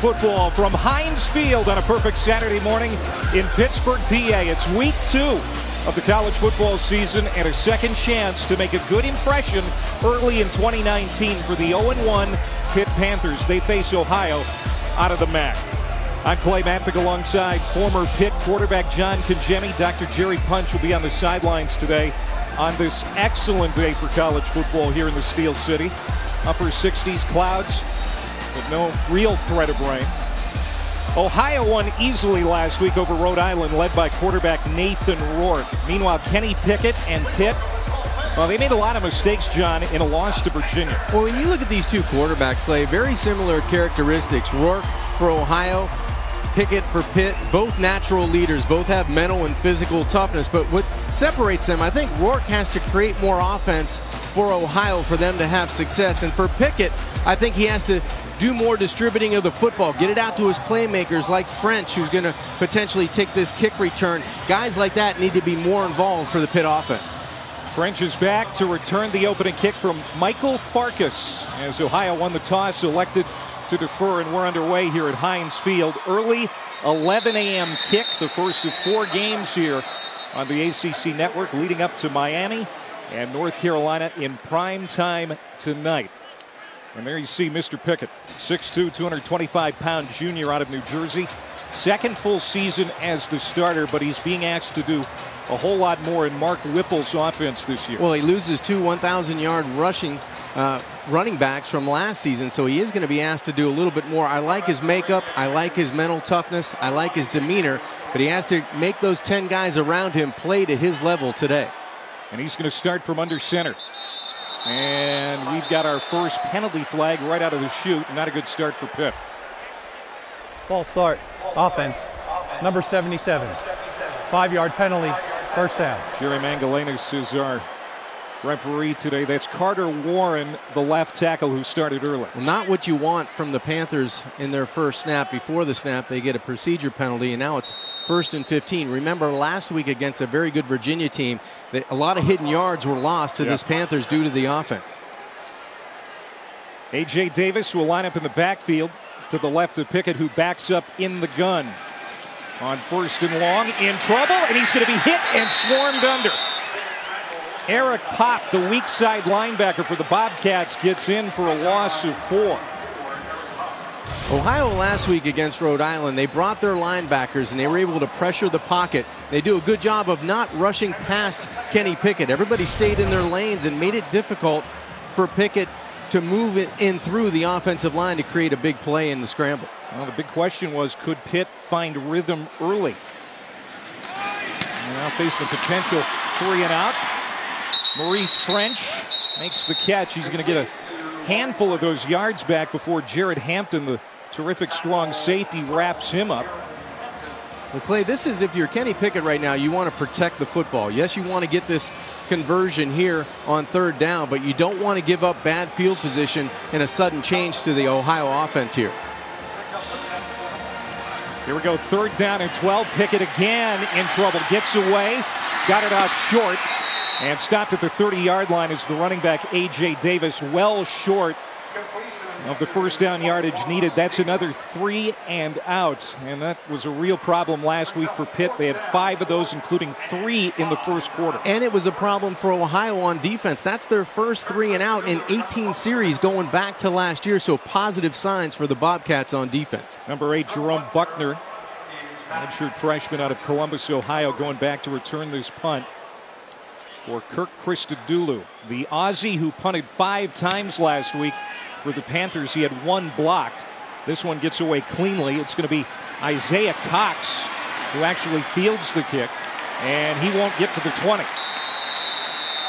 football from Heinz Field on a perfect Saturday morning in Pittsburgh, PA. It's week 2 of the college football season and a second chance to make a good impression early in 2019 for the 0-1 Pitt Panthers. They face Ohio out of the MAC. I'm Clay Matvick alongside former Pitt quarterback John Congemi. Dr. Jerry Punch will be on the sidelines today on this excellent day for college football here in the Steel City. Upper 60s clouds, but no real threat of rain. Ohio won easily last week over Rhode Island, led by quarterback Nathan Rourke. Meanwhile, Kenny Pickett and Pitt, well, they made a lot of mistakes, John, in a loss to Virginia. Well, when you look at these two quarterbacks, Clay, very similar characteristics. Rourke for Ohio, Pickett for Pitt, both natural leaders, both have mental and physical toughness. But what separates them, I think Rourke has to create more offense for Ohio for them to have success. And for Pickett, I think he has to do more distributing of the football, get it out to his playmakers like French, who's going to potentially take this kick return. Guys like that need to be more involved for the Pitt offense. French is back to return the opening kick from Michael Farkas as Ohio won the toss, elected to defer, and we're underway here at Heinz Field. Early 11 a.m. kick, the first of 4 games here on the ACC network leading up to Miami and North Carolina in prime time tonight. And there you see Mr. Pickett, 6'2", 225-pound junior out of New Jersey. Second full season as the starter, but he's being asked to do a whole lot more in Mark Whipple's offense this year. Well, he loses 2 1,000-yard rushing running backs from last season, so he is going to be asked to do a little bit more. I like his makeup. I like his mental toughness. I like his demeanor, but he has to make those 10 guys around him play to his level today. And he's going to start from under center. And we've got our first penalty flag right out of the chute. Not a good start for Pitt. False start. Offense. Number 77. 5-yard penalty. First down. Jerry Mangalanis is our referee today. That's Carter Warren, the left tackle who started early. Well, not what you want from the Panthers in their first snap. Before the snap, they get a procedure penalty, and now it's 1st and 15. Remember last week against a very good Virginia team, that a lot of hidden yards were lost to this Panthers due to the offense. A.J. Davis will line up in the backfield to the left of Pickett, who backs up in the gun. On 1st and long, in trouble, and he's going to be hit and swarmed under. Eric Pop, the weak side linebacker for the Bobcats, gets in for a loss of 4. Ohio last week against Rhode Island, they brought their linebackers and they were able to pressure the pocket. They do a good job of not rushing past Kenny Pickett. Everybody stayed in their lanes and made it difficult for Pickett to move it in through the offensive line to create a big play in the scramble. Well, the big question was, could Pitt find rhythm early? Now facing potential 3 and out. Maurice French makes the catch. He's going to get a handful of those yards back before Jared Hampton, the terrific strong safety, wraps him up. Well, Clay, this is, if you're Kenny Pickett right now, you want to protect the football. Yes, you want to get this conversion here on 3rd down, but you don't want to give up bad field position in a sudden change to the Ohio offense here. Here we go, 3rd down and 12. Pickett again in trouble. Gets away. Got it out short. And stopped at the 30-yard line as the running back A.J. Davis, well short of the first down yardage needed. That's another 3 and out. And that was a real problem last week for Pitt. They had 5 of those, including 3 in the first quarter. And it was a problem for Ohio on defense. That's their first 3 and out in 18 series going back to last year. So positive signs for the Bobcats on defense. Number 8, Jerome Buckner, redshirt freshman out of Columbus, Ohio, going back to return this punt for Kirk Christodoulou, the Aussie who punted 5 times last week for the Panthers. He had 1 blocked. This one gets away cleanly. It's going to be Isaiah Cox who actually fields the kick, and he won't get to the 20.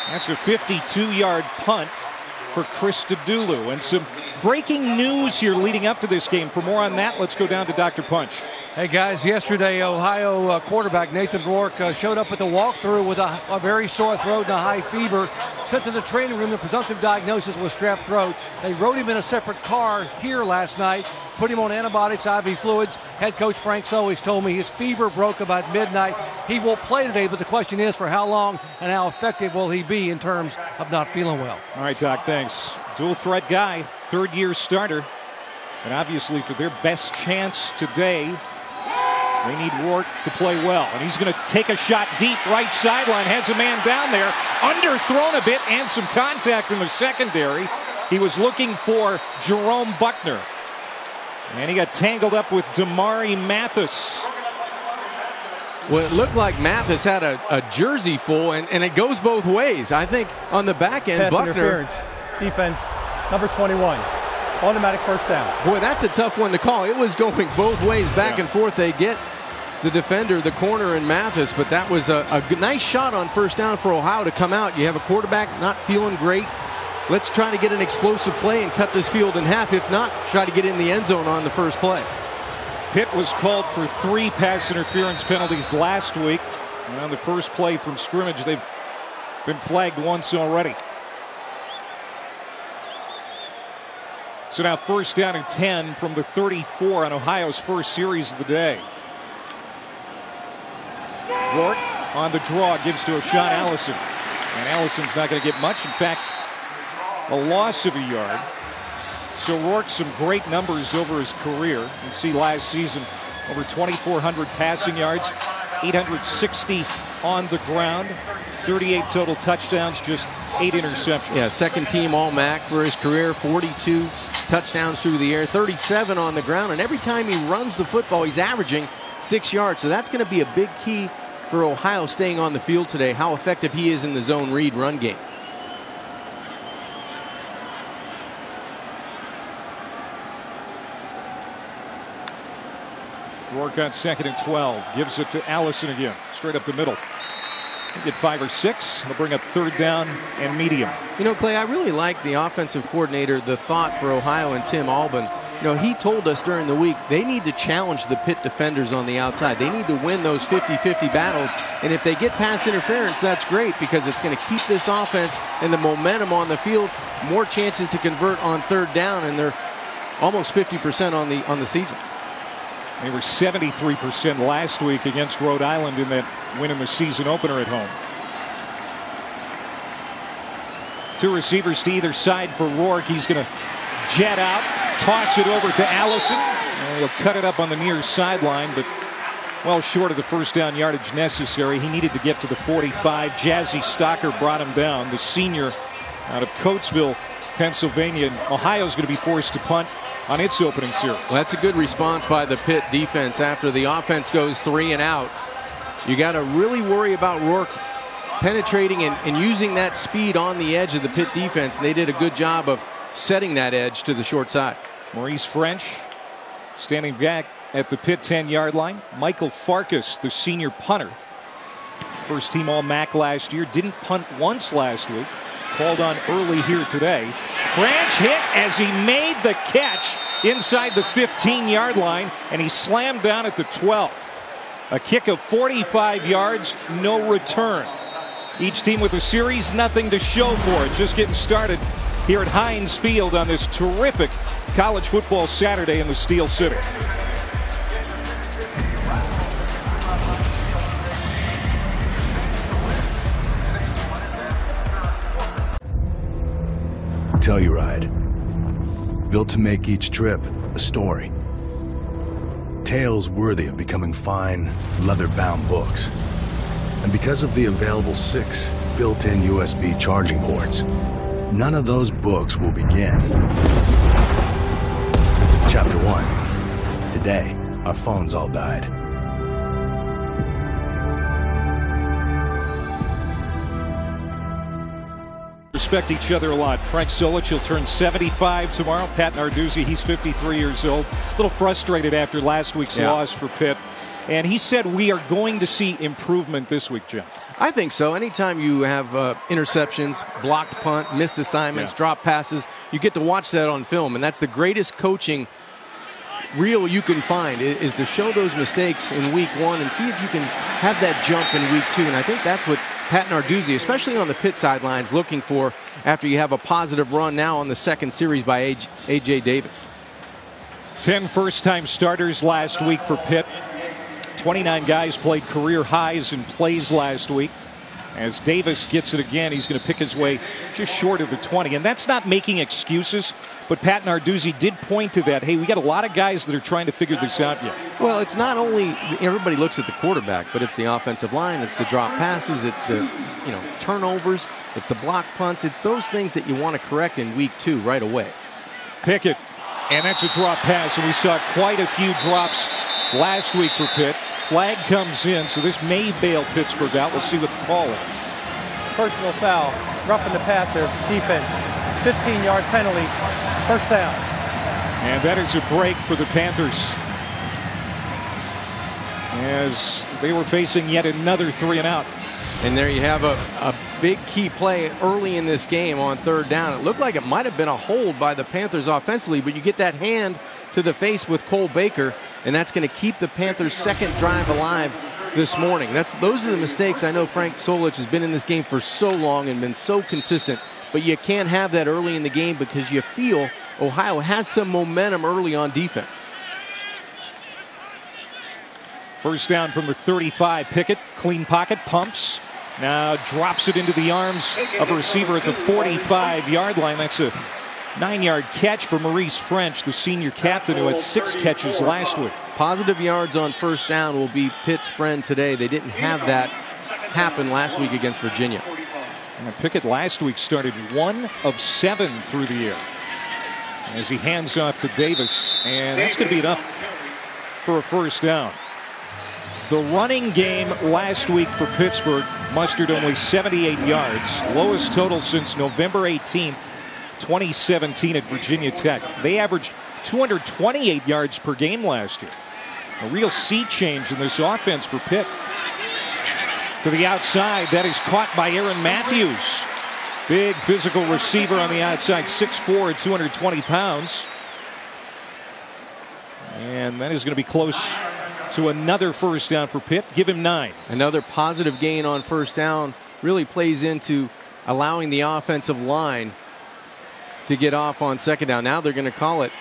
That's a 52-yard punt for Christodoulou. And some breaking news here leading up to this game. For more on that, let's go down to Dr. Punch. Hey guys, yesterday Ohio quarterback Nathan Rourke showed up at the walkthrough with a very sore throat and a high fever. Sent to the training room, the presumptive diagnosis was strep throat. They rode him in a separate car here last night, put him on antibiotics, IV fluids. Head coach Frank Solis told me his fever broke about midnight. He will play today, but the question is for how long and how effective will he be in terms of not feeling well. All right, Doc, thanks. Dual threat guy, 3rd-year starter. And obviously for their best chance today, they need Rourke to play well. And he's going to take a shot deep right sideline. Has a man down there. Underthrown a bit and some contact in the secondary. He was looking for Jerome Buckner. And he got tangled up with Damari Mathis. Well, it looked like Mathis had a jersey full, and it goes both ways. I think on the back end, Pass Buckner. interference. Defense, number 21. Automatic first down. Boy, that's a tough one to call. It was going both ways, back and forth. They get the defender, the corner, and Mathis, but that was a nice shot on first down for Ohio to come out. You have a quarterback not feeling great. Let's try to get an explosive play and cut this field in half. If not, try to get in the end zone on the first play. Pitt was called for 3 pass interference penalties last week. And on the first play from scrimmage, they've been flagged once already. So now first down and 10 from the 34 on Ohio's first series of the day. Rourke on the draw gives to O'Shawn Allison. And Allison's not going to get much. In fact, a loss of a yard. So Rourke, some great numbers over his career. You can see last season over 2,400 passing yards, 860 on the ground, 38 total touchdowns, just 8 interceptions. Yeah, second team All-MAC for his career, 42 touchdowns through the air, 37 on the ground, and every time he runs the football, he's averaging 6 yards. So that's going to be a big key for Ohio staying on the field today, how effective he is in the zone read run game. Rourke on second and 12. Gives it to Allison again. Straight up the middle. He'll get 5 or 6. He'll bring up third down and medium. You know, Clay, I really like the offensive coordinator, the thought for Ohio and Tim Albin. You know, he told us during the week they need to challenge the Pitt defenders on the outside. They need to win those 50-50 battles. And if they get pass interference, that's great because it's going to keep this offense and the momentum on the field. More chances to convert on third down, and they're almost 50% on the season. They were 73% last week against Rhode Island in that win in the season opener at home. 2 receivers to either side for Rourke. He's going to jet out, toss it over to Allison, and he'll cut it up on the near sideline, but well short of the first down yardage necessary. He needed to get to the 45. Jazzy Stocker brought him down, the senior out of Coatesville, Pennsylvania. And Ohio's going to be forced to punt on its opening series. Well, that's a good response by the Pitt defense after the offense goes 3 and out. You got to really worry about Rourke penetrating and using that speed on the edge of the Pitt defense. They did a good job of setting that edge to the short side. Maurice French standing back at the Pitt 10-yard line. Michael Farkas, the senior punter. First team All-MAC last year. Didn't punt once last week. Called on early here today. French hit as he made the catch inside the 15-yard line, and he slammed down at the 12. A kick of 45 yards, no return. Each team with a series, nothing to show for it. Just getting started here at Heinz Field on this terrific college football Saturday in the Steel City. Telluride, built to make each trip a story. Tales worthy of becoming fine, leather-bound books. And because of the available 6 built-in USB charging ports, none of those books will begin. Chapter 1. Today, our phones all died. Respect each other a lot. Frank Solich, he'll turn 75 tomorrow. Pat Narduzzi, he's 53 years old. A little frustrated after last week's loss for Pitt. And he said we are going to see improvement this week, Jim. I think so. Anytime you have interceptions, blocked punt, missed assignments, drop passes, you get to watch that on film. And that's the greatest coaching reel you can find, is to show those mistakes in week 1 and see if you can have that jump in week 2. And I think that's what Pat Narduzzi, especially on the Pitt sidelines, looking for after you have a positive run now on the second series by A.J. Davis. 10 first-time starters last week for Pitt. 29 guys played career highs in plays last week. As Davis gets it again, he's going to pick his way just short of the 20. And that's not making excuses, But Pat Narduzzi did point to that. Hey, we got a lot of guys that are trying to figure this out yet. Well, it's not only everybody looks at the quarterback, but it's the offensive line, it's the drop passes, it's the turnovers, it's the block punts. It's those things that you want to correct in week 2 right away. Pickett, and that's a drop pass, and we saw quite a few drops last week for Pitt. Flag comes in, so this may bail Pittsburgh out. We'll see what the call is. Personal foul, roughing the passer, defense, 15-yard penalty, first down. And that is a break for the Panthers, as they were facing yet another 3-and-out. And there you have a big key play early in this game on 3rd down. It looked like it might have been a hold by the Panthers offensively, but you get that hand to the face with Cole Baker, and that's going to keep the Panthers' second drive alive this morning. Those are the mistakes. I know Frank Solich has been in this game for so long and been so consistent, but you can't have that early in the game because you feel Ohio has some momentum early on defense. First down from the 35. Pickett, clean pocket, pumps. Now drops it into the arms of a receiver at the 45-yard line. That's a 9-yard catch for Maurice French, the senior captain who had 6 catches last week. Positive yards on first down will be Pitt's friend today. They didn't have that happen last week against Virginia. And Pickett last week started 1 of 7 through the air as he hands off to Davis, and that's going to be enough for a first down. The running game last week for Pittsburgh mustered only 78 yards, lowest total since November 18th, 2017 at Virginia Tech. They averaged 228 yards per game last year. A real sea change in this offense for Pitt. To the outside, that is caught by Aaron Matthews. Big physical receiver on the outside, 6'4", 220 pounds. And that is going to be close to another first down for Pitt. Give him 9. Another positive gain on first down really plays into allowing the offensive line to get off on second down. Now they're going to call it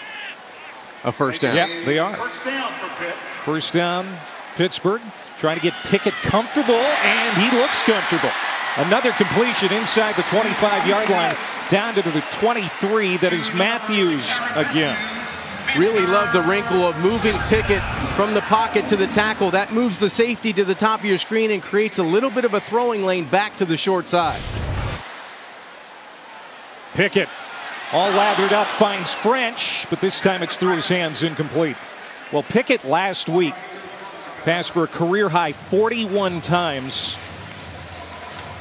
a first down. Yeah, they are. First down for Pitt. First down, Pittsburgh. Trying to get Pickett comfortable, and he looks comfortable. Another completion inside the 25-yard line, down to the 23. That is Matthews again. Really love the wrinkle of moving Pickett from the pocket to the tackle. That moves the safety to the top of your screen and creates a little bit of a throwing lane back to the short side. Pickett, all lathered up, finds French, but this time it's through his hands, incomplete. Well, Pickett last week passed for a career-high 41 times.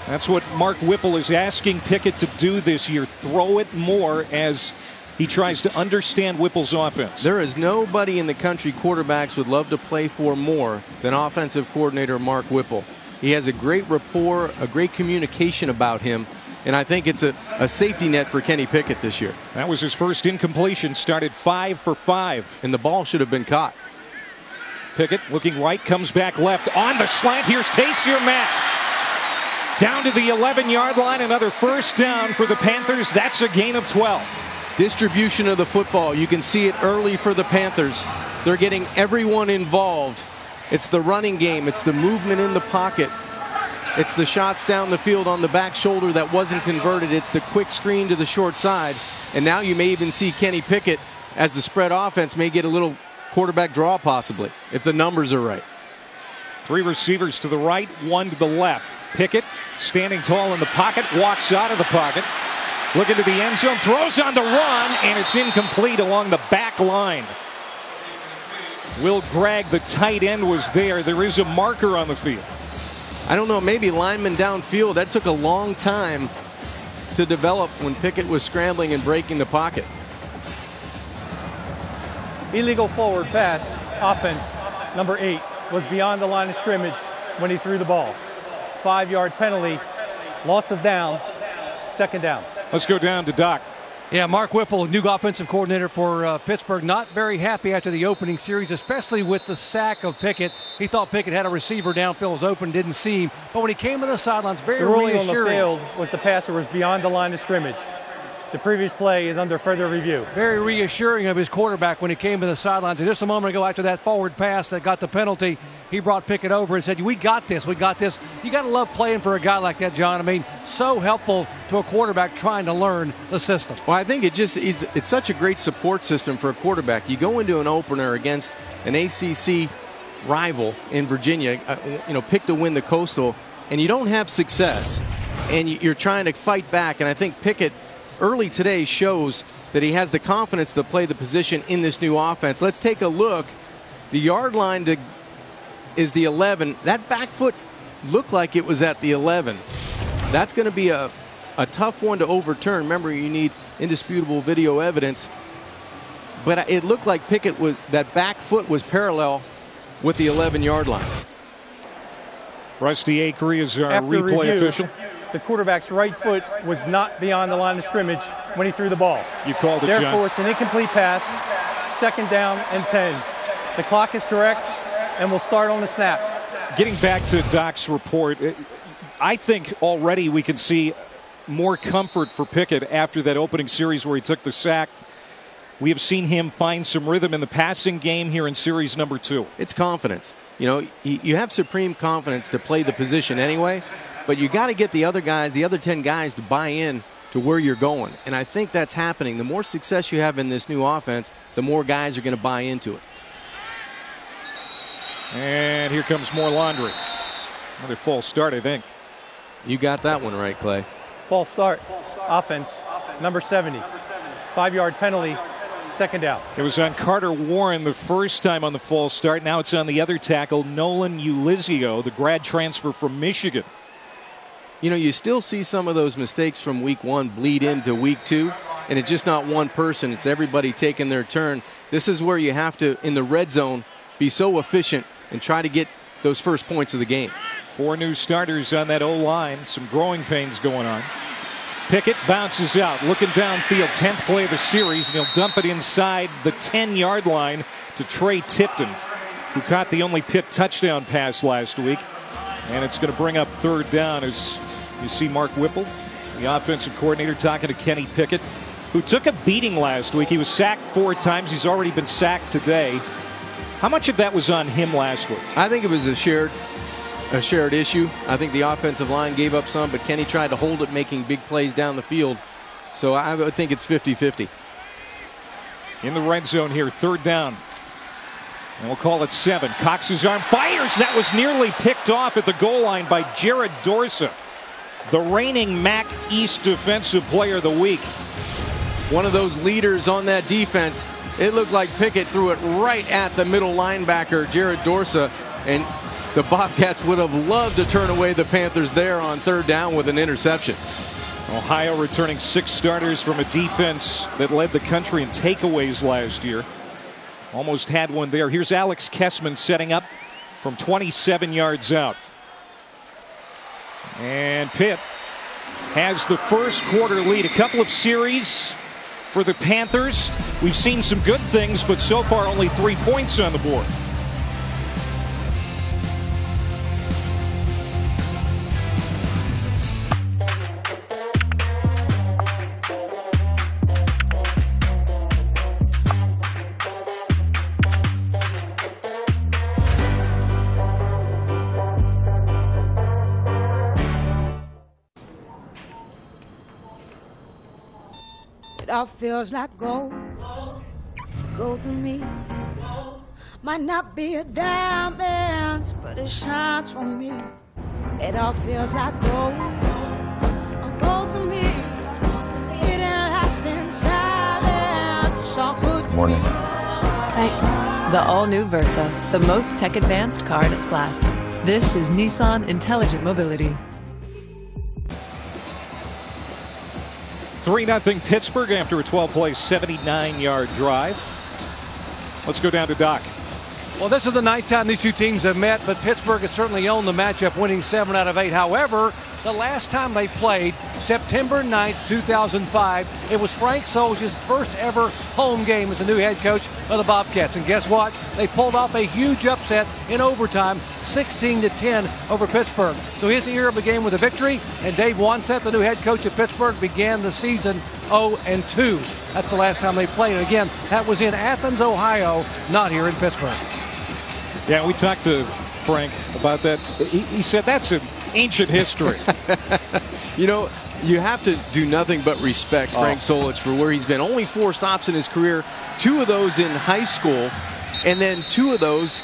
That's what Mark Whipple is asking Pickett to do this year, throw it more as he tries to understand Whipple's offense. There is nobody in the country quarterbacks would love to play for more than offensive coordinator Mark Whipple. He has a great rapport, a great communication about him, and I think it's a safety net for Kenny Pickett this year. That was his first incompletion, started 5 for 5. And the ball should have been caught. Pickett looking right, comes back left on the slant. Here's Taysier Matt. Down to the 11-yard line, another first down for the Panthers. That's a gain of 12. Distribution of the football. You can see it early for the Panthers. They're getting everyone involved. It's the running game. It's the movement in the pocket. It's the shots down the field on the back shoulder that wasn't converted. It's the quick screen to the short side. And now you may even see Kenny Pickett, as the spread offense, may get a little quarterback draw possibly, if the numbers are right. 3 receivers to the right, 1 to the left. Pickett standing tall in the pocket, walks out of the pocket, looking to the end zone, throws on the run, and it's incomplete along the back line. Will Gregg, the tight end, was there. There is a marker on the field. I don't know, maybe lineman downfield. That took a long time to develop when Pickett was scrambling and breaking the pocket. Illegal forward pass, offense, number 8, was beyond the line of scrimmage when he threw the ball. 5-yard penalty, loss of down, second down. Let's go down to Doc. Yeah, Mark Whipple, new offensive coordinator for Pittsburgh, not very happy after the opening series, especially with the sack of Pickett. He thought Pickett had a receiver downfield, was open, didn't see him. But when he came to the sidelines, very reassuring. The ruling reassuring. on the field was the passer was beyond the line of scrimmage. The previous play is under further review. Very reassuring of his quarterback when he came to the sidelines. And just a moment ago, after that forward pass that got the penalty, he brought Pickett over and said, we got this, we got this. You got to love playing for a guy like that, John. I mean, so helpful to a quarterback trying to learn the system. Well, I think it's such a great support system for a quarterback. You go into an opener against an ACC rival in Virginia, pick to win the Coastal, and you don't have success, and you're trying to fight back. And I think Pickett early today shows that he has the confidence to play the position in this new offense. Let's take a look. The yard line is the 11. That back foot looked like it was at the 11. That's going to be a tough one to overturn. Remember, you need indisputable video evidence. But it looked like that back foot was parallel with the 11-yard line. Rusty Acree is our After replay review, official. The quarterback's right foot was not beyond the line of scrimmage when he threw the ball. You called it, Therefore, John. it's an incomplete pass, 2nd down and 10. The clock is correct, and we'll start on the snap. Getting back to Doc's report, I think already we can see more comfort for Pickett after that opening series where he took the sack. We have seen him find some rhythm in the passing game here in series number 2. It's confidence. You have supreme confidence to play the position anyway, but you got to get the other guys, the other 10 guys, to buy in to where you're going. And I think that's happening. The more success you have in this new offense, the more guys are going to buy into it. And here comes more laundry. Another false start, I think. You got that one right, Clay. False start. Offense, number 70. 5-yard penalty, 2nd down. It was on Carter Warren the first time on the false start. Now it's on the other tackle, Nolan Ulizio, the grad transfer from Michigan. You still see some of those mistakes from week 1 bleed into week 2, and it's just not one person. It's everybody taking their turn. This is where you have to, in the red zone, be so efficient and try to get those first points of the game. 4 new starters on that O-line. Some growing pains going on. Pickett bounces out, looking downfield, 10th play of the series, and he'll dump it inside the 10-yard line to Trey Tipton, who caught the only Pitt touchdown pass last week. And it's going to bring up 3rd down as you see Mark Whipple, the offensive coordinator, talking to Kenny Pickett, who took a beating last week. He was sacked 4 times. He's already been sacked today. How much of that was on him last week? I think it was a shared issue. I think the offensive line gave up some, but Kenny tried to hold it, making big plays down the field. So I would think it's 50-50. In the red zone here, 3rd down. And we'll call it 7. Cox's arm fires. That was nearly picked off at the goal line by Jared Dorsa, the reigning MAC East Defensive Player of the Week. One of those leaders on that defense. It looked like Pickett threw it right at the middle linebacker, Jared Dorsa, and the Bobcats would have loved to turn away the Panthers there on 3rd down with an interception. Ohio returning 6 starters from a defense that led the country in takeaways last year. Almost had one there. Here's Alex Kessman setting up from 27 yards out. And Pitt has the first quarter lead. A couple of series for the Panthers. We've seen some good things, but so far only 3 points on the board. It all feels like gold, gold to me. Might not be a diamond, but it shines for me. It all feels like gold, gold to me. It lasts in silence, it's all good to Morning. me. The all-new Versa, the most tech-advanced car in its class. This is Nissan Intelligent Mobility. 3-0 Pittsburgh after a 12-play, 79-yard drive. Let's go down to Doc. Well, this is the ninth time these two teams have met, but Pittsburgh has certainly owned the matchup, winning 7 out of 8. However, the last time they played, September 9th, 2005, it was Frank Solskjaer's first ever home game as the new head coach of the Bobcats. And guess what? They pulled off a huge upset in overtime, 16-10 over Pittsburgh. So his era began with a victory, and Dave Wansett, the new head coach of Pittsburgh, began the season 0-2. That's the last time they played. And again, that was in Athens, Ohio, not here in Pittsburgh. Yeah, we talked to Frank about that. He said that's an ancient history. You know, you have to do nothing but respect Frank Solich for where he's been. Only 4 stops in his career, 2 of those in high school, and then 2 of those,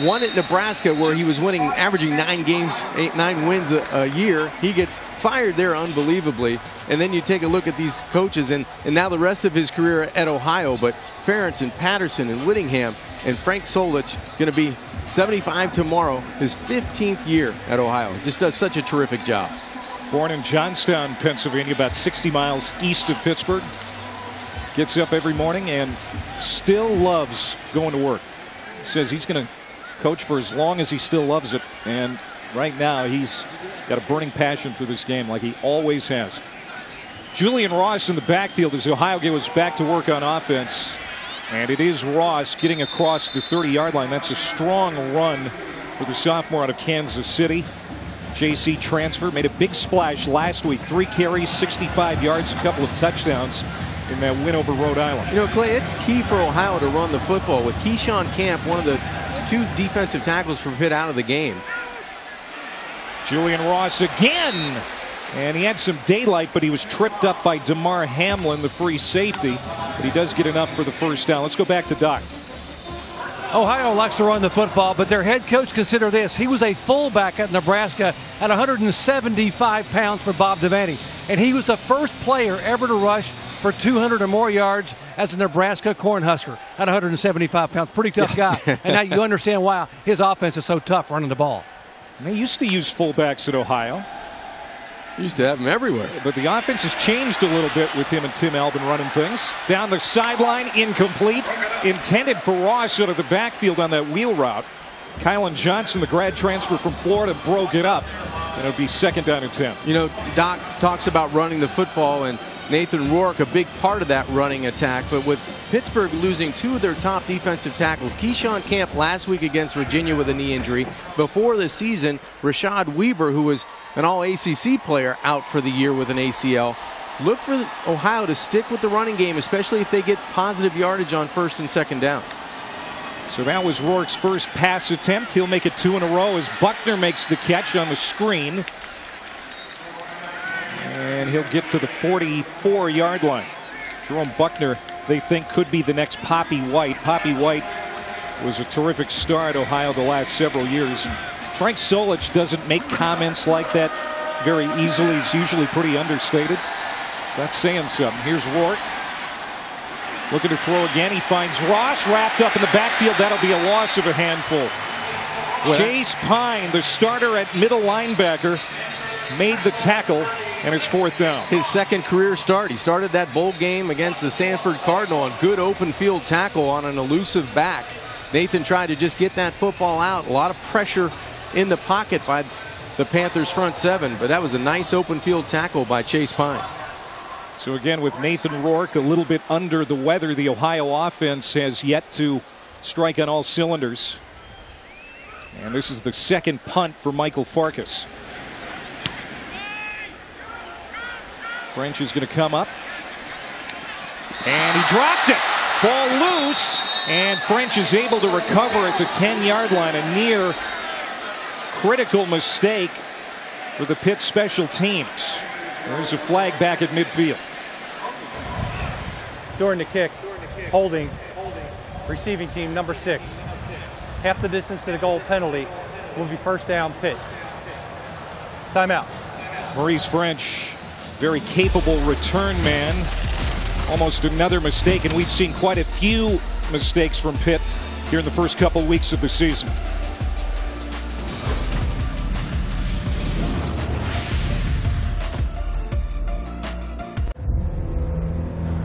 one at Nebraska where he was winning, averaging 9 wins a year. He gets fired there unbelievably. And then you take a look at these coaches, and now the rest of his career at Ohio. But Ferentz and Patterson and Whittingham and Frank Solich going to be 75 tomorrow, his 15th year at Ohio. Just does such a terrific job. Born in Johnstown, Pennsylvania, about 60 miles east of Pittsburgh. Gets up every morning and still loves going to work. Says he's going to coach for as long as he still loves it. And right now he's got a burning passion for this game like he always has. Julian Ross in the backfield as Ohio goes back to work on offense. And it is Ross getting across the 30-yard line. That's a strong run for the sophomore out of Kansas City. JC transfer, made a big splash last week. 3 carries, 65 yards, a couple of touchdowns in that win over Rhode Island. You know, Clay, it's key for Ohio to run the football with Keyshawn Camp, one of the 2 defensive tackles for Pitt, out of the game. Julian Ross again. And he had some daylight, but he was tripped up by DeMar Hamlin, the free safety. But he does get enough for the first down. Let's go back to Doc. Ohio likes to run the football, but their head coach, consider this. He was a fullback at Nebraska at 175 pounds for Bob Devaney. And he was the first player ever to rush for 200 or more yards as a Nebraska Cornhusker at 175 pounds. Pretty tough guy. And now you understand why his offense is so tough running the ball. And they used to use fullbacks at Ohio. Used to have them everywhere. But the offense has changed a little bit with him and Tim Albin running things. Down the sideline, incomplete. Intended for Ross out of the backfield on that wheel route. Kylan Johnson, the grad transfer from Florida, broke it up. And it'll be 2nd down and 10. You know, Doc talks about running the football, and Nathan Rourke, a big part of that running attack. But with Pittsburgh losing 2 of their top defensive tackles, Keyshawn Camp last week against Virginia with a knee injury. Before the season, Rashad Weaver, who was an all-ACC player, out for the year with an ACL. Look for Ohio to stick with the running game, especially if they get positive yardage on 1st and 2nd down. So that was Rourke's first pass attempt. He'll make it 2 in a row as Buckner makes the catch on the screen. And he'll get to the 44-yard line. Jerome Buckner, they think, could be the next Poppy White. Poppy White was a terrific star at Ohio the last several years. And Frank Solich doesn't make comments like that very easily. He's usually pretty understated. So that's saying something. Here's Rourke. Looking to throw again. He finds Ross wrapped up in the backfield. That'll be a loss of a handful. Chase Pine, the starter at middle linebacker, made the tackle, and it's 4th down. His 2nd career start. He started that bowl game against the Stanford Cardinal on good open field tackle on an elusive back. Nathan tried to just get that football out. A lot of pressure in the pocket by the Panthers front 7, but that was a nice open field tackle by Chase Pine. So again, with Nathan Rourke a little bit under the weather, the Ohio offense has yet to strike on all cylinders. And this is the 2nd punt for Michael Farkas. French is going to come up. And he dropped it. Ball loose. And French is able to recover at the 10-yard line. A near critical mistake for the Pitt special teams. There's a flag back at midfield. During the kick, holding, receiving team number 6. Half the distance to the goal penalty will be 1st down Pitt. Timeout. Maurice French, very capable return man. Almost another mistake, and we've seen quite a few mistakes from Pitt here in the first couple weeks of the season.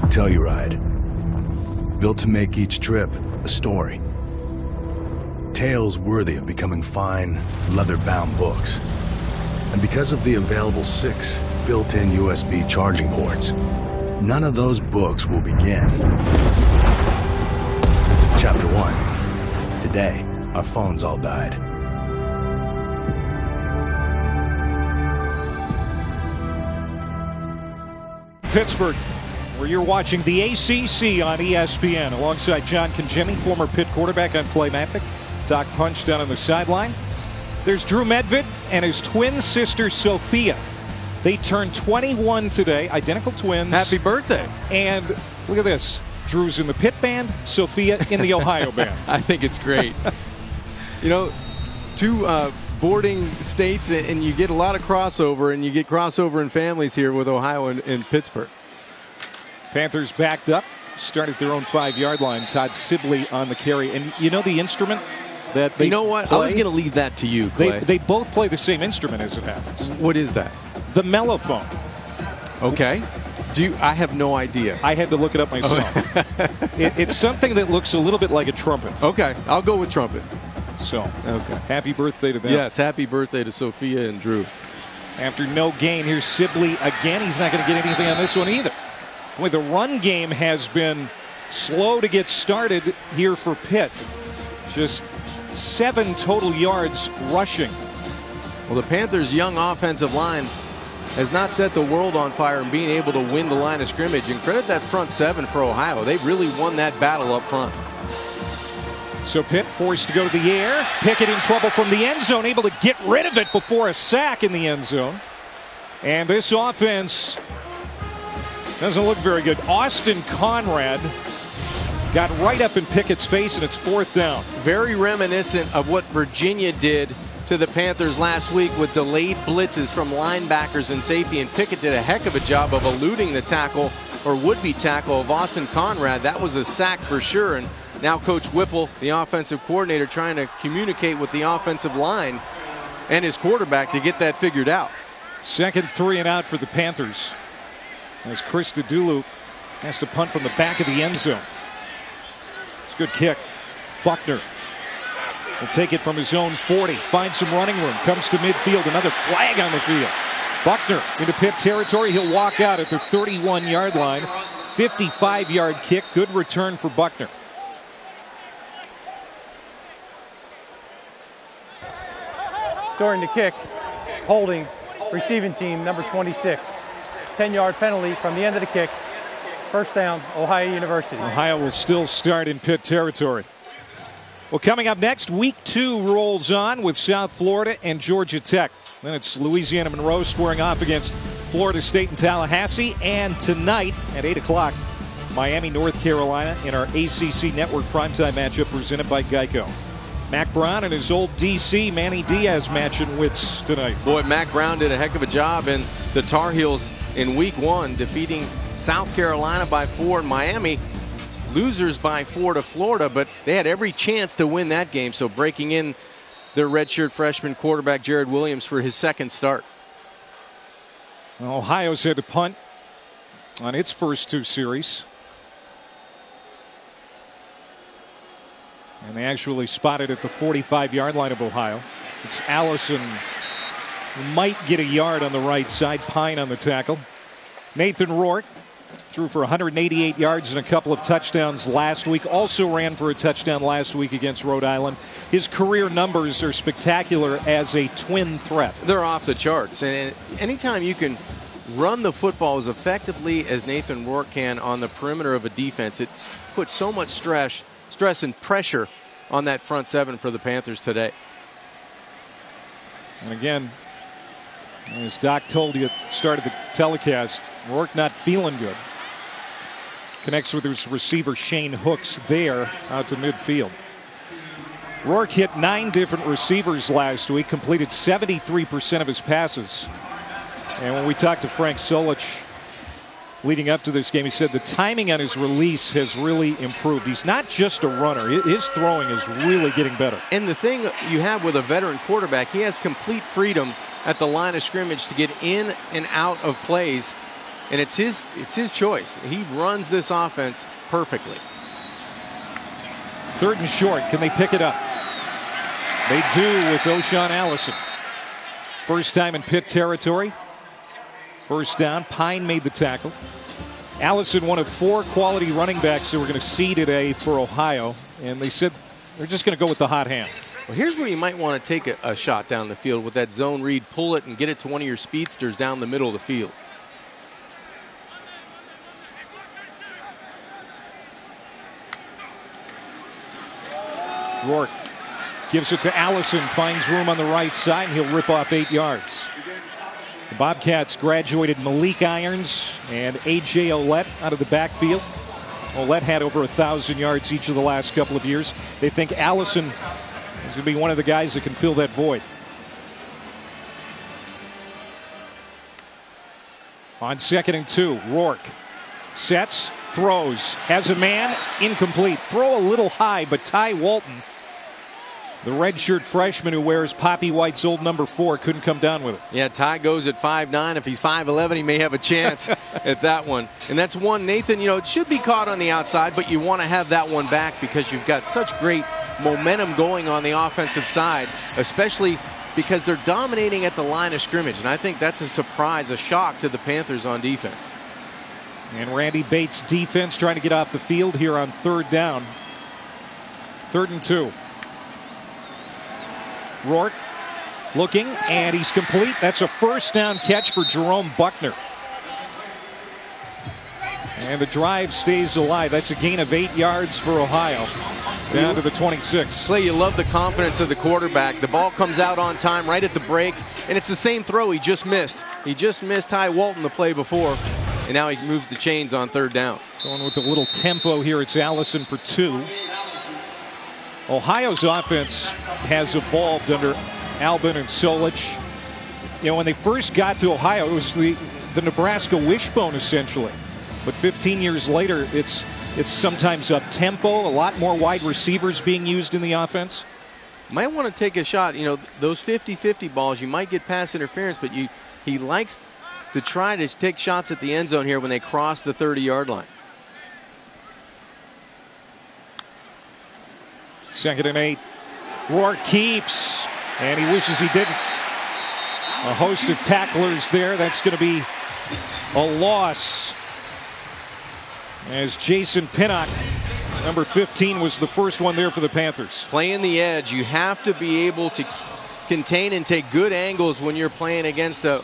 Telluride, built to make each trip a story. Tales worthy of becoming fine, leather-bound books. And because of the available 6 built-in USB charging ports, none of those books will begin. Chapter 1. Today, our phones all died. Pittsburgh, where you're watching the ACC on ESPN alongside John Congemi, former Pitt quarterback. I'm Clay Matvick. Doc Punch down on the sideline. There's Drew Medved and his twin sister Sophia. They turned 21 today, identical twins. Happy birthday. And look at this. Drew's in the Pitt band, Sophia in the Ohio band. I think it's great. You know, two boarding states, and you get a lot of crossover, and you get crossover in families here with Ohio and Pittsburgh. Panthers backed up, started their own 5-yard line. Todd Sibley on the carry. And you know the instrument that they You know what? play? I was going to leave that to you, Clay. They both play the same instrument as it happens. What is that? The mellophone. Okay. I have no idea. I had to look it up myself. It's something that looks a little bit like a trumpet. Okay. I'll go with trumpet. So, okay. Happy birthday to them. Yes, happy birthday to Sophia and Drew. After no gain, here's Sibley again. He's not going to get anything on this one either. Boy, the run game has been slow to get started here for Pitt. Just 7 total yards rushing. Well, the Panthers' young offensive line has not set the world on fire in being able to win the line of scrimmage. And credit that front 7 for Ohio. They really won that battle up front. So Pitt forced to go to the air. Pickett in trouble from the end zone, able to get rid of it before a sack in the end zone. And this offense doesn't look very good. Austin Conrad got right up in Pickett's face, and it's 4th down. Very reminiscent of what Virginia did to the Panthers last week with delayed blitzes from linebackers and safety, and Pickett did a heck of a job of eluding the tackle or would-be tackle of Austin Conrad. That was a sack for sure, and now Coach Whipple, the offensive coordinator, trying to communicate with the offensive line and his quarterback to get that figured out. 2nd 3 and out for the Panthers as Chris Dedulu has to punt from the back of the end zone. It's a good kick. Buckner will take it from his own 40. Finds some running room. Comes to midfield. Another flag on the field. Buckner into Pitt territory. He'll walk out at the 31-yard line. 55-yard kick. Good return for Buckner. During the kick, holding receiving team number 26. 10-yard penalty from the end of the kick. 1st down, Ohio University. Ohio will still start in Pitt territory. Well, coming up next, week 2 rolls on with South Florida and Georgia Tech. Then it's Louisiana Monroe squaring off against Florida State and Tallahassee. And tonight at 8 o'clock, Miami, North Carolina in our ACC Network primetime matchup presented by Geico. Mac Brown and his old D.C. Manny Diaz matching wits tonight. Boy, Mac Brown did a heck of a job in the Tar Heels in week 1, defeating South Carolina by 4 in Miami. Losers by 4 to Florida, but they had every chance to win that game. So breaking in their redshirt freshman quarterback Jared Williams for his 2nd start. Well, Ohio's had to punt on its first 2 series. And they actually spotted at the 45-yard line of Ohio. It's Allison who might get a yard on the right side. Pine on the tackle. Nathan Rourke threw for 188 yards and a couple of touchdowns last week. Also ran for a touchdown last week against Rhode Island. His career numbers are spectacular as a twin threat. They're off the charts. And anytime you can run the football as effectively as Nathan Rourke can on the perimeter of a defense, it puts so much stress and pressure on that front 7 for the Panthers today. And again, as Doc told you at the start of the telecast, Rourke not feeling good. Connects with his receiver Shane Hooks there out to midfield. Rourke hit 9 different receivers last week, completed 73% of his passes. And when we talked to Frank Solich leading up to this game, he said the timing on his release has really improved. He's not just a runner. His throwing is really getting better. And the thing you have with a veteran quarterback, he has complete freedom at the line of scrimmage to get in and out of plays, and it's his choice. He runs this offense perfectly. 3rd and short. Can they pick it up? They do with O'Shawn Allison. First time in Pitt territory. 1st down. Pine made the tackle. Allison, one of 4 quality running backs that we're going to see today for Ohio, and they said they're just going to go with the hot hand. Well, here's where you might want to take a shot down the field with that zone read. Pull it and get it to one of your speedsters down the middle of the field. Rourke gives it to Allison, finds room on the right side, and he'll rip off 8 yards. The Bobcats graduated Malik Irons and A.J. Ouellette out of the backfield. Ouellette had over 1,000 yards each of the last couple of years. They think Allison is going to be one of the guys that can fill that void. On 2nd and 2, Rourke sets, throws, has a man, incomplete. Throw a little high, but Ty Walton, the redshirt freshman who wears Poppy White's old number 4, couldn't come down with it. Yeah, Ty goes at 5'9". If he's 5'11", he may have a chance at that one. And that's one, Nathan, it should be caught on the outside, but you want to have that one back because you've got such great momentum going on the offensive side, especially because they're dominating at the line of scrimmage. And I think that's a surprise, a shock to the Panthers on defense. And Randy Bates' defense trying to get off the field here on 3rd down. 3rd and 2. Rourke looking, and he's complete. That's a 1st down catch for Jerome Buckner. And the drive stays alive. That's a gain of 8 yards for Ohio. Down to the 26. Clay, you love the confidence of the quarterback. The ball comes out on time right at the break, and it's the same throw he just missed. He just missed Ty Walton the play before, and now he moves the chains on 3rd down. Going with a little tempo here. It's Allison for 2. Ohio's offense has evolved under Albin and Solich. When they first got to Ohio, it was the Nebraska wishbone essentially. But 15 years later, it's sometimes up tempo, a lot more wide receivers being used in the offense. Might want to take a shot. Those 50-50 balls, you might get pass interference, but he likes to try to take shots at the end zone here when they cross the 30-yard line. 2nd and 8. Rourke keeps, and he wishes he didn't. A host of tacklers there. That's going to be a loss, as Jason Pinnock, number 15, was the first one there for the Panthers. Playing the edge, you have to be able to contain and take good angles when you're playing against a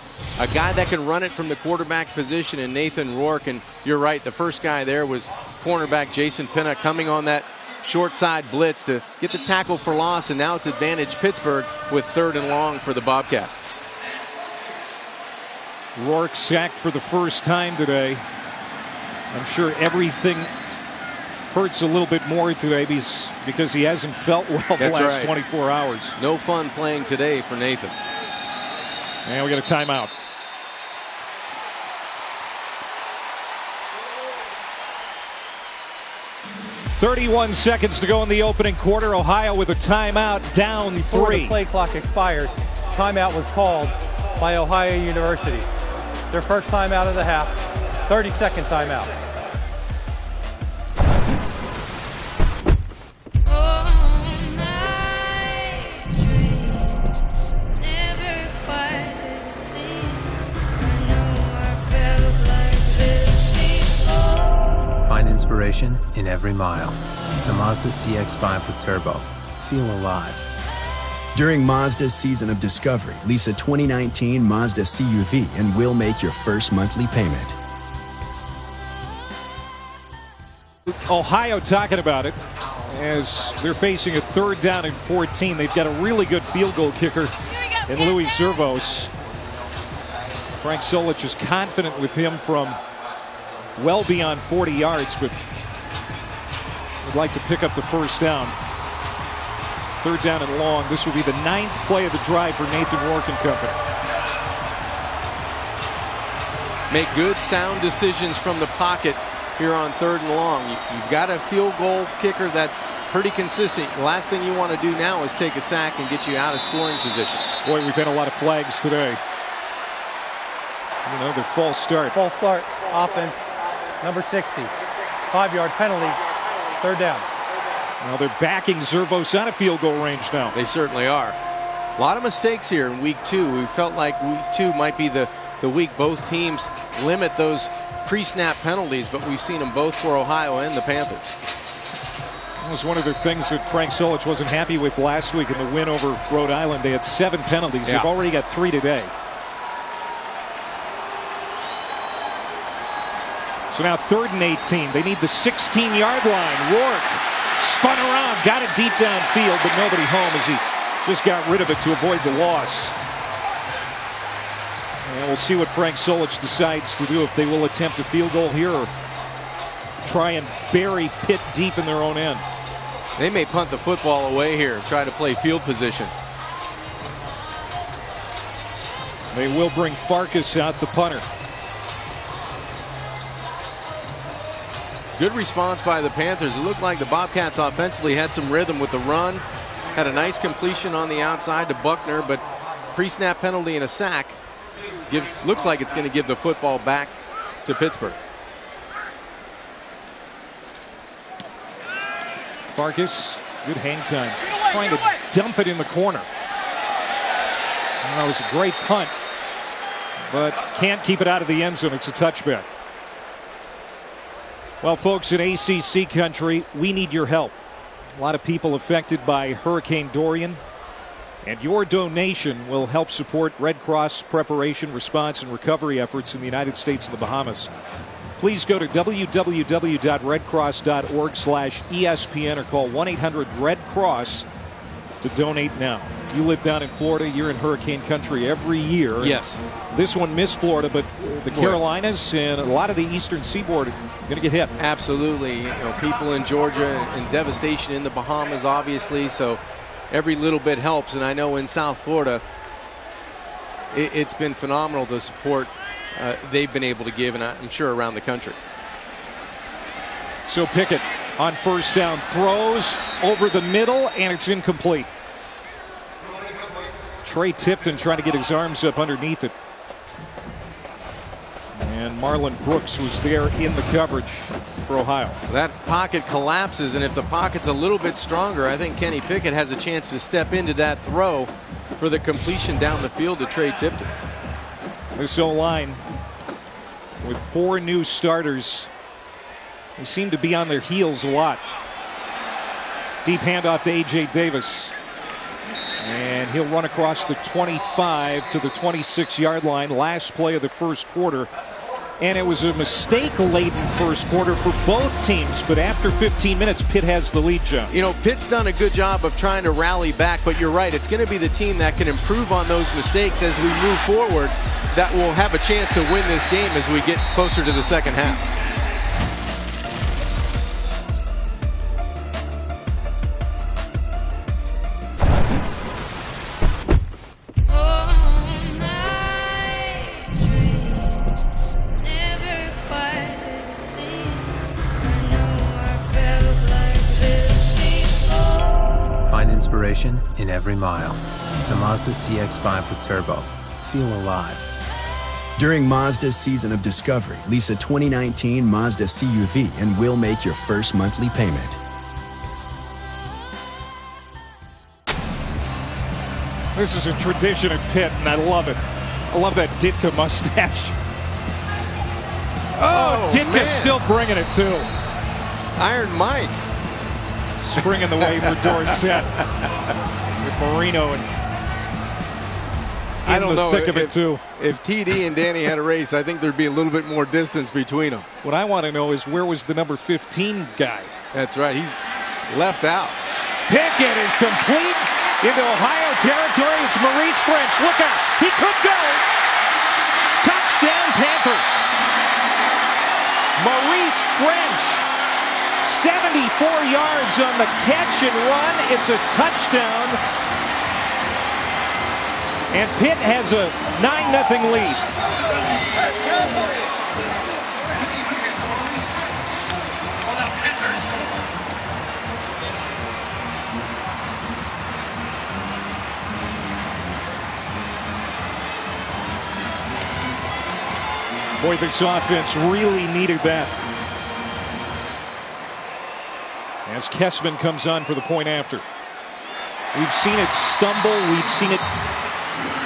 guy that can run it from the quarterback position in Nathan Rourke. And you're right, the first guy there was cornerback Jason Pinnock coming on that short side blitz to get the tackle for loss, and now it's advantage Pittsburgh with 3rd and long for the Bobcats. Rourke sacked for the first time today. I'm sure everything hurts a little bit more today because he hasn't felt well the last 24 hours. No fun playing today for Nathan. And we got a timeout. .31 seconds to go in the opening quarter. Ohio with a timeout, down 3. Before the play clock expired, timeout was called by Ohio University. Their first timeout of the half, 30-second timeout. Find inspiration in every mile. The Mazda CX-5 with Turbo. Feel alive. During Mazda's season of discovery, lease a 2019 Mazda CUV and we'll make your first monthly payment. Ohio talking about it as they're facing a 3rd down and 14. They've got a really good field goal kicker in Louis Zervos. Frank Solich is confident with him from well beyond 40 yards, but would like to pick up the 1st down. 3rd down and long. This will be the 9th play of the drive for Nathan Rourke and company. Make good, sound decisions from the pocket here on 3rd and long. You've got a field goal kicker that's pretty consistent. The last thing you want to do now is take a sack and get you out of scoring position. Boy, we've had a lot of flags today. The false start. False start, offense, number 60. 5-yard penalty, 3rd down. Now they're backing Zervos out of field goal range now. They certainly are. A lot of mistakes here in week 2. We felt like week 2 might be the week both teams limit those pre-snap penalties, but we've seen them both for Ohio and the Panthers. That was one of the things that Frank Solich wasn't happy with last week in the win over Rhode Island. They had 7 penalties. They've already got 3 today. So now 3rd and 18. They need the 16-yard line. Rourke Spun around, got it deep downfield, but nobody home as he just got rid of it to avoid the loss. And we'll see what Frank Solich decides to do, if they will attempt a field goal here or try and bury Pitt deep in their own end. They may punt the football away here, try to play field position. They will bring Farkas out, the punter. Good response by the Panthers. It looked like the Bobcats offensively had some rhythm with the run. Had a nice completion on the outside to Buckner, but pre-snap penalty and a sack looks like it's going to give the football back to Pittsburgh. Farkas, good hang time, trying to dump it in the corner. That was a great punt, but can't keep it out of the end zone. It's a touchback. Well, folks, in ACC country, we need your help. A lot of people affected by Hurricane Dorian, and your donation will help support Red Cross preparation, response, and recovery efforts in the United States and the Bahamas. Please go to www.redcross.org/ESPN or call 1-800-RED-CROSS to donate now. You live down in Florida. You're in hurricane country every year. Yes. This one missed Florida, but the Carolinas and a lot of the eastern seaboard are going to get hit. Absolutely. You know, people in Georgia and devastation in the Bahamas, obviously. So every little bit helps. And I know in South Florida, it's been phenomenal, the support they've been able to give, and I'm sure around the country. So Pickett on first down throws over the middle, and it's incomplete. Trey Tipton trying to get his arms up underneath it. And Marlon Brooks was there in the coverage for Ohio. That pocket collapses, and if the pocket's a little bit stronger, I think Kenny Pickett has a chance to step into that throw for the completion down the field to Trey Tipton. This O-line with 4 new starters. They seem to be on their heels a lot. Deep handoff to A.J. Davis. And he'll run across the 25 to the 26-yard line. Last play of the first quarter. And it was a mistake-laden first quarter for both teams. But after 15 minutes, Pitt has the lead, John. You know, Pitt's done a good job of trying to rally back. But you're right. It's going to be the team that can improve on those mistakes as we move forward that will have a chance to win this game as we get closer to the second half. In every mile. The Mazda CX-5 with turbo. Feel alive. During Mazda's season of discovery, lease a 2019 Mazda CUV and we'll make your first monthly payment. This is a tradition at Pitt, and I love it. I love that Ditka mustache. Oh, Ditka's still bringing it, too. Iron Mike. Springing the way for Dorsett. With Marino and I don't know thick of it too. If TD and Danny had a race, I think there'd be a little bit more distance between them. What I want to know is, where was the number 15 guy? That's right. He's left out. Pickett is complete into Ohio territory. It's Maurice French. Look out. He could go. Touchdown Panthers. Maurice French. 74 yards on the catch and run. It's a touchdown. And Pitt has a 9-0 lead. Boy, this offense really needed that. As Kessman comes on for the point after. We've seen it stumble. We've seen it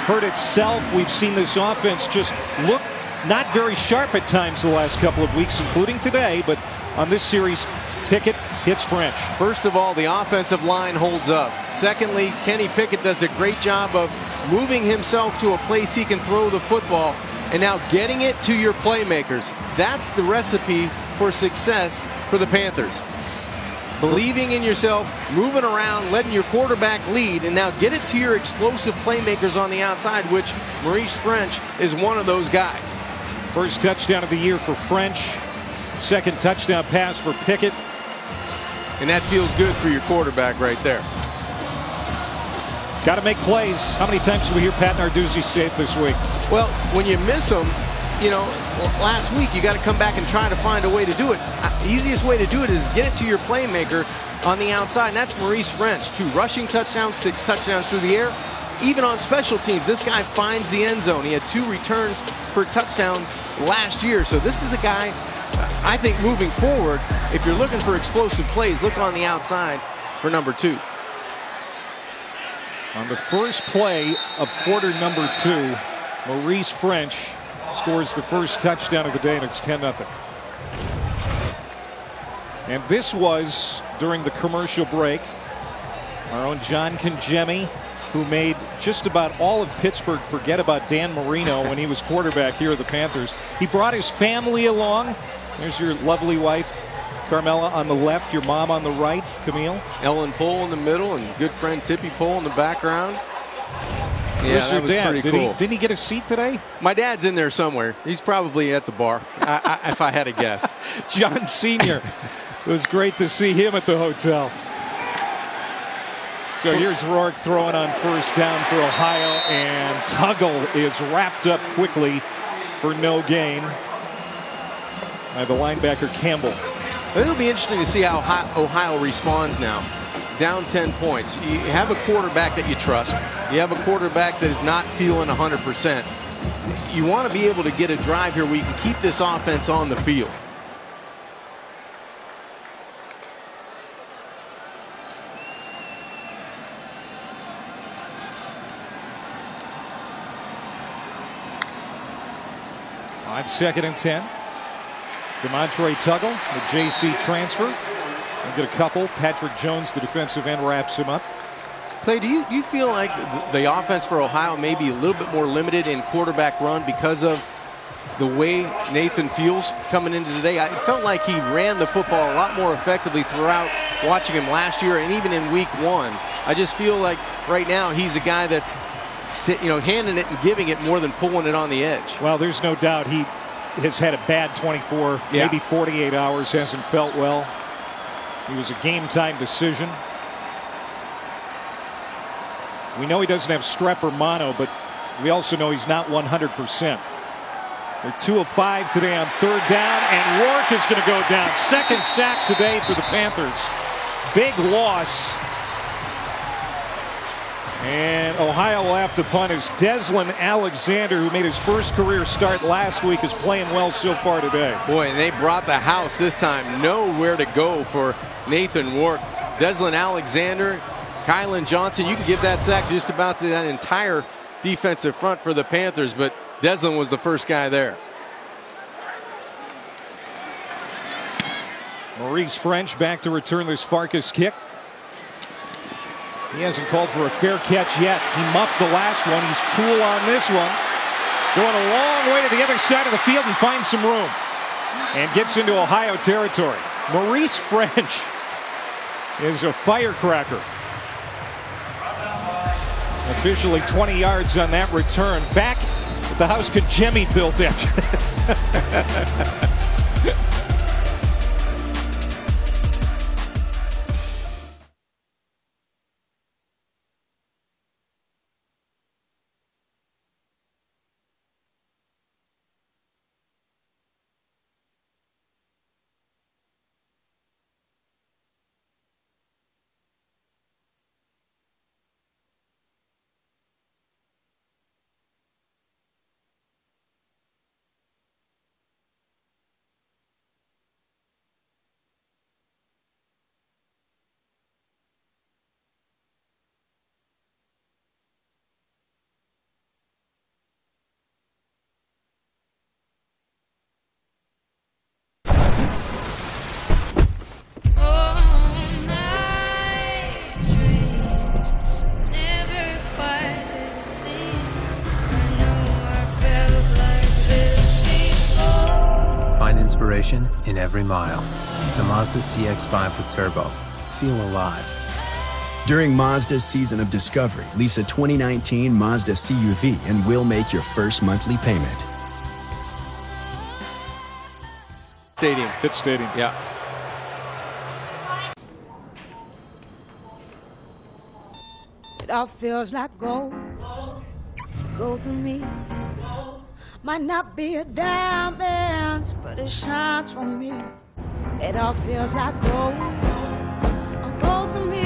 hurt itself. We've seen this offense just look not very sharp at times the last couple of weeks, including today. But on this series, Pickett hits French. First of all, the offensive line holds up. Secondly, Kenny Pickett does a great job of moving himself to a place he can throw the football and now getting it to your playmakers. That's the recipe for success for the Panthers. believing in yourself, moving around, letting your quarterback lead, and now get it to your explosive playmakers on the outside, which Maurice French is one of those guys. First touchdown of the year for French. Second touchdown pass for Pickett. And that feels good for your quarterback right there. Got to make plays. How many times did we hear Pat Narduzzi say it this week? Well, when you miss them, you know, last week you got to come back and try to find a way to do it. The easiest way to do it is get it to your playmaker on the outside, and that's Maurice French. 2 rushing touchdowns, 6 touchdowns through the air. Even on special teams, this guy finds the end zone. He had 2 returns for touchdowns last year. So this is a guy, I think, moving forward, if you're looking for explosive plays, look on the outside for number 2. On the first play of quarter number 2, Maurice French scores the first touchdown of the day, and it's 10-0. And this was during the commercial break. Our own John Congemi, who made just about all of Pittsburgh forget about Dan Marino when he was quarterback here at the Panthers. He brought his family along. There's your lovely wife, Carmela, on the left, your mom on the right, Camille. Ellen Pohl in the middle, and good friend Tippy Pohl in the background. Yeah, Where's that your was dad? pretty cool. Didn't he get a seat today? My dad's in there somewhere. He's probably at the bar, if I had to guess. John Sr. It was great to see him at the hotel. So here's Rourke throwing on first down for Ohio, and Tuggle is wrapped up quickly for no gain by the linebacker Campbell. It'll be interesting to see how Ohio responds now. Down 10 points. You have a quarterback that you trust. You have a quarterback that is not feeling 100%. You want to be able to get a drive here where you can keep this offense on the field. On 2nd and 10. Demontre Tuggle, the JC transfer. We'll get a couple. Patrick Jones, the defensive end, wraps him up. Clay, do you feel like the offense for Ohio may be a little bit more limited in quarterback run because of the way Nathan feels coming into today? I felt like he ran the football a lot more effectively throughout watching him last year and even in week 1. I just feel like right now he's a guy that's handing it and giving it more than pulling it on the edge. Well, there's no doubt he has had a bad 24, maybe 48 hours, hasn't felt well. He was a game-time decision. We know he doesn't have strep or mono, but we also know he's not 100%. They're 2 of 5 today on 3rd down, and Rourke is going to go down. 2nd sack today for the Panthers. Big loss. And Ohio will have to punt as Deslin Alexander, who made his first career start last week, is playing well so far today. Boy, and they brought the house this time. Nowhere to go for Nathan Rourke. Deslin Alexander, Kylan Johnson, you could give that sack just about to that entire defensive front for the Panthers, but Deslin was the first guy there. Maurice French back to return this Farkas kick. He hasn't called for a fair catch yet. He muffed the last one. He's cool on this one. Going a long way to the other side of the field and finds some room. And gets into Ohio territory. Maurice French is a firecracker. Officially 20 yards on that return. Back at the house Congemi built after this. Inspiration in every mile. The Mazda CX-5 with Turbo. feel alive. During Mazda's season of discovery, lease a 2019 Mazda CUV and we'll make your first monthly payment. Stadium. Pitt Stadium. Yeah. It all feels like gold. Gold to me. Might not be a diamond, but it shines for me. It all feels like gold. Gold to me.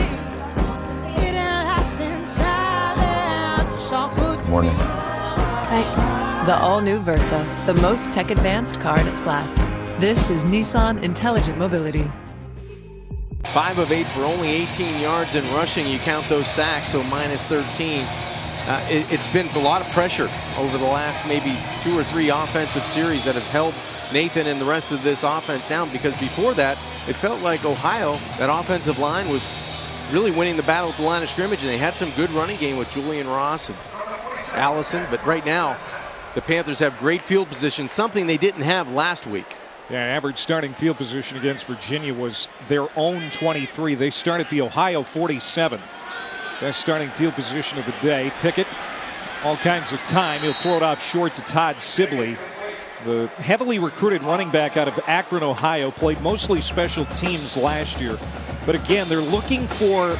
It lasts in silence. It's all good to Morning. me. The all-new Versa, the most tech-advanced car in its class. This is Nissan Intelligent Mobility. 5 of 8 for only 18 yards in rushing. You count those sacks, so minus 13. It's been a lot of pressure over the last maybe 2 or 3 offensive series that have held Nathan and the rest of this offense down, because before that, it felt like Ohio, that offensive line was really winning the battle at the line of scrimmage, and they had some good running game with Julian Ross and Allison. But right now, the Panthers have great field position, something they didn't have last week. Yeah, average starting field position against Virginia was their own 23. They start at the Ohio 47. Best starting field position of the day. Pickett, all kinds of time. He'll throw it off short to Todd Sibley. The heavily recruited running back out of Akron, Ohio, played mostly special teams last year. But again, they're looking for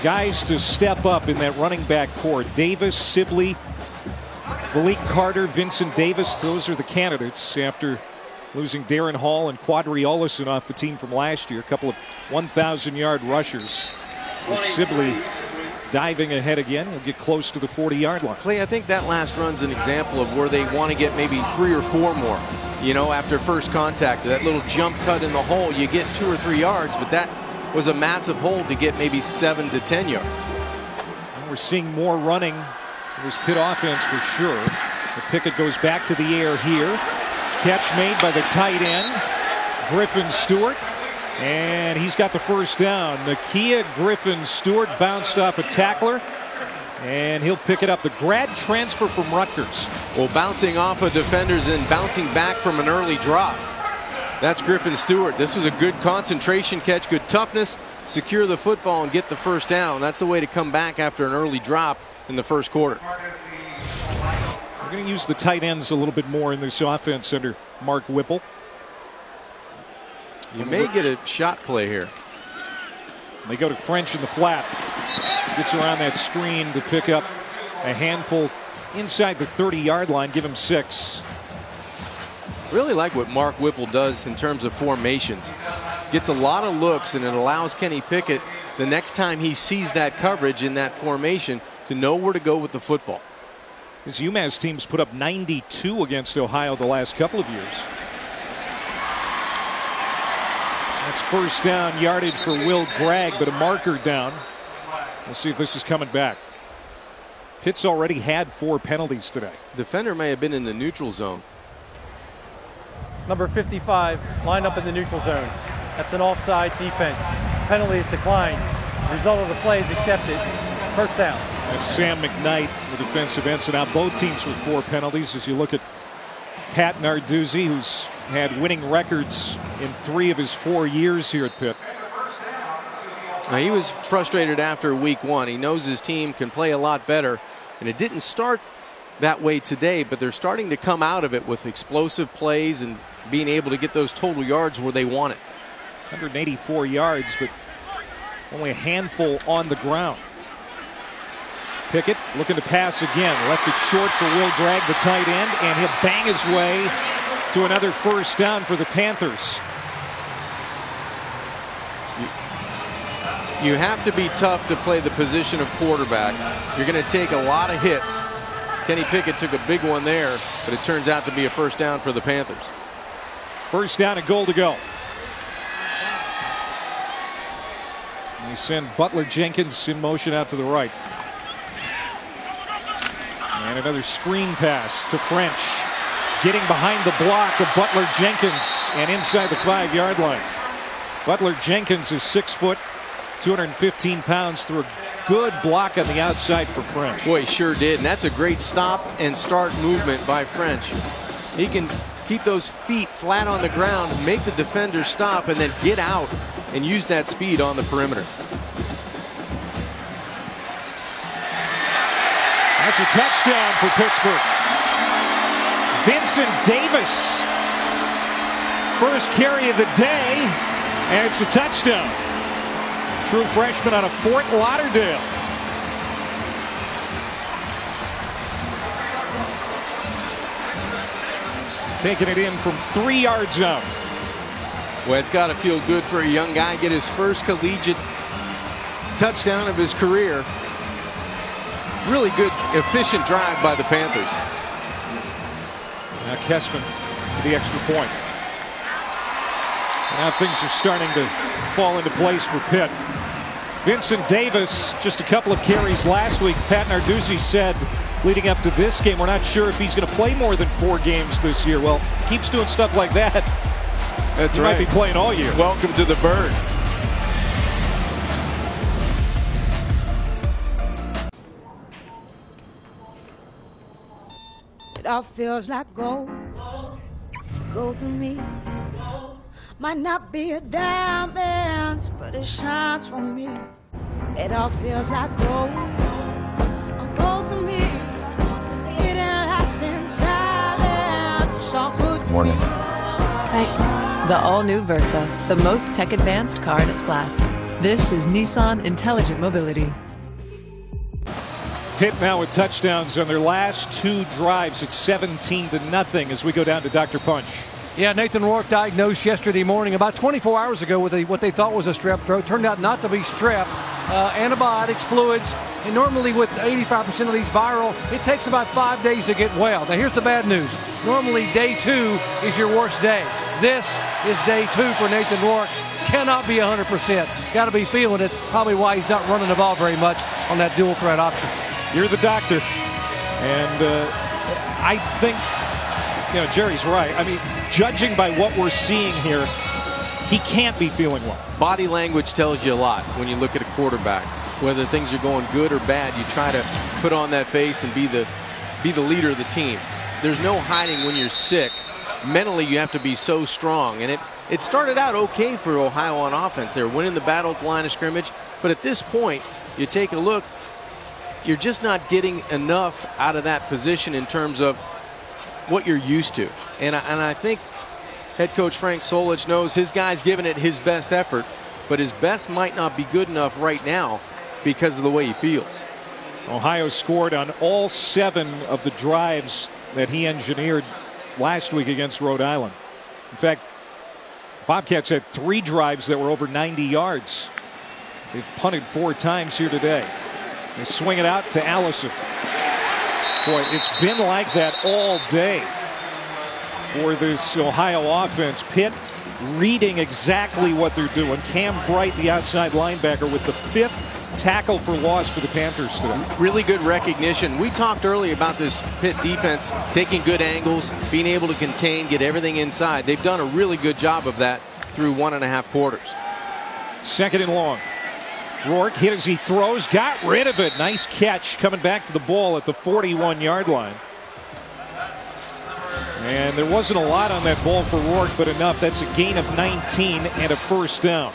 guys to step up in that running back core. Davis, Sibley, Malik Carter, Vincent Davis, those are the candidates after losing Darren Hall and Quadri Olison off the team from last year. A couple of 1,000-yard rushers. With Sibley diving ahead again, he'll get close to the 40-yard line. Clay, I think that last run's an example of where they want to get maybe 3 or 4 more. You know, after first contact, that little jump cut in the hole, you get 2 or 3 yards, but that was a massive hole to get maybe 7 to 10 yards. And we're seeing more running. It was Pitt offense for sure. The Pickett goes back to the air here. Catch made by the tight end, Griffin Stewart. And he's got the first down. Nakia Griffin Stewart bounced off a tackler, and he'll pick it up. The grad transfer from Rutgers. Well, bouncing off of defenders and bouncing back from an early drop. That's Griffin Stewart. This was a good concentration catch, good toughness, secure the football and get the first down. That's the way to come back after an early drop in the first quarter. We're going to use the tight ends a little bit more in this offense under Mark Whipple. You may get a shot play here. They go to French in the flat. Gets around that screen to pick up a handful inside the 30-yard line. Give him 6. Really like what Mark Whipple does in terms of formations. Gets a lot of looks, and it allows Kenny Pickett, the next time he sees that coverage in that formation, to know where to go with the football. His UMass team's put up 92 against Ohio the last couple of years. That's first down yardage for Will Gregg, but a marker down. We'll see if this is coming back. Pitt's already had 4 penalties today. Defender may have been in the neutral zone. Number 55 lined up in the neutral zone. That's an offside defense. Penalty is declined. Result of the play is accepted. First down. That's Sam McKnight, the defensive end. So now both teams with 4 penalties. As you look at Pat Narduzzi, who's had winning records in 3 of his 4 years here at Pitt. Now, he was frustrated after week 1. He knows his team can play a lot better, and it didn't start that way today, but they're starting to come out of it with explosive plays and being able to get those total yards where they want it. 184 yards, but only a handful on the ground. Pickett looking to pass again. Left it short for Will Gregg, the tight end, and he'll bang his way to another first down for the Panthers. You have to be tough to play the position of quarterback. You're going to take a lot of hits. Kenny Pickett took a big one there, but it turns out to be a first down for the Panthers. First down and goal to go. They send Butler Jenkins in motion out to the right. And another screen pass to French. Getting behind the block of Butler Jenkins and inside the 5-yard line. Butler Jenkins is 6 foot, 215 pounds, through a good block on the outside for French. Boy, he sure did. And that's a great stop and start movement by French. He can keep those feet flat on the ground, make the defender stop, and then get out and use that speed on the perimeter. That's a touchdown for Pittsburgh. Vincent Davis, first carry of the day, and it's a touchdown. True freshman out of Fort Lauderdale. Taking it in from 3 yards out. Well, it's got to feel good for a young guy get his first collegiate touchdown of his career. Really good, efficient drive by the Panthers. Now Kessman for the extra point. Now things are starting to fall into place for Pitt. Vincent Davis, just a couple of carries last week. Pat Narduzzi said leading up to this game, we're not sure if he's going to play more than 4 games this year. Well, keeps doing stuff like that. That's he right. Might be playing all year. Welcome to the Bird. It all feels like gold. Gold to me. Might not be a diamond, but it shines for me. It all feels like gold. Gold to me. It ain't lasting silent. It's all good to Morning. me. The all-new Versa, the most tech-advanced car in its class. This is Nissan Intelligent Mobility. Pitt now with touchdowns on their last 2 drives. It's 17-0 as we go down to Dr. Punch. Yeah, Nathan Rourke diagnosed yesterday morning, about 24 hours ago, with what they thought was a strep throat. Turned out not to be strep. Antibiotics, fluids, and normally with 85% of these viral, it takes about 5 days to get well. Now here's the bad news. Normally day 2 is your worst day. This is day 2 for Nathan Rourke. Cannot be 100%. Got to be feeling it. Probably why he's not running the ball very much on that dual threat option. You're the doctor, and I think, Jerry's right. I mean, judging by what we're seeing here, he can't be feeling well. Body language tells you a lot when you look at a quarterback. Whether things are going good or bad, you try to put on that face and be the leader of the team. There's no hiding when you're sick. Mentally, you have to be so strong, and it started out okay for Ohio on offense. They're winning the battle at the line of scrimmage, but at this point, you take a look, you're just not getting enough out of that position in terms of what you're used to. And I think head coach Frank Solich knows his guy's giving it his best effort, but his best might not be good enough right now because of the way he feels. Ohio scored on all 7 of the drives that he engineered last week against Rhode Island. In fact, Bobcats had 3 drives that were over 90 yards. They've punted 4 times here today. They swing it out to Allison. Boy, it's been like that all day for this Ohio offense. Pitt reading exactly what they're doing. Cam Bright, the outside linebacker, with the 5th tackle for loss for the Panthers today. Really good recognition. We talked earlier about this Pitt defense taking good angles, being able to contain, get everything inside. They've done a really good job of that through 1.5 quarters. 2nd and long. Rourke hit as he throws, got rid of it. Nice catch coming back to the ball at the 41-yard line. And there wasn't a lot on that ball for Rourke, but enough. That's a gain of 19 and a first down.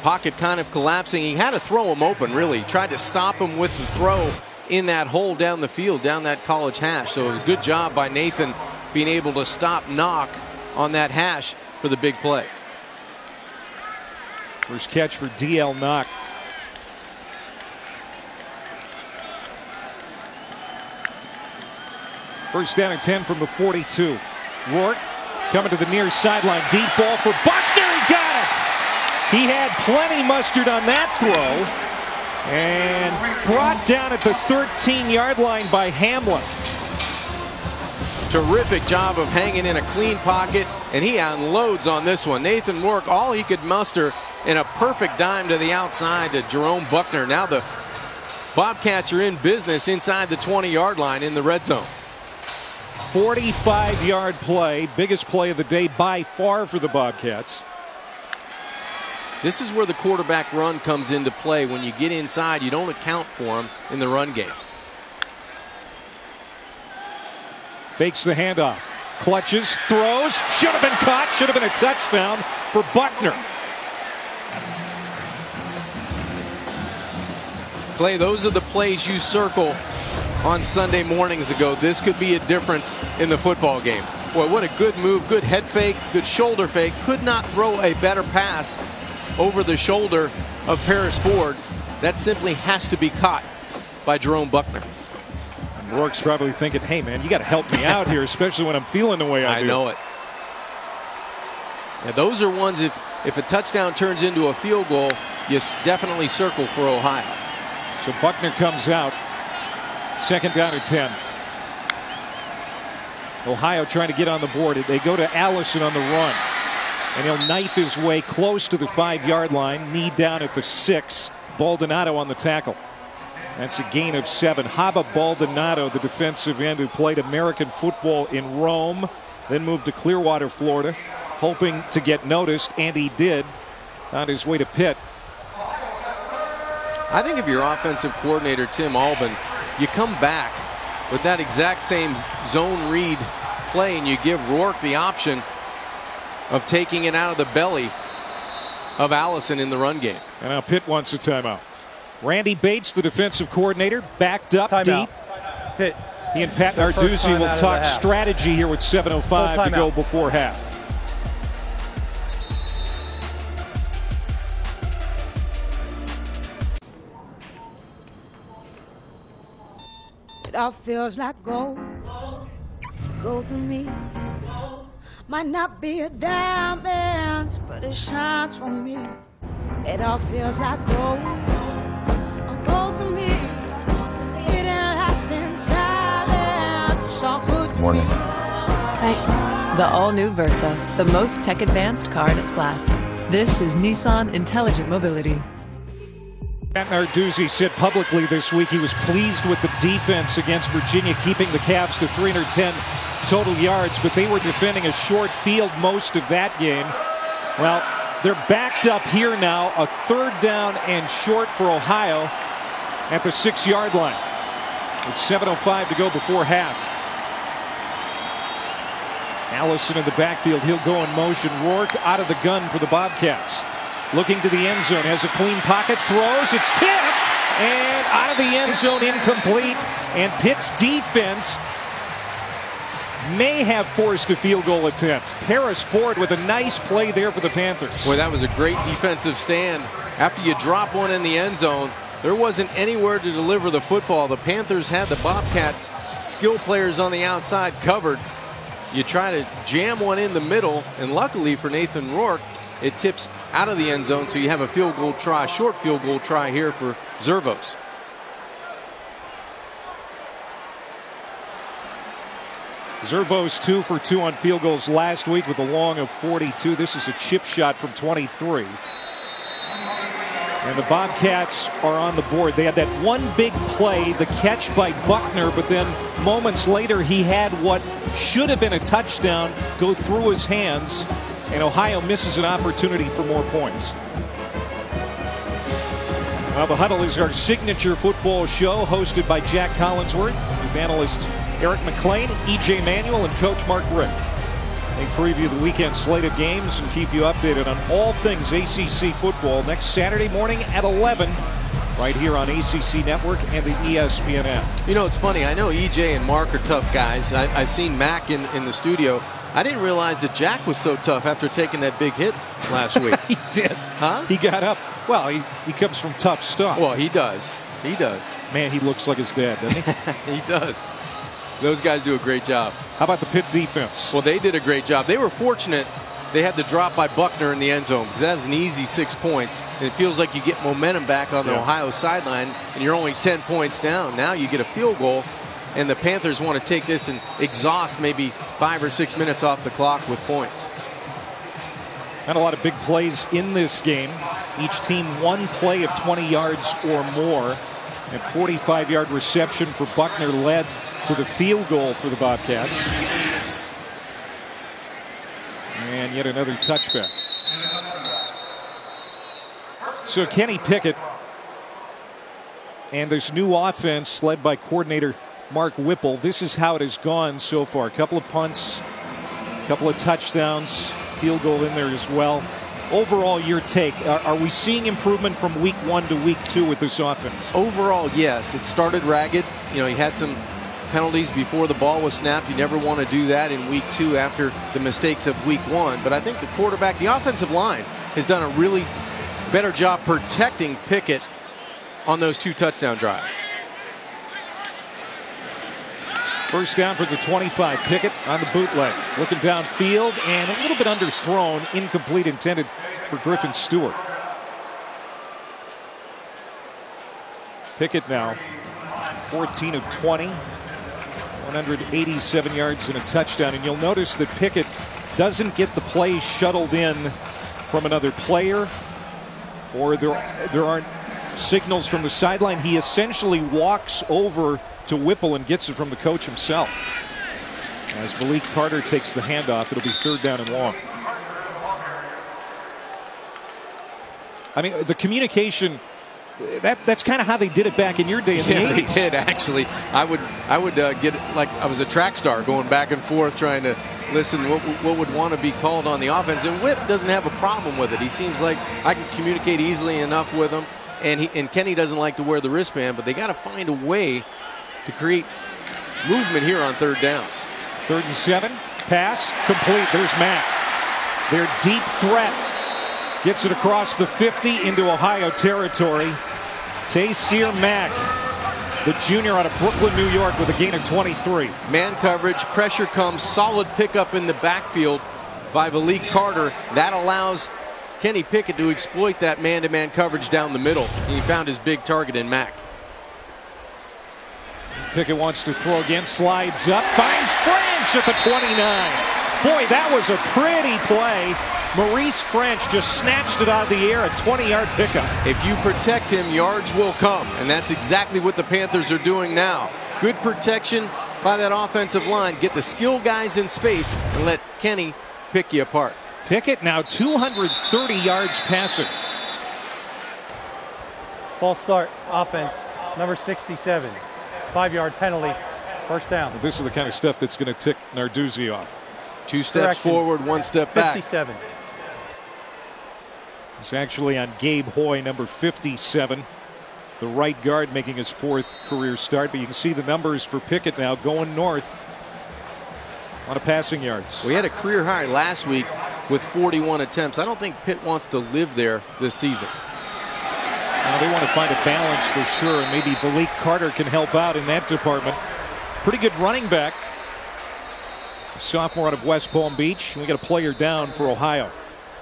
Pocket kind of collapsing. He had to throw him open, really. He tried to stop him with the throw in that hole down the field, down that college hash. So it was a good job by Nathan being able to stop knock on that hash for the big play. First catch for D.L. Knock. First down and 10 from the 42. Rourke coming to the near sideline. Deep ball for Buckner. He got it. He had plenty mustard on that throw. And brought down at the 13-yard line by Hamlin. Terrific job of hanging in a clean pocket, and he unloads on this one. Nathan Rourke, all he could muster in a perfect dime to the outside to Jerome Buckner. Now the Bobcats are in business inside the 20-yard line in the red zone. 45-yard play, biggest play of the day by far for the Bobcats. This is where the quarterback run comes into play. When you get inside, you don't account for him in the run game. Fakes the handoff, clutches, throws, should have been caught, should have been a touchdown for Buckner. Clay, those are the plays you circle on Sunday mornings ago. This could be a difference in the football game. Boy, what a good move, good head fake, good shoulder fake. Could not throw a better pass over the shoulder of Paris Ford. That simply has to be caught by Jerome Buckner. Rourke's probably thinking, hey man, you got to help me out here, especially when I'm feeling the way I do. I know it. Yeah, those are ones, if a touchdown turns into a field goal, you definitely circle for Ohio. So Buckner comes out. Second down and 10. Ohio trying to get on the board. They go to Allison on the run. And he'll knife his way close to the 5-yard line. Knee down at the 6. Baldonado on the tackle. That's a gain of 7. Haba Baldonado, the defensive end who played American football in Rome, then moved to Clearwater, Florida, hoping to get noticed, and he did on his way to Pitt. I think if you're offensive coordinator Tim Albin, you come back with that exact same zone read play and you give Rourke the option of taking it out of the belly of Allison in the run game. And now Pitt wants a timeout. Randy Bates, the defensive coordinator, backed up deep. Pitt. He and Pat Narduzzi will talk strategy here with 7:05 to go before half. It all feels like gold, gold to me. Might not be a diamond, but it shines for me. It all feels like gold, gold to me. It ain't lasting silent, so good to Morning. The all-new Versa, the most tech-advanced car in its class. This is Nissan Intelligent Mobility. Pat Narduzzi said publicly this week he was pleased with the defense against Virginia, keeping the Cavs to 310 total yards, but they were defending a short field most of that game. Well, they're backed up here now, a 3rd down and short for Ohio at the 6-yard line. It's 7:05 to go before half. Allison in the backfield, he'll go in motion. Rourke out of the gun for the Bobcats. Looking to the end zone, has a clean pocket, throws, it's tipped, and out of the end zone, incomplete. And Pitt's defense may have forced a field goal attempt. Paris Ford with a nice play there for the Panthers. Boy, that was a great defensive stand. After you drop one in the end zone, there wasn't anywhere to deliver the football. The Panthers had the Bobcats skill players on the outside covered. You try to jam one in the middle, and luckily for Nathan Rourke, it tips out of the end zone, so you have a field goal try, short field goal try here for Zervos. Zervos 2 for 2 on field goals last week with a long of 42. This is a chip shot from 23. And the Bobcats are on the board. They had that one big play, the catch by Buckner, but then moments later he had what should have been a touchdown go through his hands, and Ohio misses an opportunity for more points. Well, the Huddle is our signature football show, hosted by Jack Collinsworth, with analyst Eric McLean, E.J. Manuel, and Coach Mark Rick. They preview the weekend slate of games and keep you updated on all things ACC football next Saturday morning at 11, right here on ACC Network and the ESPN app. You know, it's funny. I know EJ and Mark are tough guys. I've seen Mac in the studio. I didn't realize that Jack was so tough after taking that big hit last week. He did. Huh? He got up. Well, he comes from tough stuff. Well, he does. He does. Man, he looks like his dad, doesn't he? He does. Those guys do a great job. How about the Pitt defense? Well, they did a great job. They were fortunate they had the drop by Buckner in the end zone, because that was an easy 6 points. And it feels like you get momentum back on the Ohio sideline, and you're only 10 points down. Now you get a field goal, and the Panthers want to take this and exhaust maybe 5 or 6 minutes off the clock with points. Not a lot of big plays in this game. Each team one play of 20 yards or more. And 45-yard reception for Buckner led to the field goal for the Bobcats. And yet another touchback. So Kenny Pickett and this new offense led by coordinator Mark Whipple. This is how it has gone so far. A couple of punts, a couple of touchdowns, field goal in there as well. overall, your take. Are we seeing improvement from week 1 to week 2 with this offense? Overall, yes. It started ragged. You know, he had some penalties before the ball was snapped. You never want to do that in week 2 after the mistakes of week 1. But I think the quarterback, the offensive line, has done a really better job protecting Pickett on those 2 touchdown drives. First down for the 25. Pickett on the bootleg. Looking downfield and a little bit underthrown. Incomplete, intended for Griffin Stewart. Pickett now 14 of 20. 187 yards and a touchdown. And you'll notice that Pickett doesn't get the plays shuttled in from another player, or there aren't signals from the sideline. He essentially walks over to Whipple and gets it from the coach himself. As Malik Carter takes the handoff, it'll be 3rd down and long. I mean, the communication, that's kind of how they did it back in your day in the 80s. They did, actually. I would get like I was a track star going back and forth trying to listen what would want to be called on the offense. And Whip doesn't have a problem with it. He seems like I can communicate easily enough with him. And Kenny doesn't like to wear the wristband, but they got to find a way to create movement here on 3rd down. 3rd and 7. Pass complete. There's Mack. Their deep threat gets it across the 50 into Ohio territory. Taysir Mack, the junior out of Brooklyn, New York, with a gain of 23. Man coverage, pressure comes, solid pickup in the backfield by Malik Carter. That allows Kenny Pickett to exploit that man-to-man coverage down the middle. He found his big target in Mack. Pickett wants to throw again, slides up, finds French at the 29. Boy, that was a pretty play. Maurice French just snatched it out of the air, a 20-yard pickup. If you protect him, yards will come, and that's exactly what the Panthers are doing now. Good protection by that offensive line. Get the skill guys in space and let Kenny pick you apart. Pickett now 230 yards passing. False start offense, number 67. 5-yard penalty, 1st down. This is the kind of stuff that's going to tick Narduzzi off. 2 steps forward, 1 step back. 57. It's actually on Gabe Hoy, number 57. The right guard making his 4th career start. But you can see the numbers for Pickett now going north. A lot of passing yards. We had a career high last week with 41 attempts. I don't think Pitt wants to live there this season. They want to find a balance for sure, and maybe Malik Carter can help out in that department. Pretty good running back. A sophomore out of West Palm Beach. We got a player down for Ohio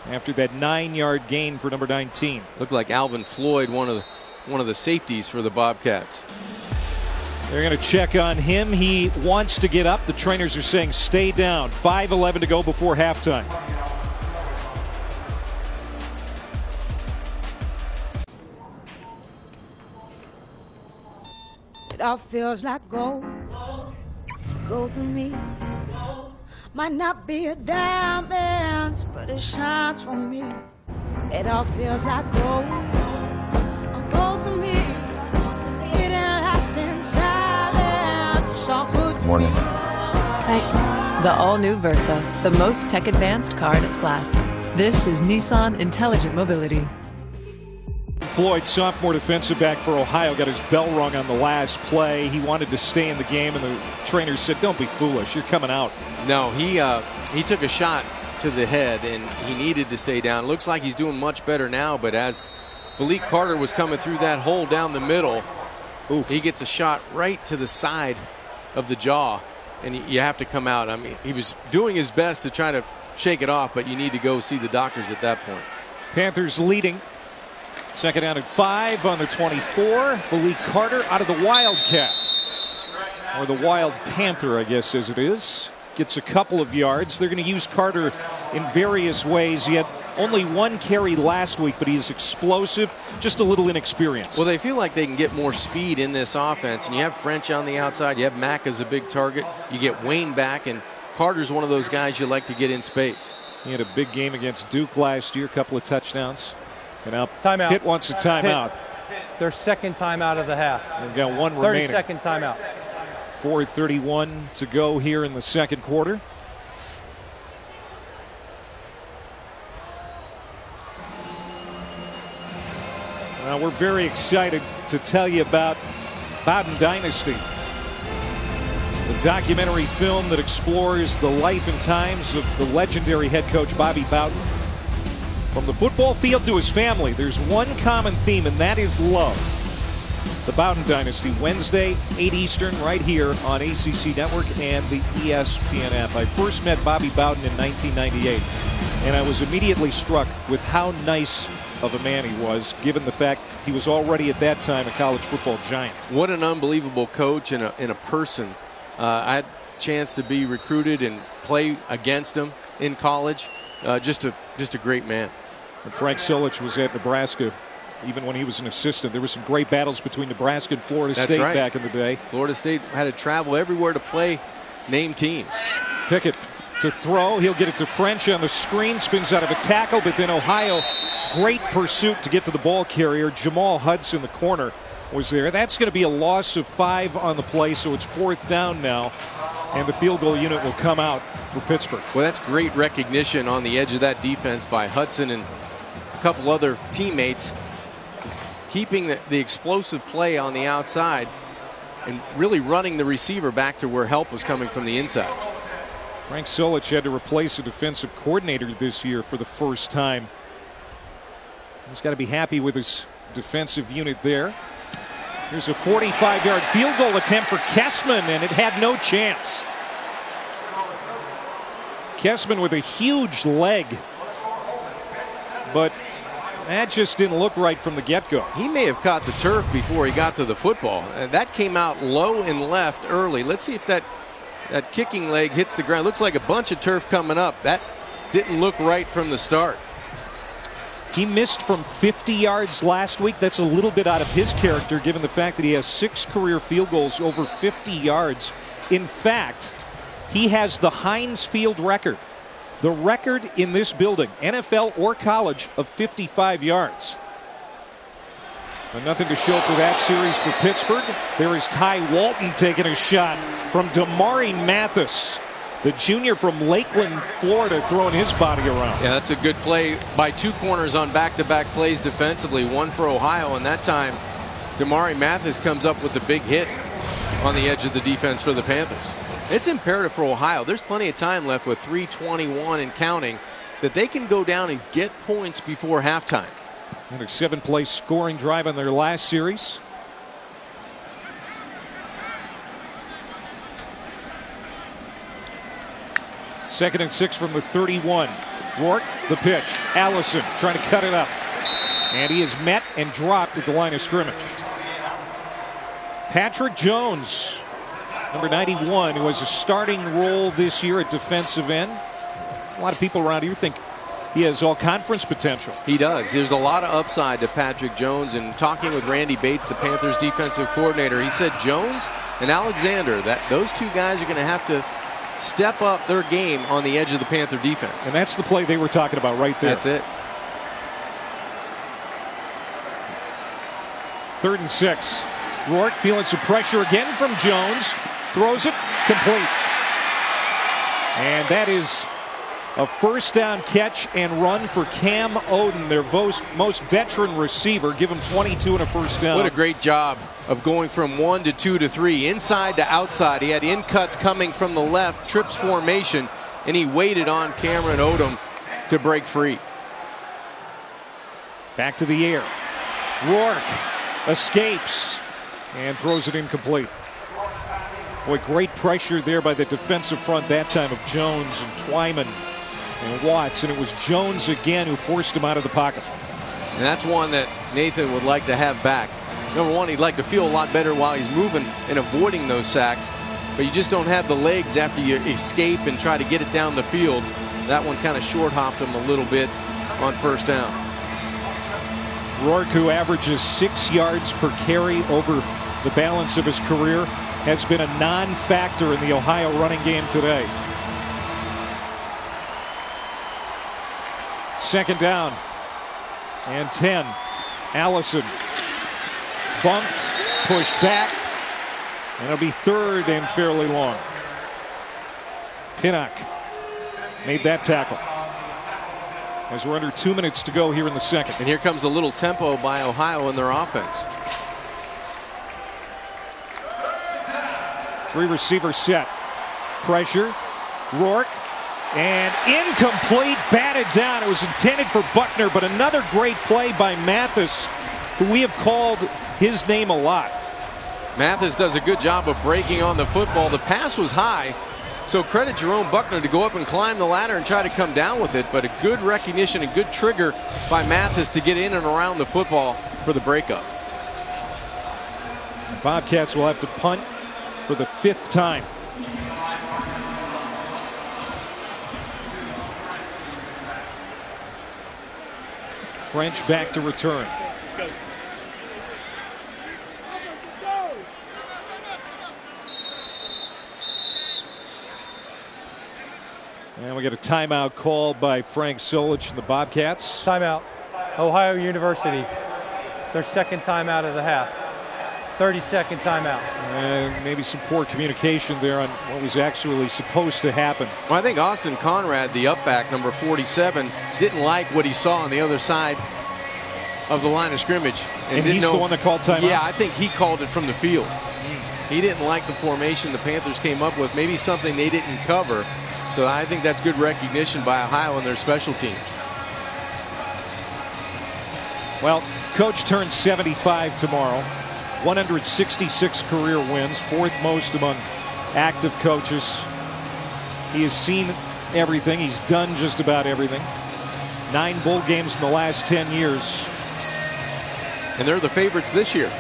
after that 9-yard gain for number 19. Looked like Alvin Floyd, one of the safeties for the Bobcats. They're going to check on him. He wants to get up. The trainers are saying stay down. 5:11 to go before halftime. It all feels like gold. Gold to me. Might not be a diamond, but it shines for me. It all feels like gold. Gold to me. It lasts inside. Good morning. The all-new Versa, the most tech-advanced car in its class. This is Nissan Intelligent Mobility. Floyd, sophomore defensive back for Ohio, got his bell rung on the last play. He wanted to stay in the game, and the trainer said, don't be foolish, you're coming out. No, he took a shot to the head, and he needed to stay down. Looks like he's doing much better now, but as Malik Carter was coming through that hole down the middle, he gets a shot right to the side of the jaw, and you have to come out. I mean, he was doing his best to try to shake it off, but you need to go see the doctors at that point. Panthers leading. 2nd down and 5 on the 24. Malik Carter out of the Wildcat, or the Wild Panther, I guess as it is. Gets a couple of yards. They're going to use Carter in various ways. He had only 1 carry last week, but he's explosive, just a little inexperienced. Well, they feel like they can get more speed in this offense, and you have French on the outside. You have Mack as a big target. You get Wayne back, and Carter's one of those guys you like to get in space. He had a big game against Duke last year, a couple of touchdowns. And now timeout. Pitt wants a timeout. Their 2nd timeout of the half. They've got 1 remaining. 30-second timeout. 4:31 to go here in the 2nd quarter. we're very excited to tell you about Bowden Dynasty, the documentary film that explores the life and times of the legendary head coach Bobby Bowden. From the football field to his family, there's one common theme, and that is love. The Bowden Dynasty, Wednesday, 8 Eastern, right here on ACC Network and the ESPN app. I first met Bobby Bowden in 1998, and I was immediately struck with how nice of a man he was, given the fact he was already at that time a college football giant. What an unbelievable coach and a person. I had a chance to be recruited and play against him in college. Just a great man. And Frank Solich was at Nebraska even when he was an assistant. There were some great battles between Nebraska and Florida State back in the day. Florida State had to travel everywhere to play named teams. Pickett to throw. He'll get it to French on the screen. Spins out of a tackle, but then Ohio, great pursuit to get to the ball carrier. Jamal Hudson, the corner, was there. That's going to be a loss of 5 on the play, so it's 4th down now. And the field goal unit will come out for Pittsburgh. Well, that's great recognition on the edge of that defense by Hudson and a couple other teammates, keeping the explosive play on the outside and really running the receiver back to where help was coming from the inside. Frank Solich had to replace a defensive coordinator this year for the first time. He's got to be happy with his defensive unit there. Here's a 45-yard field goal attempt for Kessman, and it had no chance. Kessman with a huge leg, but that just didn't look right from the get-go. He may have caught the turf before he got to the football. That came out low and left early. Let's see if that kicking leg hits the ground. Looks like a bunch of turf coming up. That didn't look right from the start. He missed from 50 yards last week. That's a little bit out of his character, given the fact that he has 6 career field goals over 50 yards. In fact, he has the Heinz Field record. The record in this building, NFL or college, of 55 yards. But nothing to show for that series for Pittsburgh. There is Ty Walton taking a shot from Damari Mathis, the junior from Lakeland, Florida, throwing his body around. Yeah, that's a good play by 2 corners on back-to-back plays defensively. One for Ohio, and that time Damari Mathis comes up with the big hit on the edge of the defense for the Panthers. It's imperative for Ohio. There's plenty of time left with 3:21 and counting that they can go down and get points before halftime. And a 7-play scoring drive on their last series. Second and 6 from the 31. Rourke, the pitch. Allison trying to cut it up. And he is met and dropped at the line of scrimmage. Patrick Jones, number 91, who has a starting role this year at defensive end. A lot of people around here think he has all conference potential. He does. There's a lot of upside to Patrick Jones. And talking with Randy Bates, the Panthers defensive coordinator, he said Jones and Alexander, that those 2 guys are going to have to step up their game on the edge of the Panther defense. And that's the play they were talking about right there. That's it. 3rd and 6. Rourke feeling some pressure again from Jones. Throws it complete. And that is a 1st down catch and run for Cam Oden, their most veteran receiver. Give him 22 and a 1st down. What a great job of going from 1 to 2 to 3, inside to outside. He had in cuts coming from the left, trips formation, and he waited on Cameron Odom to break free. Back to the air. Rourke escapes and throws it incomplete. Boy, great pressure there by the defensive front that time of Jones and Twyman and Watts, and it was Jones again who forced him out of the pocket. And that's one that Nathan would like to have back. Number one, he'd like to feel a lot better while he's moving and avoiding those sacks, but you just don't have the legs after you escape and try to get it down the field. That one kind of short hopped him a little bit on 1st down. Rourke, who averages 6 yards per carry over the balance of his career, has been a non-factor in the Ohio running game today. 2nd down and 10. Allison bumped, pushed back, and it'll be 3rd and fairly long. Pinnock made that tackle. as we're under 2 minutes to go here in the second. And here comes a little tempo by Ohio in their offense. 3 receiver set. Pressure. Rourke. And incomplete, batted down. It was intended for Buckner, but another great play by Mathis, who we have called his name a lot. Mathis does a good job of breaking on the football. The pass was high, so credit Jerome Buckner to go up and climb the ladder and try to come down with it, but a good recognition, a good trigger by Mathis to get in and around the football for the breakup. The Bobcats will have to punt for the 5th time. French back to return. And we get a timeout called by Frank Solich and the Bobcats. Timeout. Ohio University. Their 2nd timeout of the half. 30-second timeout. And maybe some poor communication there on what was actually supposed to happen. Well, I think Austin Conrad, the upback, number 47, didn't like what he saw on the other side of the line of scrimmage. And he's the one that called timeout? Yeah, I think he called it from the field. He didn't like the formation the Panthers came up with, maybe something they didn't cover. So I think that's good recognition by Ohio and their special teams. Well, Coach turns 75 tomorrow. 166 career wins, 4th most among active coaches. He has seen everything. He's done just about everything. 9 bowl games in the last 10 years. And they're the favorites this year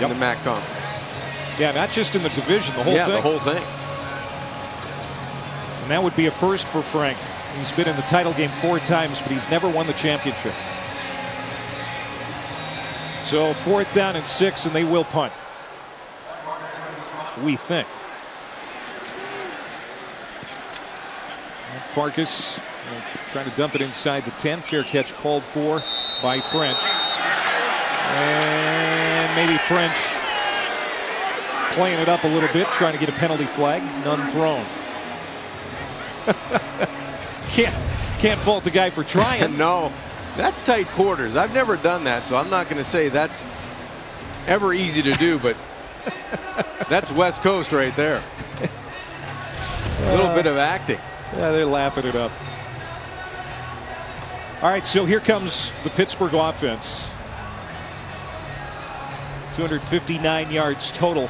in the MAC conference. Yeah, not just in the division, the whole thing. Yeah, the whole thing. And that would be a first for Frank. He's been in the title game 4 times, but he's never won the championship. So 4th down and 6, and they will punt. We think. Farkas trying to dump it inside the 10. Fair catch called for by French. And maybe French playing it up a little bit, trying to get a penalty flag. None thrown. Can't fault the guy for trying. No, that's tight quarters. I've never done that, so I'm not going to say that's ever easy to do, but that's West Coast right there. A little bit of acting. Yeah, they're laughing it up. All right, so here comes the Pittsburgh offense. 259 yards total.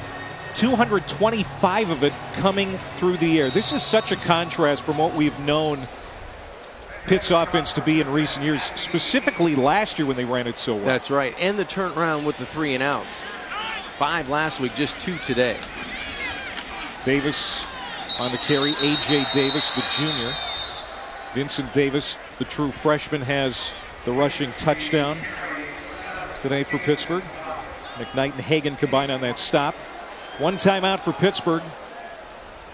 225 of it coming through the air. This is such a contrast from what we've known Pitt's offense to be in recent years, specifically last year when they ran it so well. That's right, and the turnaround with the 3 and outs. 5 last week, just 2 today. Davis on the carry. A.J. Davis, the junior. Vincent Davis, the true freshman, has the rushing touchdown today for Pittsburgh. McKnight and Hagan combine on that stop. 1 timeout for Pittsburgh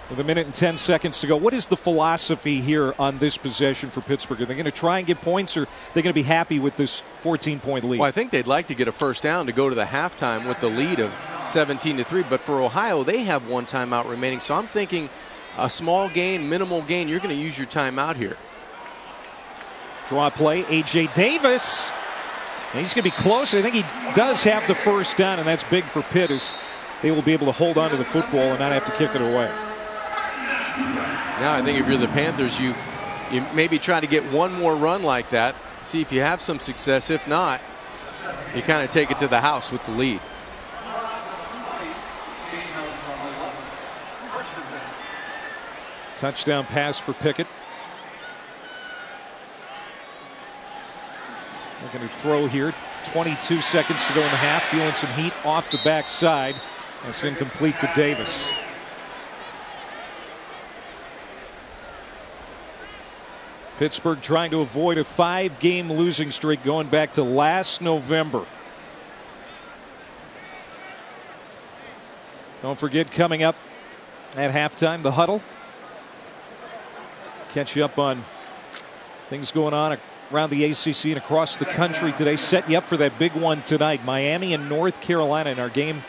with 1 minute and 10 seconds to go. What is the philosophy here on this possession for Pittsburgh? Are they going to try and get points, or are they going to be happy with this 14-point lead? Well, I think they'd like to get a first down to go to the halftime with the lead of 17-3. But for Ohio, they have 1 timeout remaining. So I'm thinking a small gain, minimal gain. You're going to use your timeout here. Draw play. A.J. Davis. And he's going to be close. I think he does have the first down, and that's big for Pitt, as they will be able to hold on to the football and not have to kick it away. Now I think if you're the Panthers, you maybe try to get one more run like that, see if you have some success. If not, you kind of take it to the house with the lead. Touchdown pass for Pickett. They're going to throw here. 22 seconds to go in the half. Feeling some heat off the backside. That's incomplete to Davis. Pittsburgh trying to avoid a 5-game losing streak going back to last November. Don't forget, coming up at halftime, the huddle. Catch you up on things going on around the ACC and across the country today. Set you up for that big one tonight. Miami and North Carolina in our game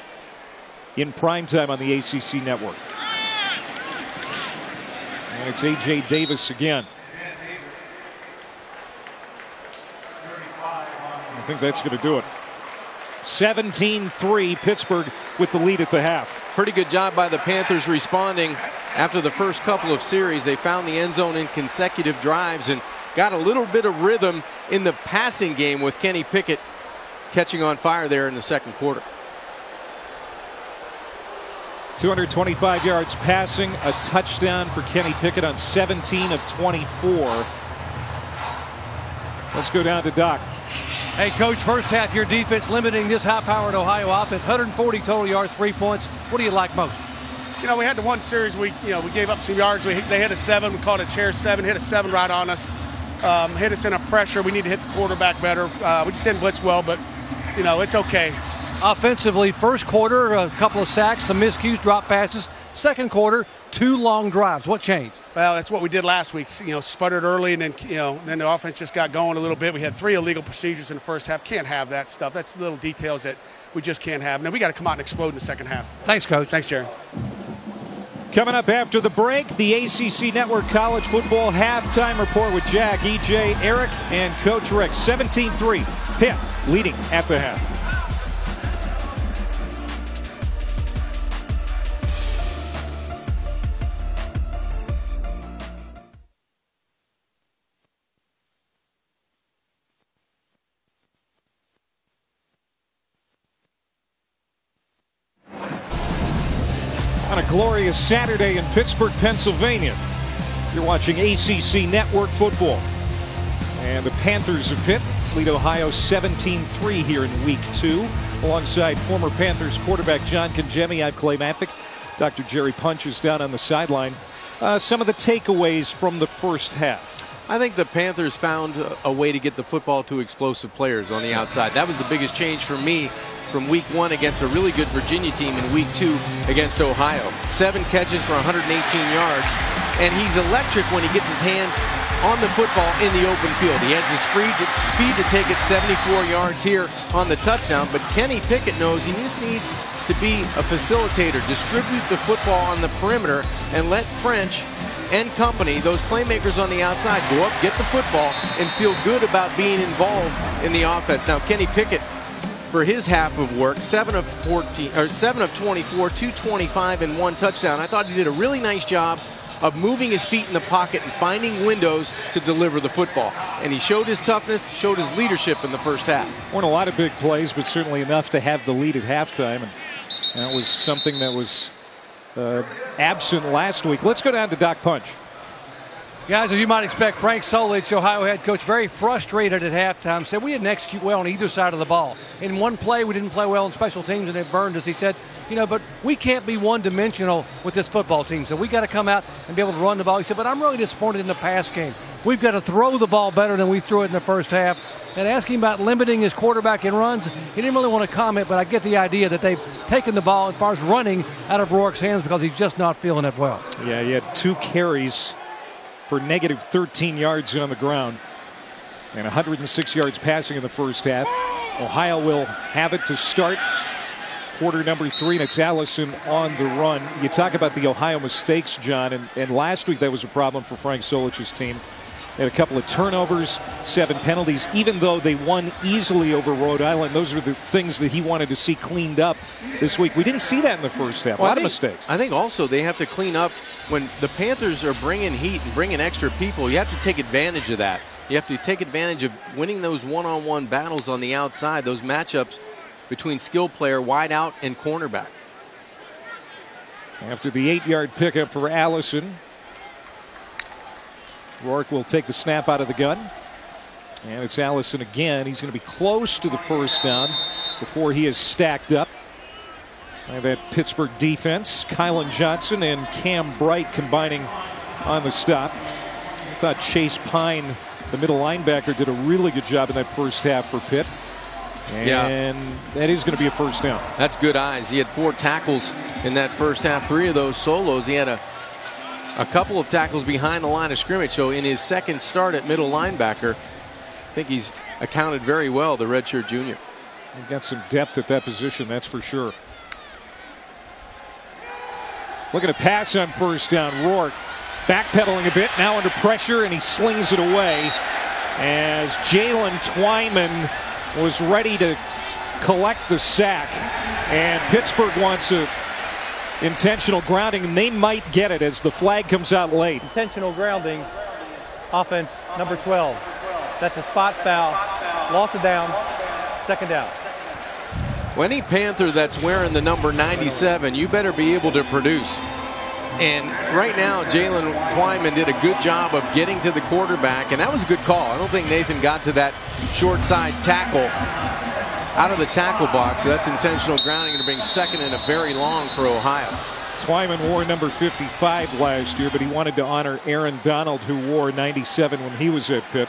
in primetime on the ACC network. And it's A.J. Davis again. think that's going to do it. 17-3, Pittsburgh with the lead at the half. Pretty good job by the Panthers responding. After the first couple of series, they found the end zone in consecutive drives and got a little bit of rhythm in the passing game with Kenny Pickett catching on fire there in the second quarter. 225 yards passing, a touchdown for Kenny Pickett on 17 of 24. Let's go down to Doc. Hey, Coach, first half, your defense limiting this high-powered Ohio offense. 140 total yards, 3 points. What do you like most? You know, we had the one series we gave up some yards. They hit a 7. We called it chair 7. Hit a 7 right on us. Hit us in a pressure. We need to hit the quarterback better. We just didn't blitz well, but you know, it's okay. Offensively, first quarter, a couple of sacks, some miscues, drop passes. Second quarter, 2 long drives. What changed? Well, that's what we did last week. You know, sputtered early, and then the offense just got going a little bit. We had 3 illegal procedures in the first half. Can't have that stuff. That's little details that we just can't have. Now we got to come out and explode in the second half. Thanks, Coach. Thanks, Jerry. Coming up after the break, the ACC Network College Football Halftime Report with Jack, EJ, Eric, and Coach Rick. 17-3, Pitt leading at the half. On a glorious Saturday in Pittsburgh, Pennsylvania, you're watching ACC Network Football. And the Panthers of Pitt lead Ohio 17-3 here in Week 2. Alongside former Panthers quarterback John Congemi, I'm Clay Mathick. Dr. Jerry Punch is down on the sideline. Some of the takeaways from the first half. I think the Panthers found a way to get the football to explosive players on the outside. That was the biggest change for me from Week 1 against a really good Virginia team in Week 2 against Ohio. 7 catches for 118 yards, and he's electric when he gets his hands on the football in the open field. He has the speed to take it 74 yards here on the touchdown, but Kenny Pickett knows he just needs to be a facilitator, distribute the football on the perimeter, and let French and company, those playmakers on the outside, go up, get the football, and feel good about being involved in the offense. Now, Kenny Pickett, for his half of work, 7 of 24, 225, and 1 touchdown. I thought he did a really nice job of moving his feet in the pocket and finding windows to deliver the football. And he showed his toughness, showed his leadership in the first half. Weren't a lot of big plays, but certainly enough to have the lead at halftime. And that was something that was absent last week. Let's go down to Doc Punch. Guys, as you might expect, Frank Solich, Ohio head coach, very frustrated at halftime, said we didn't execute well on either side of the ball. In one play, we didn't play well in special teams, and it burned us. He said, you know, but we can't be one-dimensional with this football team, so we got to come out and be able to run the ball. He said, but I'm really disappointed in the pass game. We've got to throw the ball better than we threw it in the first half. And asking about limiting his quarterback in runs, he didn't really want to comment, but I get the idea that they've taken the ball as far as running out of Rourke's hands because he's just not feeling it well. Yeah, he had 2 carries for negative 13 yards on the ground and 106 yards passing in the first half. Ohio will have it to start quarter number 3, and it's Allison on the run. You talk about the Ohio mistakes, John, and last week that was a problem for Frank Solich's team. They had a couple of turnovers, 7 penalties, even though they won easily over Rhode Island. Those are the things that he wanted to see cleaned up this week. We didn't see that in the first half. A lot of mistakes. I think also they have to clean up when the Panthers are bringing heat and bringing extra people. You have to take advantage of that. You have to take advantage of winning those one-on-one battles on the outside, those matchups between skill player, wide out, and cornerback. After the 8-yard pickup for Allison, Rourke will take the snap out of the gun. And it's Allison again. He's going to be close to the first down before he is stacked up by that Pittsburgh defense. Kylan Johnson and Cam Bright combining on the stop. I thought Chase Pine, the middle linebacker, did a really good job in that first half for Pitt. And that is going to be a first down. That's good eyes. He had 4 tackles in that first half, 3 of those solos. He had a couple of tackles behind the line of scrimmage. So in his second start at middle linebacker, I think he's accounted very well, the redshirt junior. He's got some depth at that position, that's for sure. Looking to pass on first down. Rourke backpedaling a bit, now under pressure, and he slings it away as Jalen Twyman was ready to collect the sack, and Pittsburgh wants a intentional grounding, and they might get it as the flag comes out late. Intentional grounding, offense number 12. That's a spot foul, loss of down, second down. Well, any Panther that's wearing the number 97, you better be able to produce. And right now, Jalen Twyman did a good job of getting to the quarterback, and that was a good call. I don't think Nathan got to that short side tackle out of the tackle box, so that's intentional grounding to bring second and a very long for Ohio. Twyman wore number 55 last year, but he wanted to honor Aaron Donald, who wore 97 when he was at Pitt.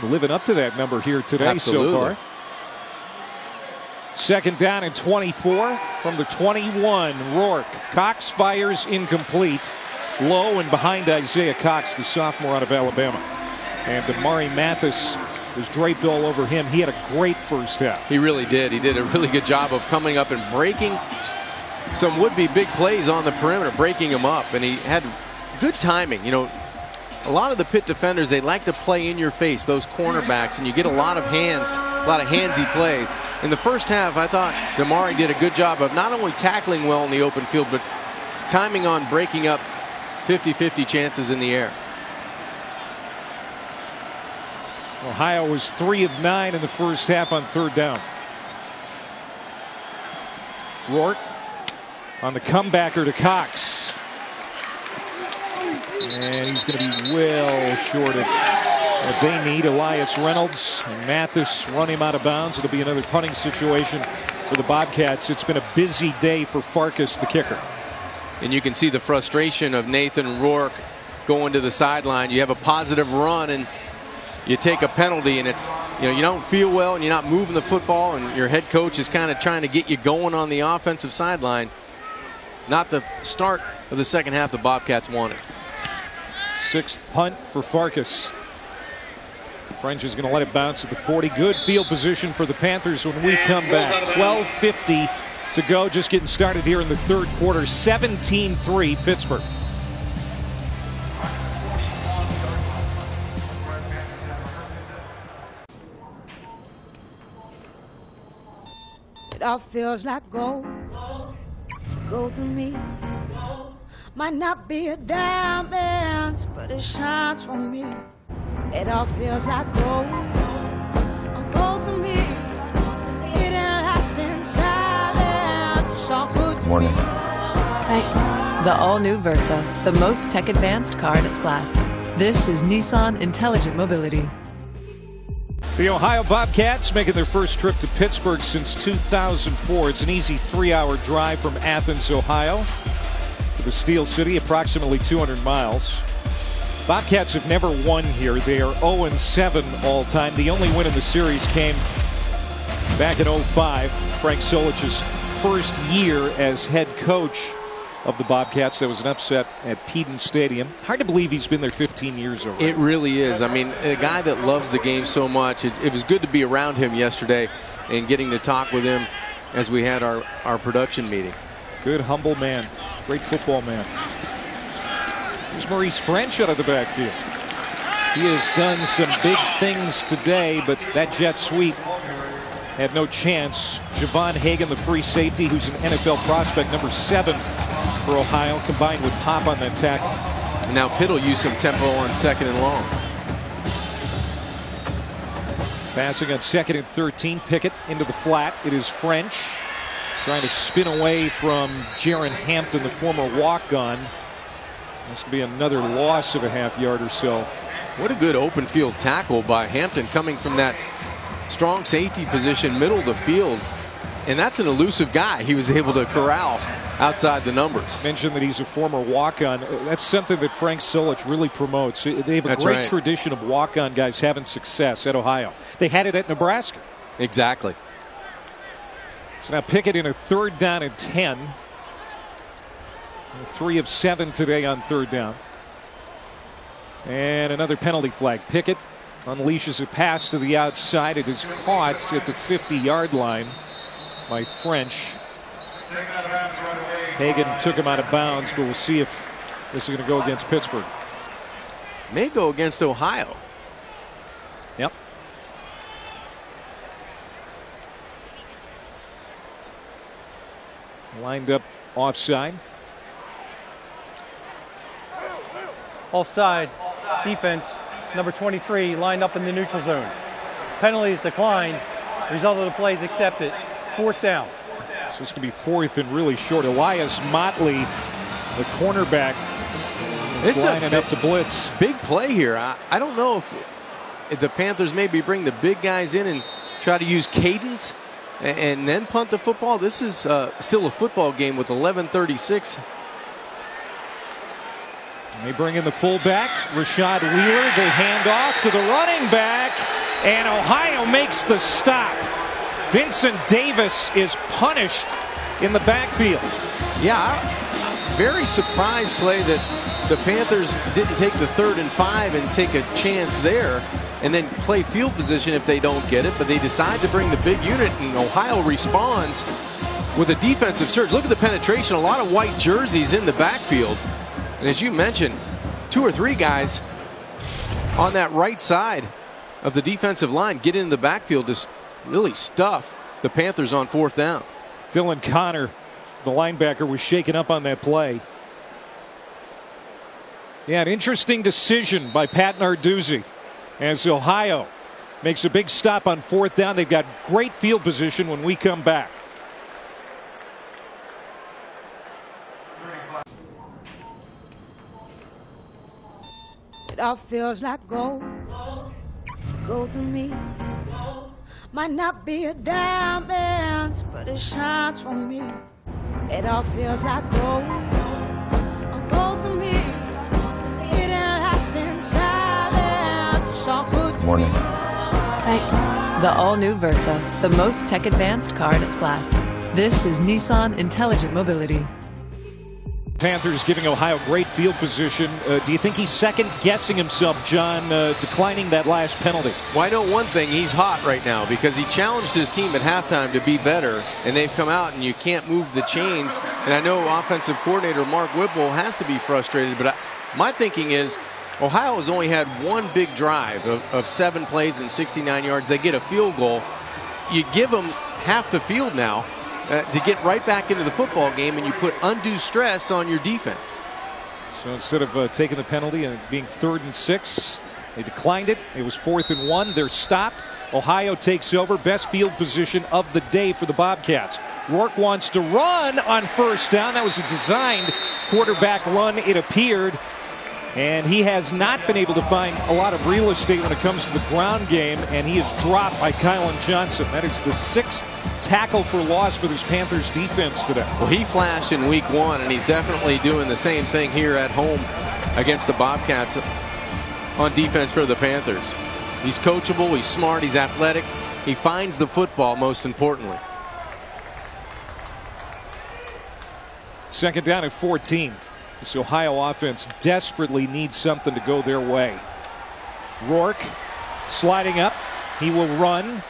Living up to that number here today. Absolutely. So far. Second down and 24 from the 21. Rourke. Cox fires incomplete. Low and behind Isaiah Cox, the sophomore out of Alabama. And Damari Mathis was draped all over him. He had a great first half. He really did. He did a really good job of coming up and breaking some would-be big plays on the perimeter, breaking them up. And he had good timing. You know, a lot of the Pitt defenders, they like to play in your face, those cornerbacks, and you get a lot of hands, a lot of handsy play. In the first half, I thought Damari did a good job of not only tackling well in the open field, but timing on breaking up 50-50 chances in the air. Ohio was 3 of 9 in the first half on third down. Rourke on the comebacker to Cox. And he's going to be well short of what they need. Elias Reynolds and Mathis run him out of bounds. It'll be another punting situation for the Bobcats. It's been a busy day for Farkas, the kicker. And you can see the frustration of Nathan Rourke going to the sideline. You have a positive run and you take a penalty, and it's, you know, you don't feel well and you're not moving the football, and your head coach is kind of trying to get you going on the offensive sideline. Not the start of the second half the Bobcats wanted. Sixth punt for Farkas. French is going to let it bounce at the 40. Good field position for the Panthers when we come back. 12:50 to go. Just getting started here in the third quarter. 17-3 Pittsburgh. It all feels like gold. Gold to me. Might not be a diamond, but it shines for me. It all feels like gold. Gold to me. It ain't lasting silent. It's all good to Morning. me. The all-new Versa, the most tech-advanced car in its class. This is Nissan Intelligent Mobility. The Ohio Bobcats making their first trip to Pittsburgh since 2004. It's an easy 3-hour drive from Athens, Ohio, to the Steel City, approximately 200 miles. Bobcats have never won here. They are 0-7 all time. The only win in the series came back in 2005, Frank Solich's first year as head coach of the Bobcats. There was an upset at Pitt Stadium. Hard to believe he's been there 15 years already. It really is. I mean, a guy that loves the game so much. It was good to be around him yesterday and getting to talk with him as we had our production meeting. Good, humble man. Great football man. Here's Maurice French out of the backfield. He has done some big things today, but that jet sweep had no chance. Javon Hagan, the free safety, who's an NFL prospect, number 7 for Ohio, combined with Pop on that tackle. Now Pitt will use some tempo on second and long. Passing on second and 13. Pickett into the flat. It is French trying to spin away from Jaron Hampton, the former walk-on. This will be another loss of a half-yard or so. What a good open field tackle by Hampton, coming from that strong safety position, middle of the field. And that's an elusive guy he was able to corral outside the numbers. Mentioned that he's a former walk-on. That's something that Frank Solich really promotes. They have a great tradition of walk-on guys having success at Ohio. They had it at Nebraska. Exactly. So now Pickett in a third down and 10. 3 of 7 today on third down. And another penalty flag. Pickett unleashes a pass to the outside. It is caught at the 50-yard line by French. Hagan took him out of bounds, but we'll see if this is going to go against Pittsburgh. May go against Ohio. Yep. Lined up offside. Offside. Defense, number 23, lined up in the neutral zone. Penalties declined. Result of the plays accepted. 4th down. So it's going to be 4th and really short. Elias Motley, the cornerback, is lining up to blitz. Big play here. I don't know if the Panthers maybe bring the big guys in and try to use cadence and then punt the football. This is still a football game with 11:36. They bring in the fullback, Rashad Wheeler. They hand off to the running back, and Ohio makes the stop. Vincent Davis is punished in the backfield. Yeah, very surprised, Clay, that the Panthers didn't take the 3rd and 5 and take a chance there and then play field position if they don't get it. But they decide to bring the big unit, and Ohio responds with a defensive surge. Look at the penetration. A lot of white jerseys in the backfield. And as you mentioned, 2 or 3 guys on that right side of the defensive line get in the backfield to really stuff the Panthers on 4th down. Dylan Connor, the linebacker, was shaken up on that play. Yeah, an interesting decision by Pat Narduzzi as Ohio makes a big stop on 4th down. They've got great field position when we come back. It all feels like gold, gold to me. Might not be a diamond, but it shines for me. It all feels like gold, gold to me. It ain't lasting silent, it's all good to Morning. me. The all-new Versa, the most tech-advanced car in its class. This is Nissan Intelligent Mobility. Panthers giving Ohio great field position. Do you think he's second-guessing himself, John, declining that last penalty? Well, I know one thing. He's hot right now because he challenged his team at halftime to be better, and they've come out, and you can't move the chains. And I know offensive coordinator Mark Whipple has to be frustrated, but my thinking is Ohio has only had one big drive of 7 plays and 69 yards. They get a field goal. You give them half the field now to get right back into the football game, and you put undue stress on your defense. So instead of taking the penalty and being 3rd and 6, they declined it. It was 4th and 1. They're stopped. Ohio takes over. Best field position of the day for the Bobcats. Rourke wants to run on 1st down. That was a designed quarterback run, it appeared. And he has not been able to find a lot of real estate when it comes to the ground game, and he is dropped by Kylan Johnson. That is the 6th tackle for loss for this Panthers defense today. Well, he flashed in week 1, and he's definitely doing the same thing here at home against the Bobcats on defense for the Panthers. He's coachable, he's smart, he's athletic. He finds the football, most importantly. 2nd down at 14. This Ohio offense desperately needs something to go their way. Rourke sliding up. He will run.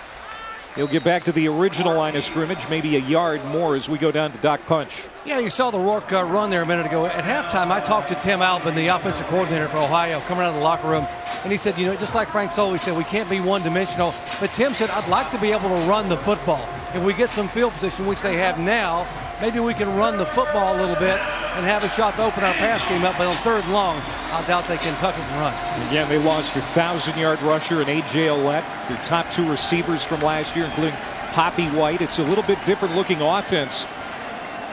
He'll get back to the original line of scrimmage, maybe a yard more as we go down to Doc Punch. Yeah, you saw the Rourke run there a minute ago. At halftime, I talked to Tim Albin, the offensive coordinator for Ohio, coming out of the locker room, and he said, you know, just like Frank Soley said, we can't be one-dimensional. But Tim said, I'd like to be able to run the football. If we get some field position, which they have now, maybe we can run the football a little bit and have a shot to open our pass game up. But on 3rd and long, I doubt they can tuck it and run. Again, they lost their 1,000-yard rusher and A.J. Ouellette, their top 2 receivers from last year, including Poppy White. It's a little bit different looking offense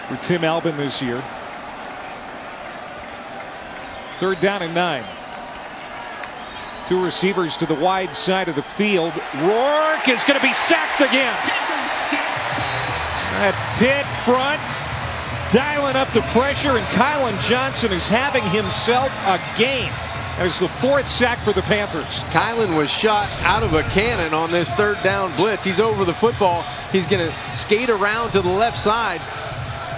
for Tim Albin this year. 3rd down and 9. 2 receivers to the wide side of the field. Rourke is going to be sacked again. At Pitt front, dialing up the pressure, and Kylan Johnson is having himself a game. That is the 4th sack for the Panthers. Kylan was shot out of a cannon on this 3rd down blitz. He's over the football. He's going to skate around to the left side,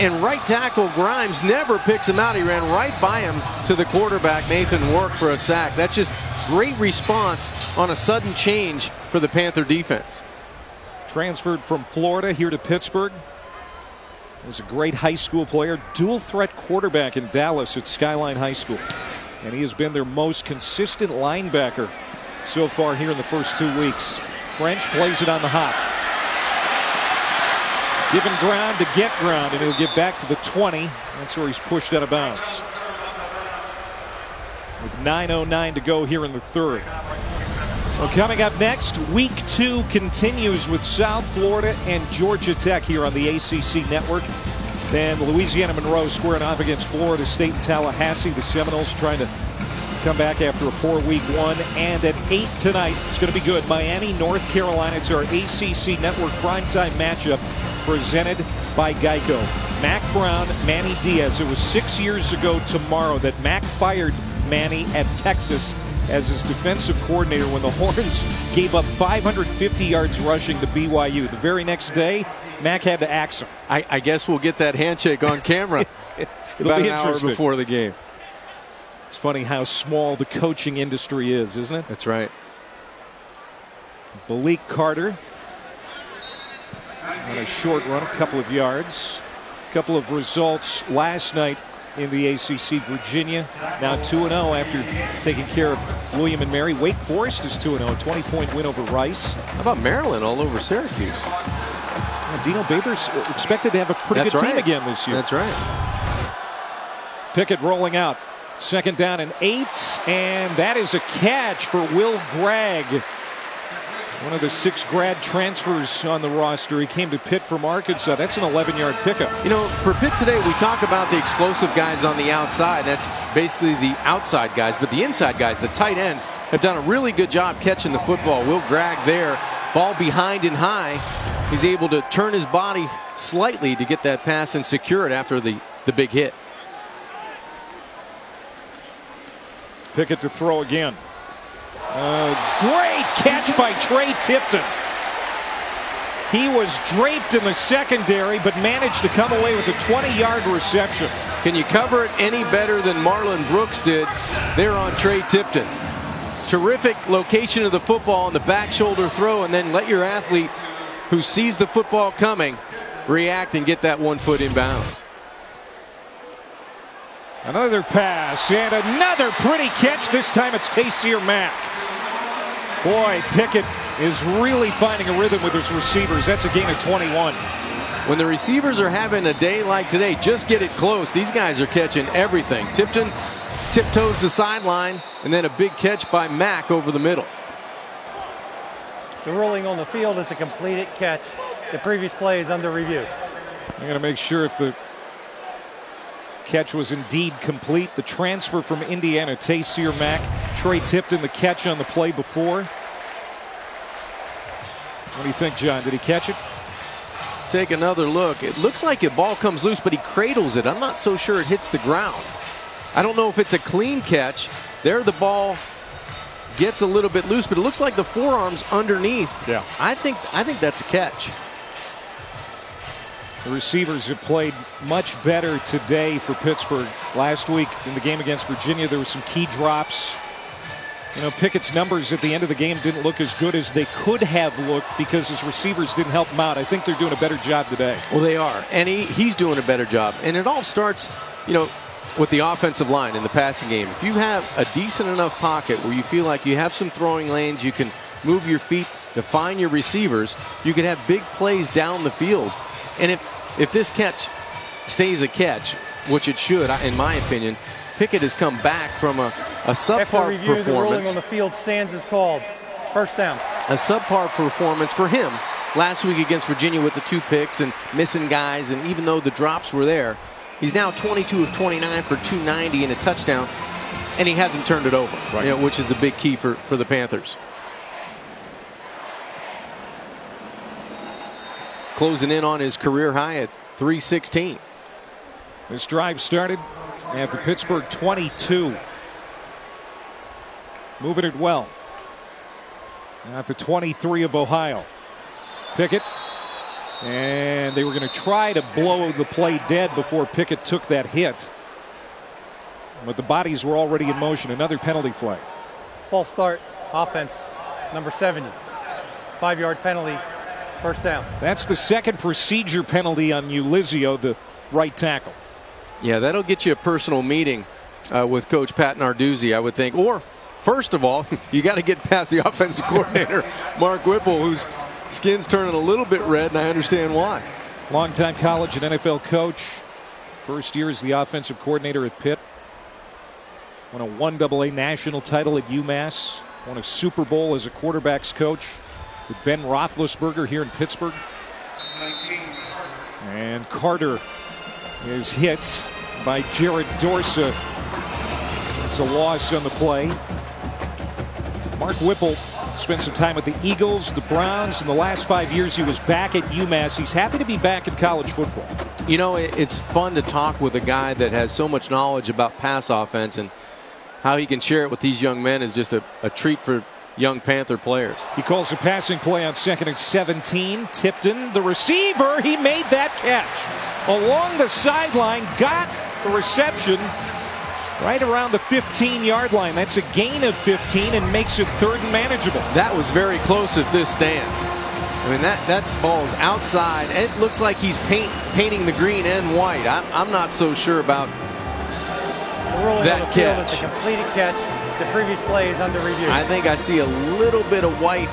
and right tackle Grimes never picks him out. He ran right by him to the quarterback, Nathan Rourke, for a sack. That's just great response on a sudden change for the Panther defense. Transferred from Florida here to Pittsburgh. Was a great high school player, dual threat quarterback in Dallas at Skyline High School. And he has been their most consistent linebacker so far here in the first 2 weeks. French plays it on the hop. Given ground to get ground, and he'll get back to the 20. That's where he's pushed out of bounds. With 9:09 to go here in the third. Well, coming up next, week 2 continues with South Florida and Georgia Tech here on the ACC network. Then Louisiana Monroe squaring off against Florida State and Tallahassee. The Seminoles trying to come back after a poor week 1. And at 8 tonight, it's going to be good. Miami, North Carolina. It's our ACC network primetime matchup presented by Geico. Mac Brown, Manny Diaz. It was 6 years ago tomorrow that Mac fired Manny at Texas as his defensive coordinator when the Horns gave up 550 yards rushing to BYU. The very next day, Mac had to axe him. I guess we'll get that handshake on camera about an hour before the game. It's funny how small the coaching industry is, isn't it? That's right. Malik Carter on a short run, a couple of yards. A couple of results last night in the ACC. Virginia now 2-0 after taking care of William and Mary. Wake Forest is 2-0, a 20-point win over Rice. How about Maryland all over Syracuse? Dino Babers expected to have a pretty good team again this year. That's right. Pickett rolling out. 2nd down and 8, and that is a catch for Will Gregg. One of the 6 grad transfers on the roster. He came to Pitt from Arkansas. That's an 11-yard pickup. You know, for Pitt today, we talk about the explosive guys on the outside. That's basically the outside guys. But the inside guys, the tight ends, have done a really good job catching the football. Will Gregg there, ball behind and high. He's able to turn his body slightly to get that pass and secure it after the big hit. Pickett to throw again. Great catch by Trey Tipton. He was draped in the secondary but managed to come away with a 20-yard reception. Can you cover it any better than Marlon Brooks did there on Trey Tipton? Terrific location of the football on the back shoulder throw, and then let your athlete who sees the football coming react and get that 1 foot inbounds. Another pass and another pretty catch. This time it's Taysir Mack. Boy, Pickett is really finding a rhythm with his receivers. That's a gain of 21. When the receivers are having a day like today, just get it close. These guys are catching everything. Tipton tiptoes the sideline, and then a big catch by Mack over the middle. The ruling on the field is a completed catch. The previous play is under review. I'm going to make sure if the catch was indeed complete. The transfer from Indiana, Taysir Mack. Trey Tipton, the catch on the play before. What do you think, John? Did he catch it? Take another look. It looks like a ball comes loose, but he cradles it. I'm not so sure it hits the ground. I don't know if it's a clean catch. There the ball gets a little bit loose, but it looks like the forearm's underneath. Yeah. I think that's a catch. The receivers have played much better today for Pittsburgh. Last week in the game against Virginia, there were some key drops. You know, Pickett's numbers at the end of the game didn't look as good as they could have looked because his receivers didn't help him out. I think they're doing a better job today. Well, they are, and he's doing a better job. And it all starts, you know, with the offensive line in the passing game. If you have a decent enough pocket where you feel like you have some throwing lanes, you can move your feet to find your receivers, you can have big plays down the field. And if this catch stays a catch, which it should, in my opinion, Pickett has come back from a subpar review, performance. The ruling on the field stands as called. First down. A subpar performance for him last week against Virginia with the 2 picks and missing guys, and even though the drops were there, he's now 22 of 29 for 290 and a touchdown, and he hasn't turned it over, right, you know, which is the big key for the Panthers. Closing in on his career high at 316. This drive started after Pittsburgh 22. Moving it well. At the 23 of Ohio. Pickett. And they were going to try to blow the play dead before Pickett took that hit. But the bodies were already in motion. Another penalty flag. False start. Offense. Number 70. 5-yard penalty. First down. That's the second procedure penalty on Ulizio, the right tackle. Yeah, that'll get you a personal meeting with Coach Pat Narduzzi, I would think. Or, first of all, you got to get past the offensive coordinator, Mark Whipple, whose skin's turning a little bit red, and I understand why. Longtime college and NFL coach. First year as the offensive coordinator at Pitt. Won a 1AA national title at UMass. Won a Super Bowl as a quarterbacks coach with Ben Roethlisberger here in Pittsburgh. And Carter is hit by Jared Dorsa. It's a loss on the play. Mark Whipple spent some time with the Eagles, the Browns. In the last 5 years, he was back at UMass. He's happy to be back in college football. You know, it's fun to talk with a guy that has so much knowledge about pass offense, and how he can share it with these young men is just a treat for young Panther players. He calls a passing play on 2nd and 17. Tipton, the receiver, he made that catch. Along the sideline, got the reception right around the 15-yard line. That's a gain of 15 and makes it 3rd and manageable. That was very close if this stands. I mean, that ball's outside. It looks like he's painting the green and white. I'm not so sure about that catch. It's a completed catch. The previous play is under review. I think I see a little bit of white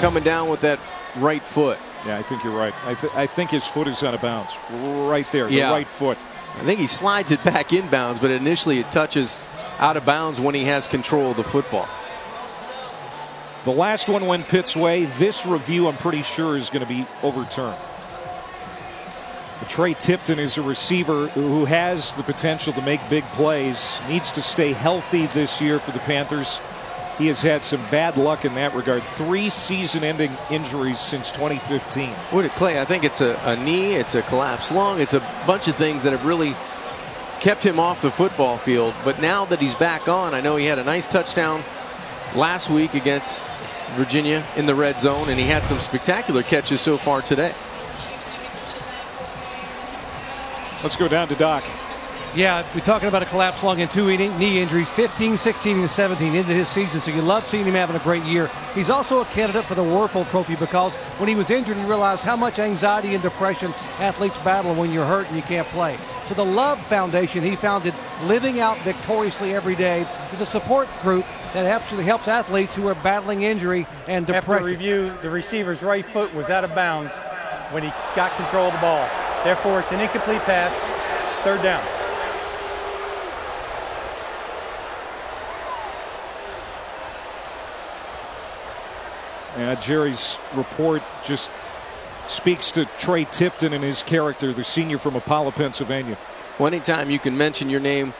coming down with that right foot. Yeah, I think you're right. I think his foot is out of bounds. Right there, the right foot. I think he slides it back inbounds, but initially it touches out of bounds when he has control of the football. The last one went Pitt's way. This review, I'm pretty sure, is going to be overturned. Trey Tipton is a receiver who has the potential to make big plays. Needs to stay healthy this year for the Panthers. He has had some bad luck in that regard. 3 season-ending injuries since 2015. What did Clay? I think it's a knee, it's a collapsed lung, it's a bunch of things that have really kept him off the football field. But now that he's back on, I know he had a nice touchdown last week against Virginia in the red zone, and he had some spectacular catches so far today. Let's go down to Doc. Yeah, we're talking about a collapsed lung and 2 knee injuries, 15, 16, and 17 into his season, so you love seeing him having a great year. He's also a candidate for the Warfel Trophy because when he was injured, he realized how much anxiety and depression athletes battle when you're hurt and you can't play. So the Love Foundation he founded, Living Out Victoriously Every Day, is a support group that actually helps athletes who are battling injury and depression. After review, the receiver's right foot was out of bounds when he got control of the ball. Therefore, it's an incomplete pass, 3rd down. Jerry's report just speaks to Trey Tipton and his character, the senior from Apollo, Pennsylvania. Well, anytime you can mention your name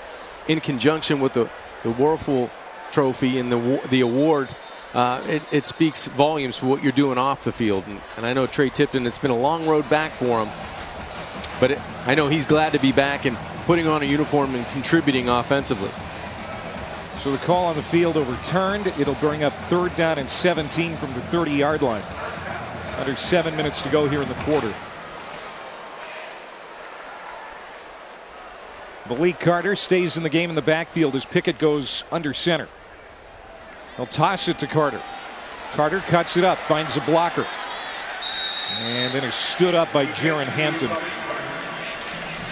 in conjunction with the Warfel Trophy and the award, it speaks volumes for what you're doing off the field. And I know Trey Tipton, it's been a long road back for him. But I know he's glad to be back and putting on a uniform and contributing offensively. So the call on the field overturned. It'll bring up 3rd down and 17 from the 30-yard line. Under 7 minutes to go here in the quarter. Malik Carter stays in the game in the backfield as Pickett goes under center. He'll toss it to Carter. Carter cuts it up, finds a blocker. And then is stood up by Jaron Hampton.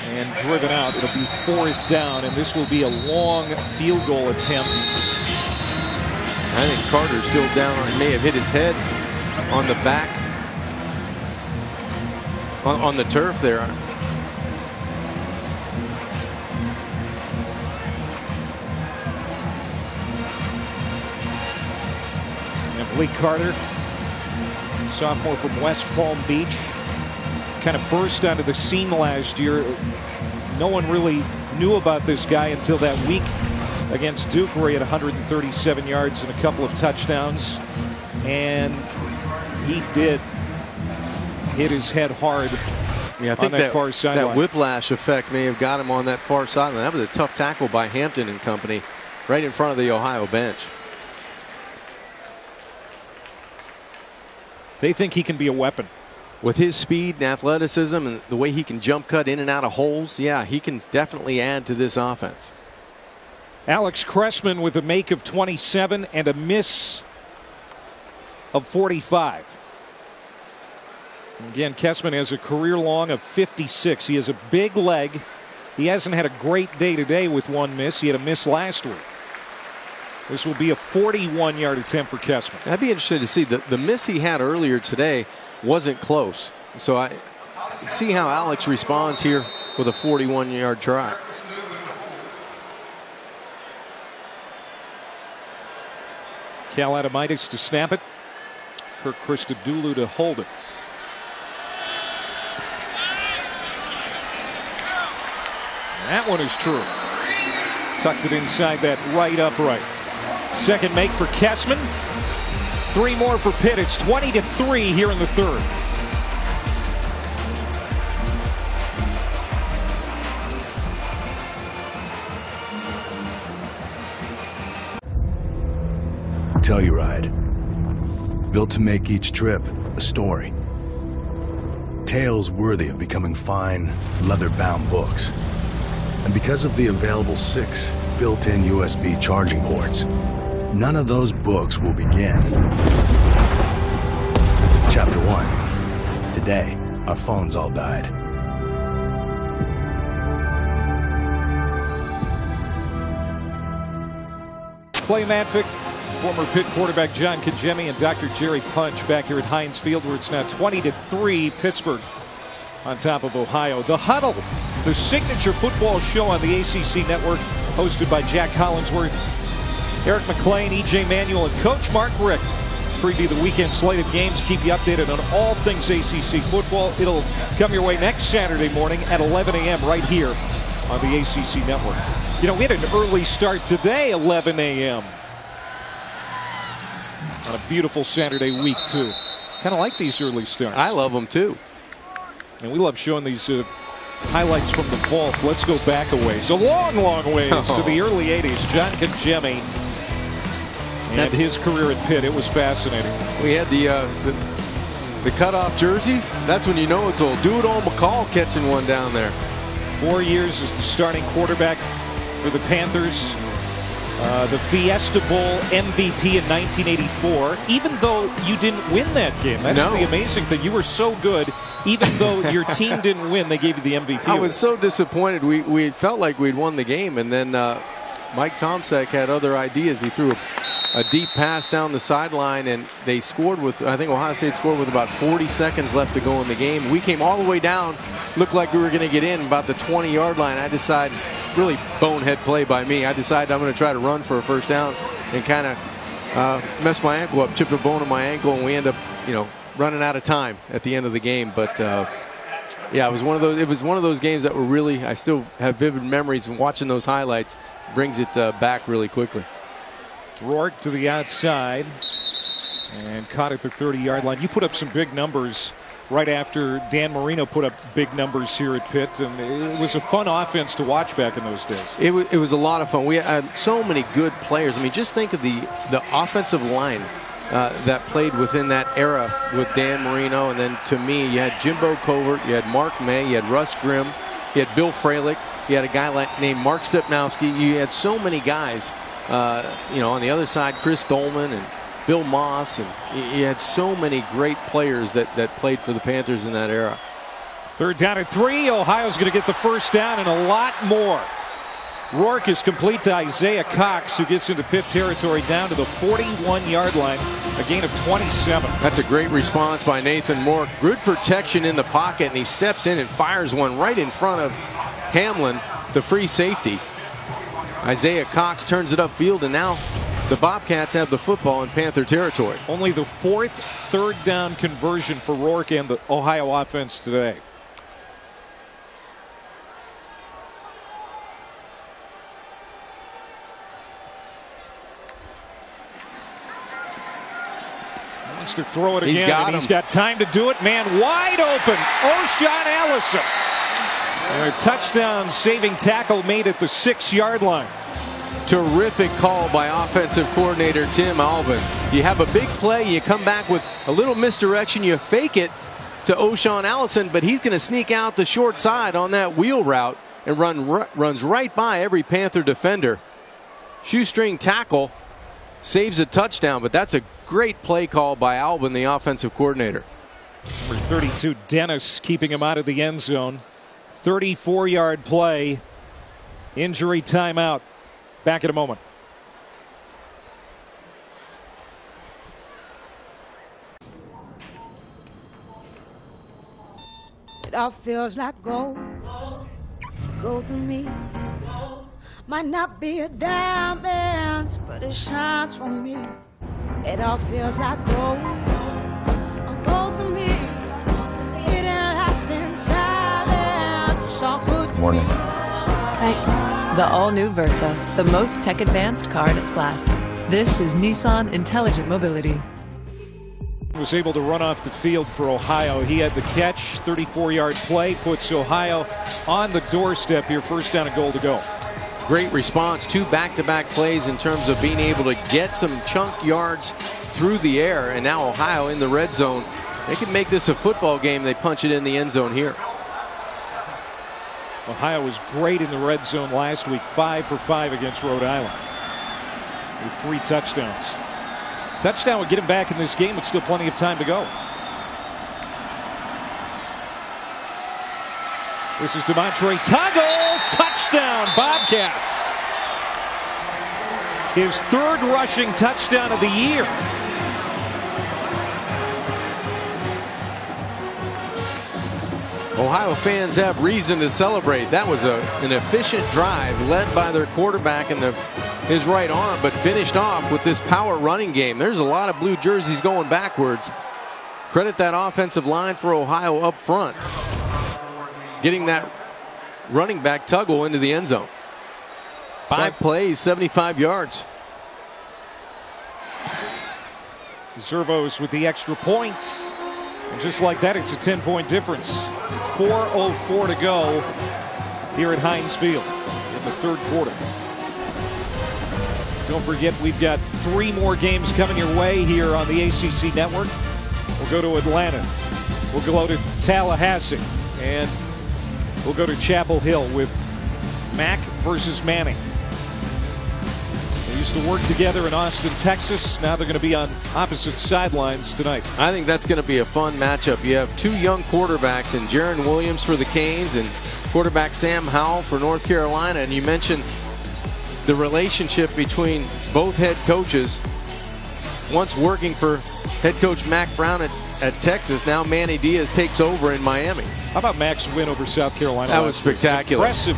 And driven out. It'll be 4th down, and this will be a long field goal attempt. I think Carter's still down. He may have hit his head on the back, on the turf there. And Malik Carter, sophomore from West Palm Beach, kind of burst onto the scene last year. No one really knew about this guy until that week against Duke, where he had 137 yards and a couple of touchdowns. And he did hit his head hard. Yeah, I think on that far sideline. That whiplash effect may have got him on that far sideline. That was a tough tackle by Hampton and company right in front of the Ohio bench. They think he can be a weapon. With his speed and athleticism and the way he can jump cut in and out of holes, yeah, he can definitely add to this offense. Alex Cressman with a make of 27 and a miss of 45. Again, Cressman has a career long of 56. He has a big leg. He hasn't had a great day today with 1 miss. He had a miss last week. This will be a 41-yard attempt for Cressman. I'd be interested to see the miss he had earlier today wasn't close. So I see how Alex responds here with a 41-yard try. Cal Adamitis to snap it. Kirk Christodoulou to hold it. That one is true. Tucked it inside that right upright. Second make for Kessman. 3 more for Pitt. It's 20-3 here in the third. Telluride, built to make each trip a story. Tales worthy of becoming fine, leather-bound books. And because of the available 6 built-in USB charging ports, none of those books will begin. Chapter 1. Today, our phones all died. Clay Matvick, former Pitt quarterback John Kajemi, and Dr. Jerry Punch back here at Heinz Field, where it's now 20-3 Pittsburgh on top of Ohio. The Huddle, the signature football show on the ACC network, hosted by Jack Collinsworth, Eric McLean, E.J. Manuel, and Coach Mark Richt. Preview the weekend slate of games, keep you updated on all things ACC football. It'll come your way next Saturday morning at 11 a.m. right here on the ACC network. You know, we had an early start today, 11 a.m. on a beautiful Saturday week, too. Kind of like these early starts. I love them, too. And we love showing these highlights from the vault. Let's go back a ways. A long, long ways to the early 80s. John Kajemi and his career at Pitt. It was fascinating. We had the cutoff jerseys. That's when you know it's old. Do-it-all McCall catching one down there. 4 years as the starting quarterback for the Panthers. The Fiesta Bowl MVP in 1984. Even though you didn't win that game. That's the amazing thing. You were so good. Even though your team didn't win, they gave you the MVP. I was so disappointed. We felt like we'd won the game, and then Mike Tomczak had other ideas. He threw a deep pass down the sideline, and they scored with, I think Ohio State scored with about 40 seconds left to go in the game. We came all the way down, looked like we were going to get in about the 20-yard line. I decided, really bonehead play by me, I decided I'm going to try to run for a first down and kind of mess my ankle up, chipped a bone in my ankle, and we end up, running out of time at the end of the game. But yeah, it was one of those games that were really, I still have vivid memories, and watching those highlights brings it back really quickly. Rourke to the outside and caught at the 30-yard line. You put up some big numbers right after Dan Marino put up big numbers here at Pitt, and it was a fun offense to watch back in those days. It was a lot of fun. We had so many good players. I mean, just think of the offensive line that played within that era with Dan Marino, and then to me, you had Jimbo Covert, you had Mark May, you had Russ Grimm, you had Bill Freilich, you had a guy named Mark Stepnowski. You had so many guys. On the other side, Chris Dolman and Bill Moss, and you had so many great players that played for the Panthers in that era. 3rd down and 3. Ohio's going to get the first down and a lot more. Rourke is complete to Isaiah Cox, who gets into Pitt territory down to the 41-yard line, a gain of 27. That's a great response by Nathan Moore. Good protection in the pocket, and he steps in and fires one right in front of Hamlin, the free safety. Isaiah Cox turns it upfield, and now the Bobcats have the football in Panther territory. Only the 4th 3rd down conversion for Rourke and the Ohio offense today. Wants to throw it again, and he's got time to do it. Man wide open. O'Shawn Allison. And a touchdown saving tackle made at the 6-yard line. Terrific call by offensive coordinator Tim Albin. You have a big play, you come back with a little misdirection, you fake it to O'Shawn Allison, but he's going to sneak out the short side on that wheel route and runs right by every Panther defender. Shoestring tackle, saves a touchdown, but that's a great play call by Albin, the offensive coordinator. Number 32, Dennis, keeping him out of the end zone. 34-yard play. Injury timeout. Back in a moment. all feels like gold. Gold to me. Might not be a diamond, but it shines for me. It all feels like gold. Gold to me. It ain't lasting silent. It's all good to Morning. me. The all-new Versa, the most tech-advanced car in its class. This is Nissan Intelligent Mobility. Was able to run off the field for Ohio. He had the catch, 34-yard play, puts Ohio on the doorstep here, first down and goal to go. Great response, 2 back-to-back plays in terms of being able to get some chunk yards through the air, and now Ohio in the red zone. They can make this a football game. They punch it in the end zone here. Ohio was great in the red zone last week, 5 for 5 against Rhode Island with 3 touchdowns. Touchdown would get him back in this game, but still plenty of time to go. This is Demontre Tuggle, touchdown, Bobcats. His 3rd rushing touchdown of the year. Ohio fans have reason to celebrate. That was an efficient drive led by their quarterback in his right arm, but finished off with this power running game. There's a lot of blue jerseys going backwards. Credit that offensive line for Ohio up front, getting that running back Tuggle into the end zone. 5 plays, 75 yards. Zervos with the extra point. And just like that, it's a 10-point difference. 4:04 to go here at Heinz Field in the 3rd quarter. Don't forget, we've got 3 more games coming your way here on the ACC Network. We'll go to Atlanta. We'll go to Tallahassee. And we'll go to Chapel Hill with Mack versus Manning. They used to work together in Austin, Texas. Now they're going to be on opposite sidelines tonight. I think that's going to be a fun matchup. You have 2 young quarterbacks in Jaron Williams for the Canes and quarterback Sam Howell for North Carolina. And you mentioned the relationship between both head coaches. Once working for head coach Mack Brown at Texas, now Manny Diaz takes over in Miami. How about Mack's win over South Carolina? That was spectacular. Impressive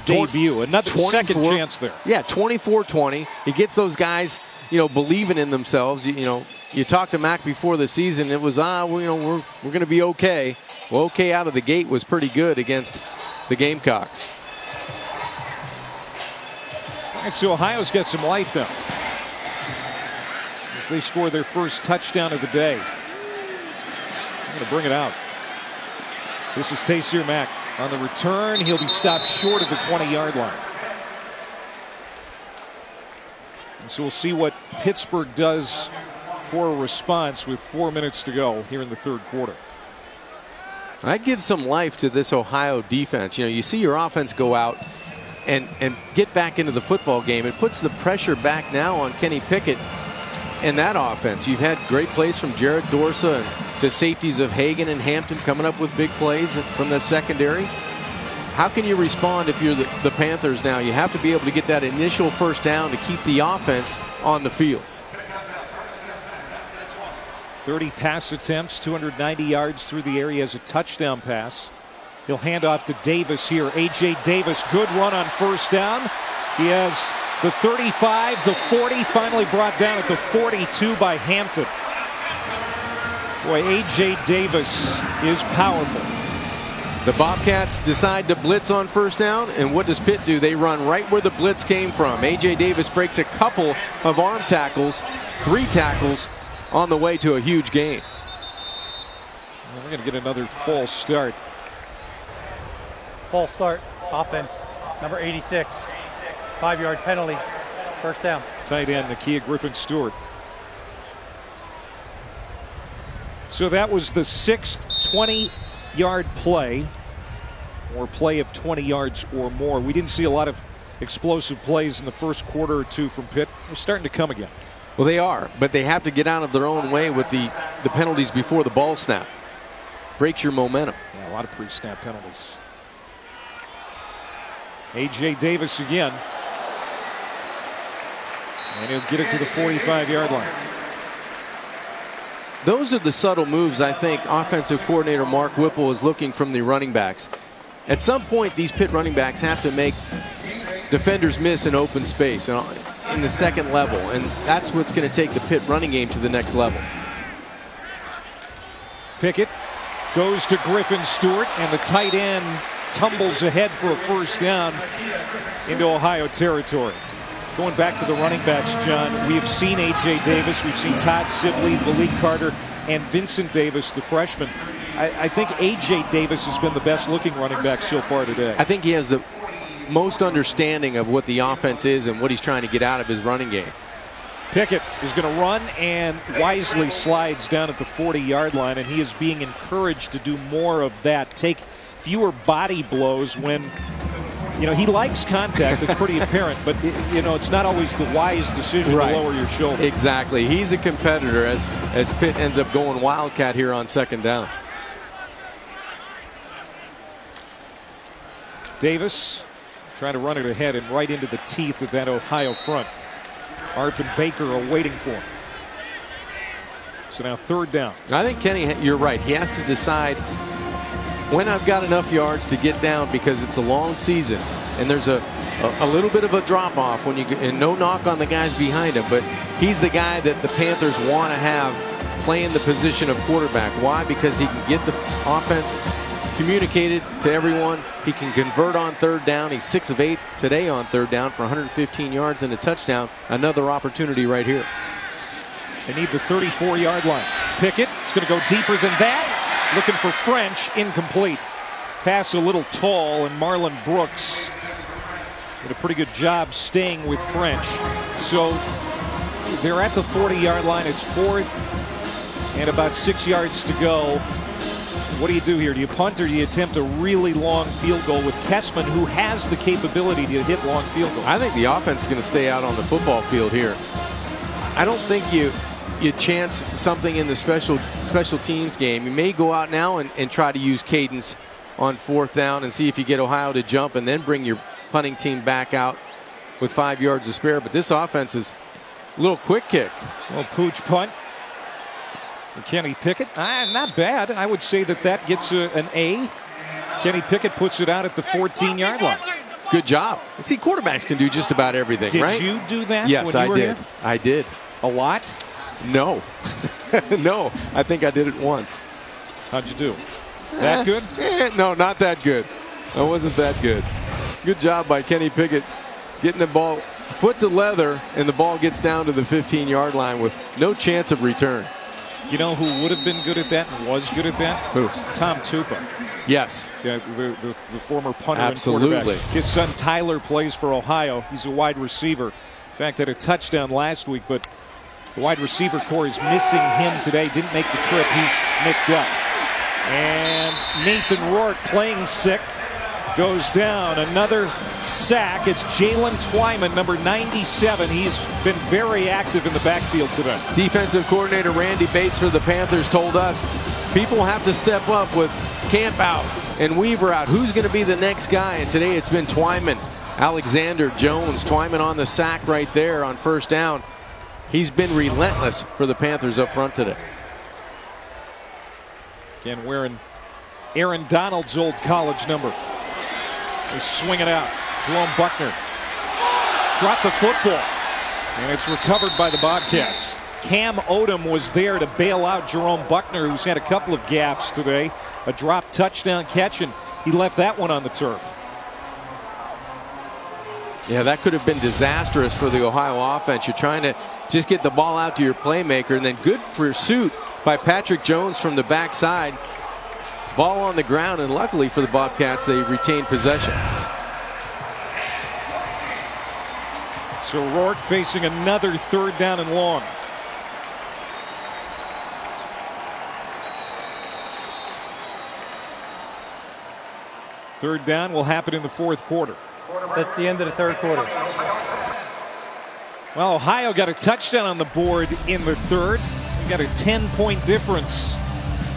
debut. Another second chance there. Yeah, 24-20. He gets those guys, believing in themselves. You talked to Mack before the season. It was, we're going to be okay. Well, okay out of the gate was pretty good against the Gamecocks. All right, so Ohio's got some life now as they score their first touchdown of the day. I'm going to bring it out. This is Taysir Mack on the return. He'll be stopped short of the 20-yard line. And so we'll see what Pittsburgh does for a response with 4 minutes to go here in the 3rd quarter. I give some life to this Ohio defense. You see your offense go out and get back into the football game. It puts the pressure back now on Kenny Pickett and that offense. You've had great plays from Jared Dorsa and the safeties of Hagan and Hampton coming up with big plays from the secondary. How can you respond if you're the Panthers now? You have to be able to get that initial first down to keep the offense on the field. 30 pass attempts, 290 yards through the air. He has a touchdown pass. He'll hand off to Davis here. A.J. Davis, good run on first down. He has the 35, the 40, finally brought down at the 42 by Hampton. Boy, A.J. Davis is powerful. The Bobcats decide to blitz on first down, and what does Pitt do? They run right where the blitz came from. A.J. Davis breaks a couple of arm tackles, 3 tackles on the way to a huge gain. We're going to get another false start. False start, offense, number 86. 5-yard penalty, first down. Tight end Nakia Griffin-Stewart. So that was the 6th 20-yard play, or play of 20 yards or more. We didn't see a lot of explosive plays in the first quarter or 2 from Pitt. They're starting to come again. Well, they are, but they have to get out of their own way with the penalties before the ball snap. Breaks your momentum. Yeah, a lot of pre-snap penalties. A.J. Davis again. And he'll get it to the 45-yard line. those are the subtle moves I think offensive coordinator Mark Whipple is looking from the running backs. At some point, these Pitt running backs have to make defenders miss in open space in the second level, and that's what's going to take the Pitt running game to the next level. Pickett goes to Griffin Stewart, and the tight end tumbles ahead for a first down into Ohio territory. Going back to the running backs, John, we have seen A.J. Davis, we've seen Todd Sibley, Malik Carter, and Vincent Davis, the freshman. I think A.J. Davis has been the best looking running back so far today. I think he has the most understanding of what the offense is and what he's trying to get out of his running game. Pickett is going to run and wisely slides down at the 40-yard line, and he is being encouraged to do more of that. Take fewer body blows when, you know, he likes contact. It's pretty apparent, but, you know, it's not always the wise decision to lower your shoulder. Exactly. He's a competitor as Pitt ends up going Wildcat here on second down. Davis trying to run it ahead and right into the teeth of that Ohio front. Arp and Baker are waiting for him. So now third down. I think, Kenny, you're right. He has to decide when I've got enough yards to get down, because it's a long season and there's a little bit of a drop off when you get, and no knock on the guys behind him, but he's the guy that the Panthers want to have playing the position of quarterback. Why? Because he can get the offense communicated to everyone. He can convert on third down. He's 6 of 8 today on third down for 115 yards and a touchdown. Another opportunity right here. They need the 34-yard line. Pickett is going to go deeper than that. Looking for French. Incomplete. Pass a little tall, and Marlon Brooks did a pretty good job staying with French. So they're at the 40-yard line. It's fourth and about 6 yards to go. What do you do here? Do you punt, or do you attempt a really long field goal with Kessman, who has the capability to hit long field goals? I think the offense is going to stay out on the football field here. I don't think you chance something in the special teams game. You may go out now and try to use cadence on fourth down and see if you get Ohio to jump, and then bring your punting team back out with 5 yards to spare. But this offense is a little quick kick. A little pooch punt. Kenny Pickett, not bad. I would say that gets an A. Kenny Pickett puts it out at the 14-yard line. Good job. See, quarterbacks can do just about everything, right? Did you do that? Yes, when you were did. Here? I did. A lot? No. No, I think I did it once. How'd you do? That good? No, not that good. I wasn't that good. Good job by Kenny Pickett getting the ball foot to leather, and the ball gets down to the 15-yard line with no chance of return. You know who would have been good at that and was good at that? Who? Tom Tupa. Yes. Yeah, the former punter Absolutely. and quarterback. His son Tyler plays for Ohio. He's a wide receiver. In fact, had a touchdown last week, but the wide receiver core is missing him today. Didn't make the trip. He's nicked up. And Nathan Rourke, playing sick, goes down. Another sack. It's Jalen Twyman, number 97. He's been very active in the backfield today. Defensive coordinator Randy Bates for the Panthers told us people have to step up with Camp out and Weaver out. Who's going to be the next guy? And today it's been Twyman. Alexander Jones. Twyman on the sack right there on first down. He's been relentless for the Panthers up front today. Again, wearing Aaron Donald's old college number. They swing it out. Jerome Buckner dropped the football, and it's recovered by the Bobcats. Cam Odom was there to bail out Jerome Buckner, who's had a couple of gaffes today. A drop touchdown catch, and he left that one on the turf. Yeah, that could have been disastrous for the Ohio offense. You're trying to just get the ball out to your playmaker, and then good pursuit by Patrick Jones from the backside. Ball on the ground, and luckily for the Bobcats, they retained possession. So Rourke facing another third down and long. Third down will happen in the fourth quarter. That's the end of the third quarter. Well, Ohio got a touchdown on the board in the third. We got a 10-point difference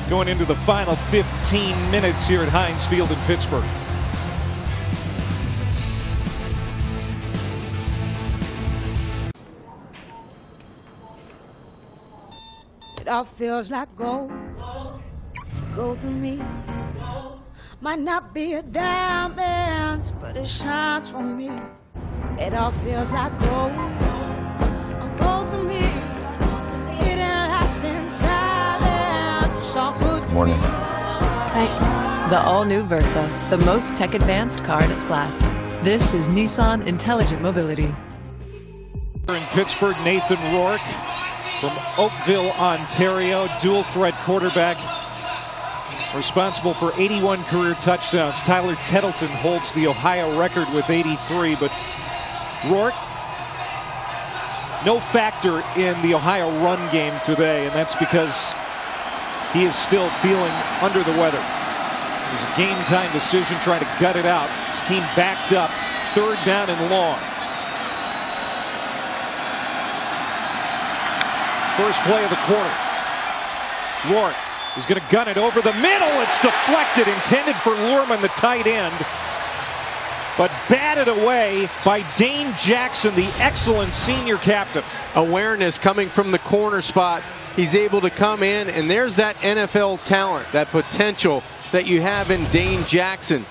going into the final 15 minutes here at Heinz Field in Pittsburgh. It all feels like gold. Gold to me. Might not be a diamond, but it shines for me. It all feels like gold. Gold to me. It ain't lasting silent. So good to Morning. The all-new Versa, the most tech-advanced car in its class. This is Nissan Intelligent Mobility. In Pittsburgh, Nathan Rourke from Oakville, Ontario, dual-threat quarterback, responsible for 81 career touchdowns. Tyler Tettleton holds the Ohio record with 83, but Rourke, no factor in the Ohio run game today, and that's because he is still feeling under the weather. It was a game-time decision trying to gut it out. His team backed up, 3rd down and long. First play of the quarter. Rourke is going to gun it over the middle. It's deflected, intended for Lurman, the tight end, but batted away by Dane Jackson, the excellent senior captain. Awareness coming from the corner spot. He's able to come in, and there's that NFL talent, that potential that you have in Dane Jackson.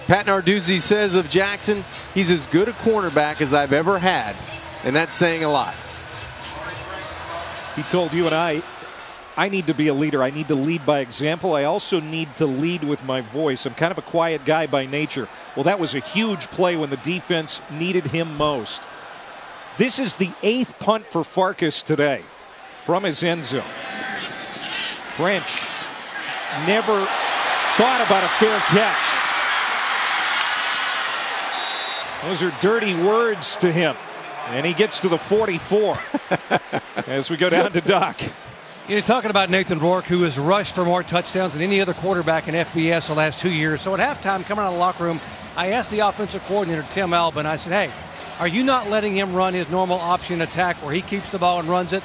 Pat Narduzzi says of Jackson, he's as good a cornerback as I've ever had, and that's saying a lot. He told you and I need to be a leader. I need to lead by example. I also need to lead with my voice. I'm kind of a quiet guy by nature. Well, that was a huge play when the defense needed him most. This is the 8th punt for Farkas today from his end zone. French never thought about a fair catch. Those are dirty words to him. And he gets to the 44 as we go down to Doc. You're talking about Nathan Rourke, who has rushed for more touchdowns than any other quarterback in FBS the last 2 years. So at halftime, coming out of the locker room, I asked the offensive coordinator, Tim Albin, I said, hey, are you not letting him run his normal option attack where he keeps the ball and runs it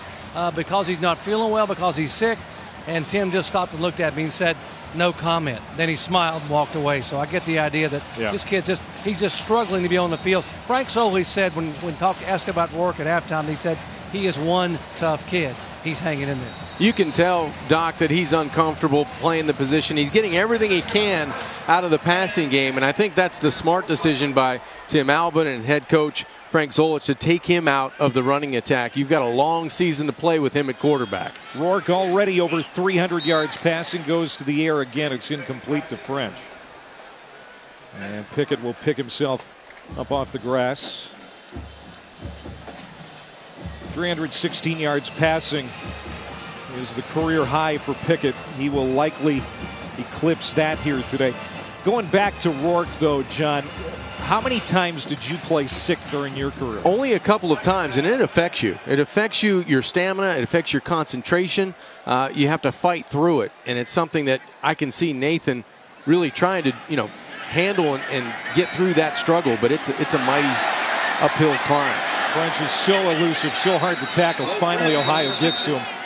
because he's not feeling well, because he's sick? And Tim just stopped and looked at me and said, no comment. Then he smiled and walked away. So I get the idea that this kid's he's just struggling to be on the field. Frank Soley said when asked about Rourke at halftime, he said he is one tough kid. He's hanging in there. You can tell, Doc, that he's uncomfortable playing the position. He's getting everything he can out of the passing game, and I think that's the smart decision by Tim Albin and head coach Frank Zolich to take him out of the running attack. You've got a long season to play with him at quarterback. Rourke already over 300 yards passing, goes to the air again. It's incomplete to French. And Pickett will pick himself up off the grass. 316 yards passing is the career high for Pickett. He will likely eclipse that here today. Going back to Rourke, though, John, how many times did you play sick during your career? Only a couple of times, and it affects you. It affects you, your stamina. It affects your concentration. You have to fight through it, and it's something that I can see Nathan really trying to, handle and get through that struggle. But it's a mighty uphill climb. French is so elusive, so hard to tackle. Finally, Ohio gets to him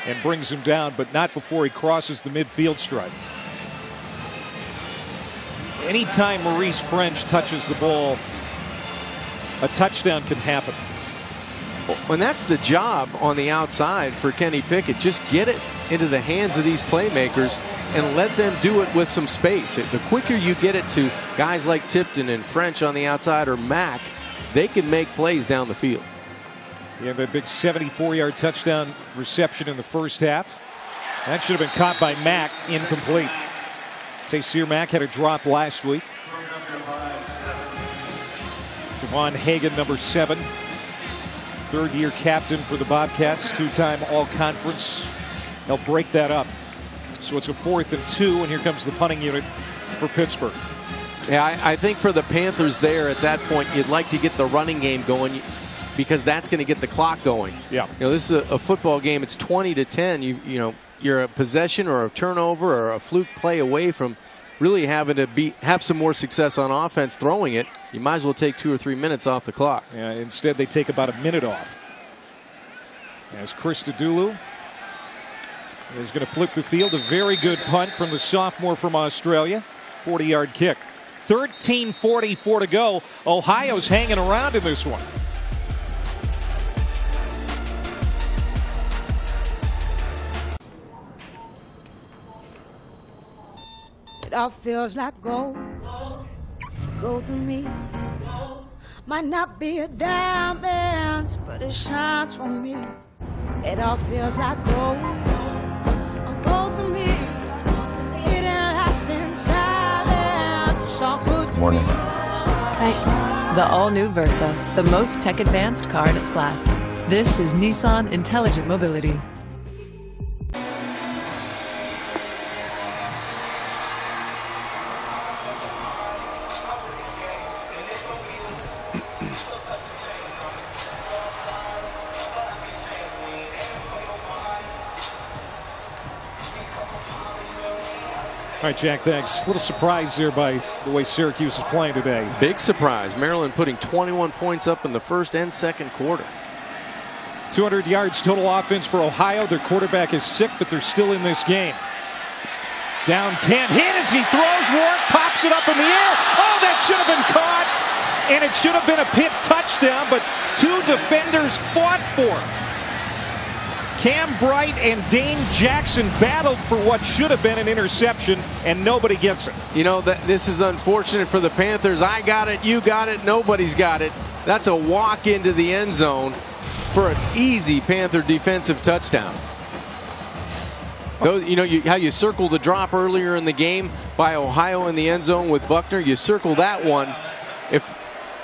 and brings him down, but not before he crosses the midfield stripe. Anytime Maurice French touches the ball, a touchdown can happen. And that's the job on the outside for Kenny Pickett. Just get it into the hands of these playmakers and let them do it with some space. The quicker you get it to guys like Tipton and French on the outside, or Mack, they can make plays down the field. Yeah, that big 74-yard touchdown reception in the first half. That should have been caught by Mack, incomplete. Taysir Mack had a drop last week. Javon Hagan, number 7. Third-year captain for the Bobcats, 2-time all-conference. They'll break that up. So it's a 4th and 2, and here comes the punting unit for Pittsburgh. Yeah, I think for the Panthers there at that point, you'd like to get the running game going because that's going to get the clock going. Yeah. This is a football game. It's 20-10. You're a possession or a turnover or a fluke play away from really having to have some more success on offense throwing it. You might as well take 2 or 3 minutes off the clock. Yeah, instead, they take about a minute off. As Christodoulou is going to flip the field. A very good punt from the sophomore from Australia. 40-yard kick. 13:44 to go. Ohio's hanging around in this one. It all feels like gold. Gold to me. Might not be a diamond, but it shines for me. It all feels like gold. Gold to me. It ain't lasting silent. It's all good to Morning. me. Hi. The all-new Versa, the most tech-advanced car in its class. This is Nissan Intelligent Mobility. All right, Jack, thanks. A little surprise there by the way Syracuse is playing today. Big surprise. Maryland putting 21 points up in the first and second quarter. 200 yards total offense for Ohio. Their quarterback is sick, but they're still in this game. Down 10. Hit as he throws. Rourke pops it up in the air. Oh, that should have been caught. And it should have been a Pitt touchdown, but two defenders fought for it. Cam Bright and Dane Jackson battled for what should have been an interception, and nobody gets it. You know, this is unfortunate for the Panthers. I got it, you got it, nobody's got it. That's a walk into the end zone for an easy Panther defensive touchdown. Those, you know, how you circle the drop earlier in the game by Ohio in the end zone with Buckner, you circle that one if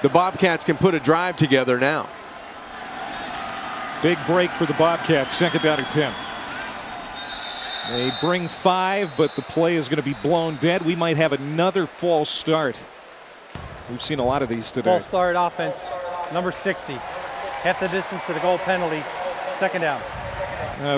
the Bobcats can put a drive together now. Big break for the Bobcats, second down and 10. They bring 5, but the play is going to be blown dead. We might have another false start. We've seen a lot of these today. False start offense, number 60. Half the distance to the goal penalty, second down.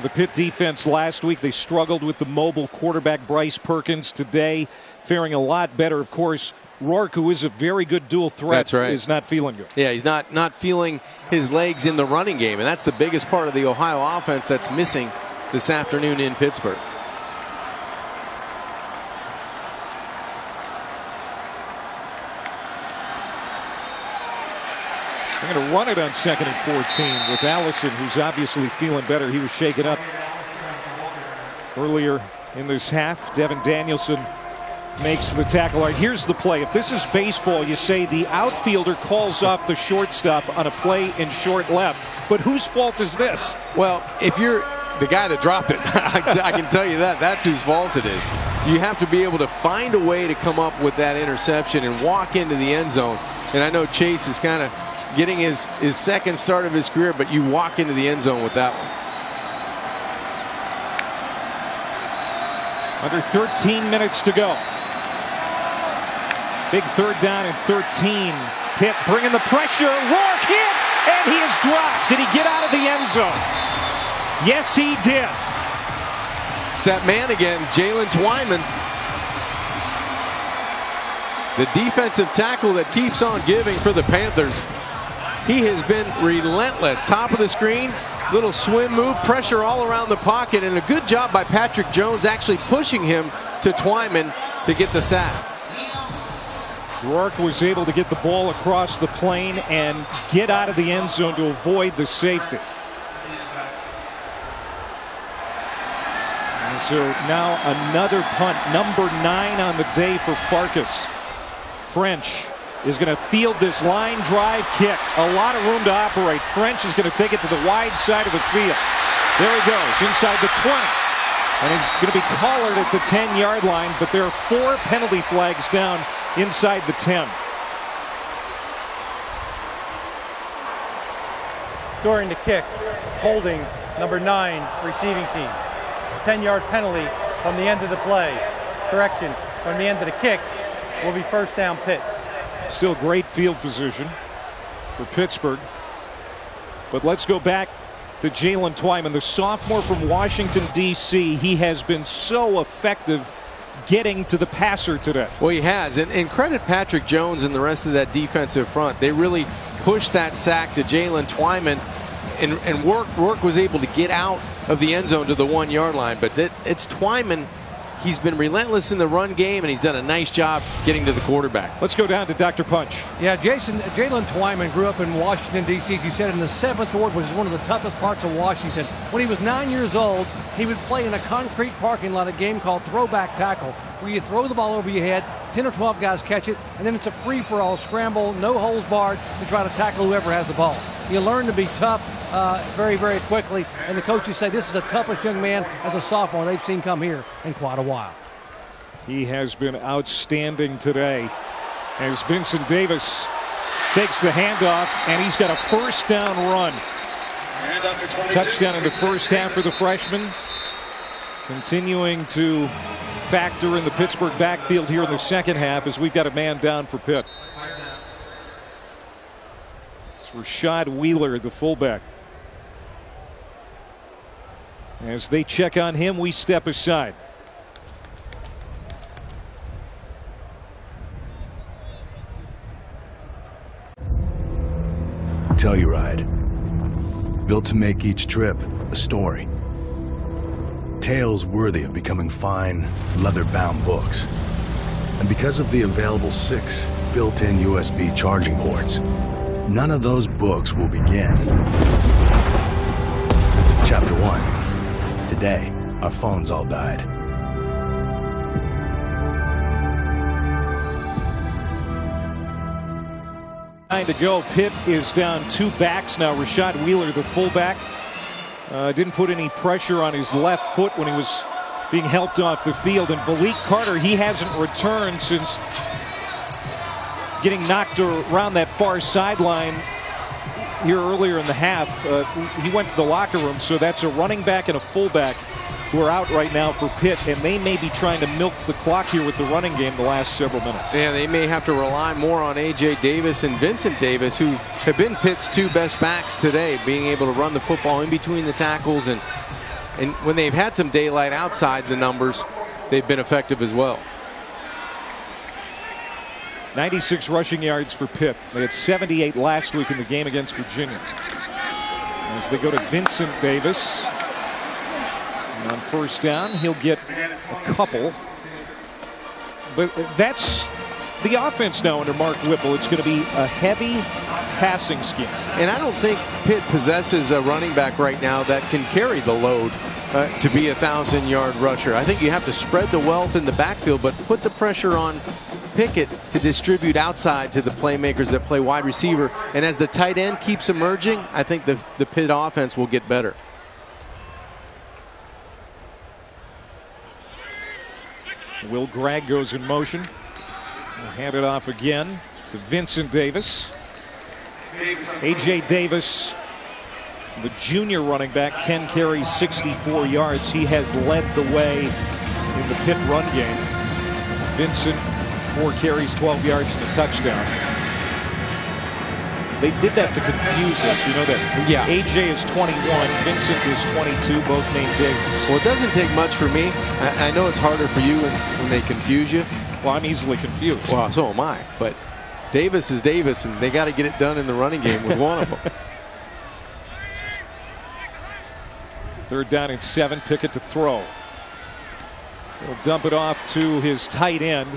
The Pitt defense last week, they struggled with the mobile quarterback Bryce Perkins. Today, faring a lot better. Of course, Rourke, who is a very good dual threat, that's right, is not feeling good. Yeah, he's not feeling his legs in the running game, and that's the biggest part of the Ohio offense that's missing this afternoon in Pittsburgh. They're going to run it on second and 14 with Allison, who's obviously feeling better. He was shaken up earlier in this half. Devin Danielson makes the tackle. All right, here's the play. If this is baseball, you say the outfielder calls off the shortstop on a play in short left. But whose fault is this? Well, if you're the guy that dropped it, I can tell you that's whose fault it is. You have to be able to find a way to come up with that interception and walk into the end zone. And I know Chase is kind of getting his second start of his career, but you walk into the end zone with that one. Under 13 minutes to go. Big third down and 13. Pitt bringing the pressure. Rourke hit, and he is dropped. Did he get out of the end zone? Yes, he did. It's that man again, Jalen Twyman. The defensive tackle that keeps on giving for the Panthers. He has been relentless. Top of the screen, little swim move, pressure all around the pocket, and a good job by Patrick Jones actually pushing him to Twyman to get the sack. Rourke was able to get the ball across the plane and get out of the end zone to avoid the safety. And so now another punt, number 9 on the day for Farkas. French is going to field this line drive kick. A lot of room to operate. French is going to take it to the wide side of the field. There he goes, inside the 20. And he's going to be collared at the 10-yard line, but there are 4 penalty flags down inside the 10. During the kick, holding number 9 receiving team. 10-yard penalty from the end of the play. Correction, from the end of the kick will be first down Pitt. Still great field position for Pittsburgh. But let's go back to Jalen Twyman, the sophomore from Washington, D.C. He has been so effective getting to the passer today. Well, he has. And credit Patrick Jones and the rest of that defensive front. They really pushed that sack to Jalen Twyman. And Rourke was able to get out of the end zone to the 1-yard line. But it's Twyman. He's been relentless in the run game, and he's done a nice job getting to the quarterback. Let's go down to Dr. Punch. Yeah, Jalen Twyman grew up in Washington, D.C., as you said, in the 7th Ward, which is one of the toughest parts of Washington. When he was 9 years old, he would play in a concrete parking lot, a game called throwback tackle. where you throw the ball over your head, 10 or 12 guys catch it, and then it's a free-for-all scramble, no holes barred, to try to tackle whoever has the ball. You learn to be tough very, very quickly, and the coaches say this is the toughest young man as a sophomore they've seen come here in quite a while. He has been outstanding today as Vincent Davis takes the handoff, and he's got a first down run. Touchdown in the first half for the freshman. Continuing to factor in the Pittsburgh backfield here in the second half as we've got a man down for Pitt. It's Rashad Wheeler, the fullback. As they check on him, we step aside. Telluride, built to make each trip a story. Tales worthy of becoming fine, leather-bound books. And because of the available 6 built-in USB charging ports, none of those books will begin. Chapter 1. Today, our phones all died. To go. Pitt is down 2 backs now. Rashad Wheeler, the fullback, didn't put any pressure on his left foot when he was being helped off the field. And Malik Carter, he hasn't returned since getting knocked around that far sideline here earlier in the half. He went to the locker room, so that's a running back and a fullback who are out right now for Pitt, and they may be trying to milk the clock here with the running game the last several minutes. Yeah, they may have to rely more on A.J. Davis and Vincent Davis, who have been Pitt's 2 best backs today, being able to run the football in between the tackles, and when they've had some daylight outside the numbers, they've been effective as well. 96 rushing yards for Pitt. They had 78 last week in the game against Virginia. As they go to Vincent Davis on first down, he'll get a couple. But that's the offense now under Mark Whipple. It's going to be a heavy passing scheme. And I don't think Pitt possesses a running back right now that can carry the load to be a 1,000-yard rusher. I think you have to spread the wealth in the backfield, but put the pressure on Pickett to distribute outside to the playmakers that play wide receiver. And as the tight end keeps emerging, I think the Pitt offense will get better. Will Gregg goes in motion. We'll hand it off again to Vincent Davis. A.J. Davis, the junior running back, 10 carries, 64 yards. He has led the way in the Pitt run game. Vincent, 4 carries, 12 yards, and a touchdown. They did that to confuse us. You know that. Yeah. A.J. is 21, Vincent is 22, both named Davis. Well, it doesn't take much for me. I know it's harder for you when they confuse you. Well, I'm easily confused. Well, so am I. But Davis is Davis, and they got to get it done in the running game with one of them. 3rd down and 7. Pickett to throw. He'll dump it off to his tight end.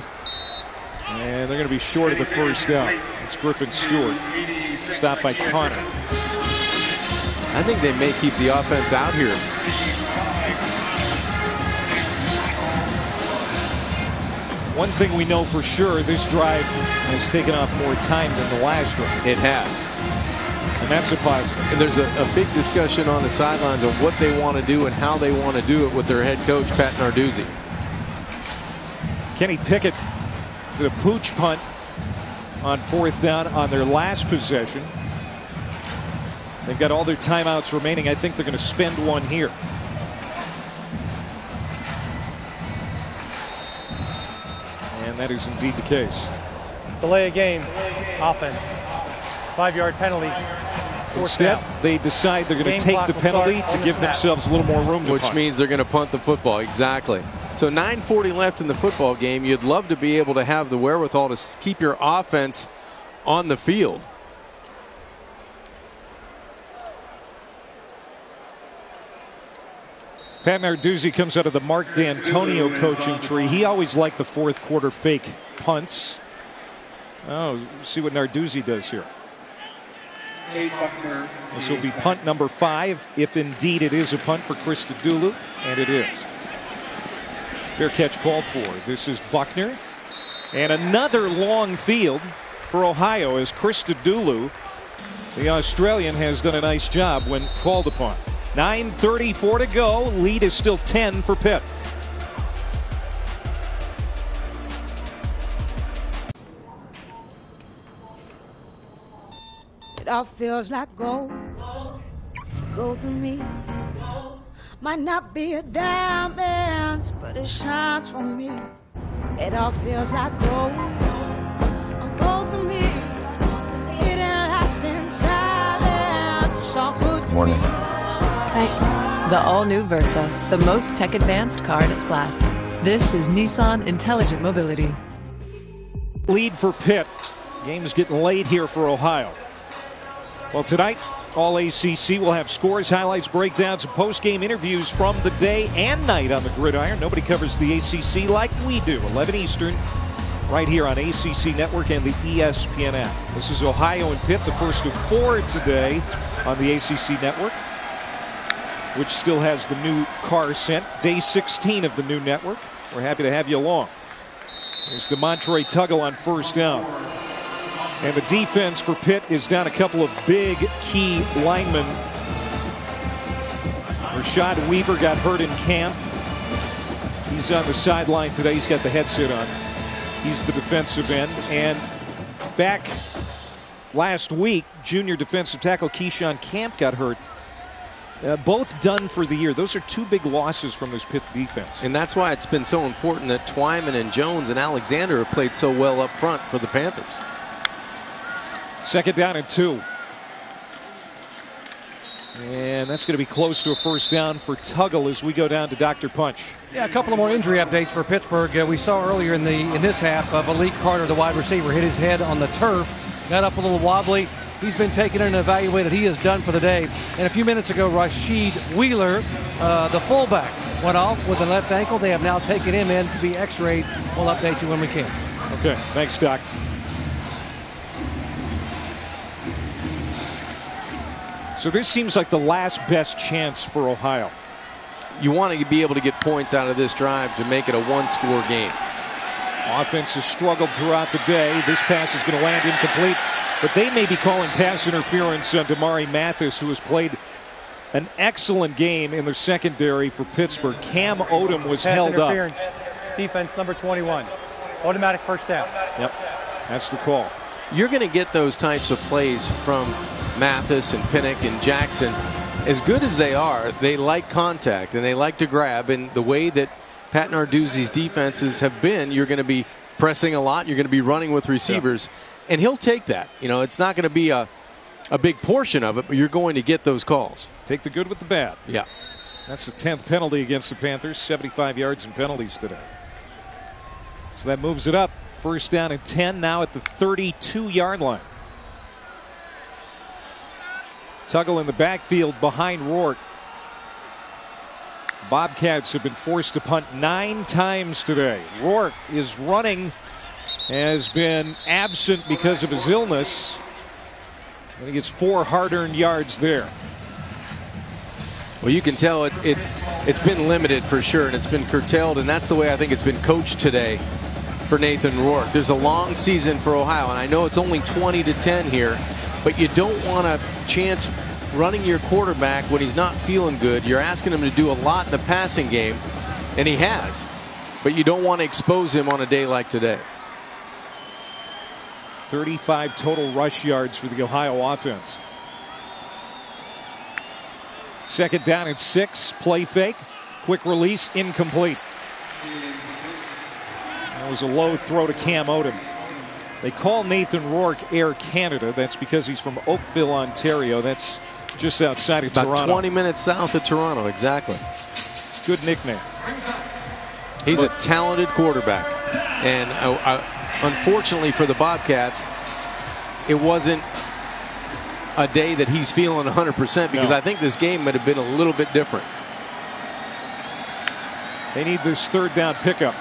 And they're going to be short of the first down. It's Griffin Stewart. Stopped by Connor. I think they may keep the offense out here. One thing we know for sure, this drive has taken off more time than the last drive. It has. And that's a positive. And there's a big discussion on the sidelines of what they want to do and how they want to do it with their head coach, Pat Narduzzi. Kenny Pickett did a pooch punt on 4th down on their last possession. They've got all their timeouts remaining. I think they're going to spend one here. And that is indeed the case. Delay a game, offense. 5-yard penalty. Instead, they decide they're going to take the penalty to give themselves a little more room to punt. Which means they're going to punt the football. Exactly. So 9:40 left in the football game. You'd love to be able to have the wherewithal to keep your offense on the field. Pat Narduzzi comes out of the Mark D'Antonio coaching tree. He always liked the 4th quarter fake punts. Oh, see what Narduzzi does here. This will be punt number 5, if indeed it is a punt for Chris Dulu, and it is. Fair catch called for. This is Buckner. And another long field for Ohio as Christodoulou, the Australian, has done a nice job when called upon. 9:34 to go. Lead is still 10 for Pitt. It all feels like gold. Gold to me. Might not be a diamond, but it shines for me. It all feels like gold. Gold to me. It ain't lasting silent. It's all good to Morning. me. The all-new Versa, the most tech-advanced car in its class. This is Nissan Intelligent Mobility. Lead for Pitt. Game's getting late here for Ohio. Well, tonight, all ACC will have scores, highlights, breakdowns, and post-game interviews from the day and night on the gridiron. Nobody covers the ACC like we do. 11 Eastern, right here on ACC Network and the ESPN app. This is Ohio and Pitt, the first of 4 today on the ACC Network, which still has the new car sent. Day 16 of the new network. We're happy to have you along. There's DeMontre Tuggle on first down. And the defense for Pitt is down a couple of big key linemen. Rashad Weaver got hurt in camp. He's on the sideline today. He's got the headset on. He's the defensive end. And back last week, junior defensive tackle Keyshawn Camp got hurt. Both done for the year. Those are 2 big losses from this Pitt defense. And that's why it's been so important that Twyman and Jones and Alexander have played so well up front for the Panthers. Second down and 2. And that's going to be close to a first down for Tuggle as we go down to Dr. Punch. Yeah, a couple of more injury updates for Pittsburgh. We saw earlier in this half Malik Carter, the wide receiver, hit his head on the turf, got up a little wobbly. He's been taken in and evaluated. He is done for the day. And a few minutes ago, Rashid Wheeler, the fullback, went off with the left ankle. They have now taken him in to be x-rayed. We'll update you when we can. Okay, thanks, Doc. So this seems like the last best chance for Ohio. You want to be able to get points out of this drive to make it a 1-score game. Offense has struggled throughout the day. This pass is going to land incomplete, but they may be calling pass interference on Damari Mathis, who has played an excellent game in the secondary for Pittsburgh. Cam Odom was Pass held up. interference. Defense number 21. Automatic first down. Yep, that's the call. You're going to get those types of plays from Mathis and Pinnock and Jackson. As good as they are, they like contact and they like to grab. And the way that Pat Narduzzi's defenses have been, you're going to be pressing a lot. You're going to be running with receivers. Yeah. And he'll take that. You know, it's not going to be a big portion of it, but you're going to get those calls. Take the good with the bad. Yeah. That's the 10th penalty against the Panthers. 75 yards in penalties today. So that moves it up. First down and 10 now at the 32-yard line. Tuggle in the backfield behind Rourke. Bobcats have been forced to punt 9 times today. Rourke is running, has been absent because of his illness. And he gets 4 hard-earned yards there. Well, you can tell it's been limited for sure, and it's been curtailed, and that's the way I think it's been coached today for Nathan Rourke. There's a long season for Ohio, and I know it's only 20-10 here, but you don't want to chance running your quarterback when he's not feeling good. You're asking him to do a lot in the passing game, and he has, but you don't want to expose him on a day like today. 35 total rush yards for the Ohio offense. Second down and 6. Play fake. Quick release. Incomplete. That was a low throw to Cam Odom. They call Nathan Rourke Air Canada. That's because he's from Oakville, Ontario. That's just outside of Toronto. About 20 minutes south of Toronto, exactly. Good nickname. He's a talented quarterback. And unfortunately for the Bobcats, it wasn't a day that he's feeling 100% because I think this game might have been a little bit different. They need this third down pickup.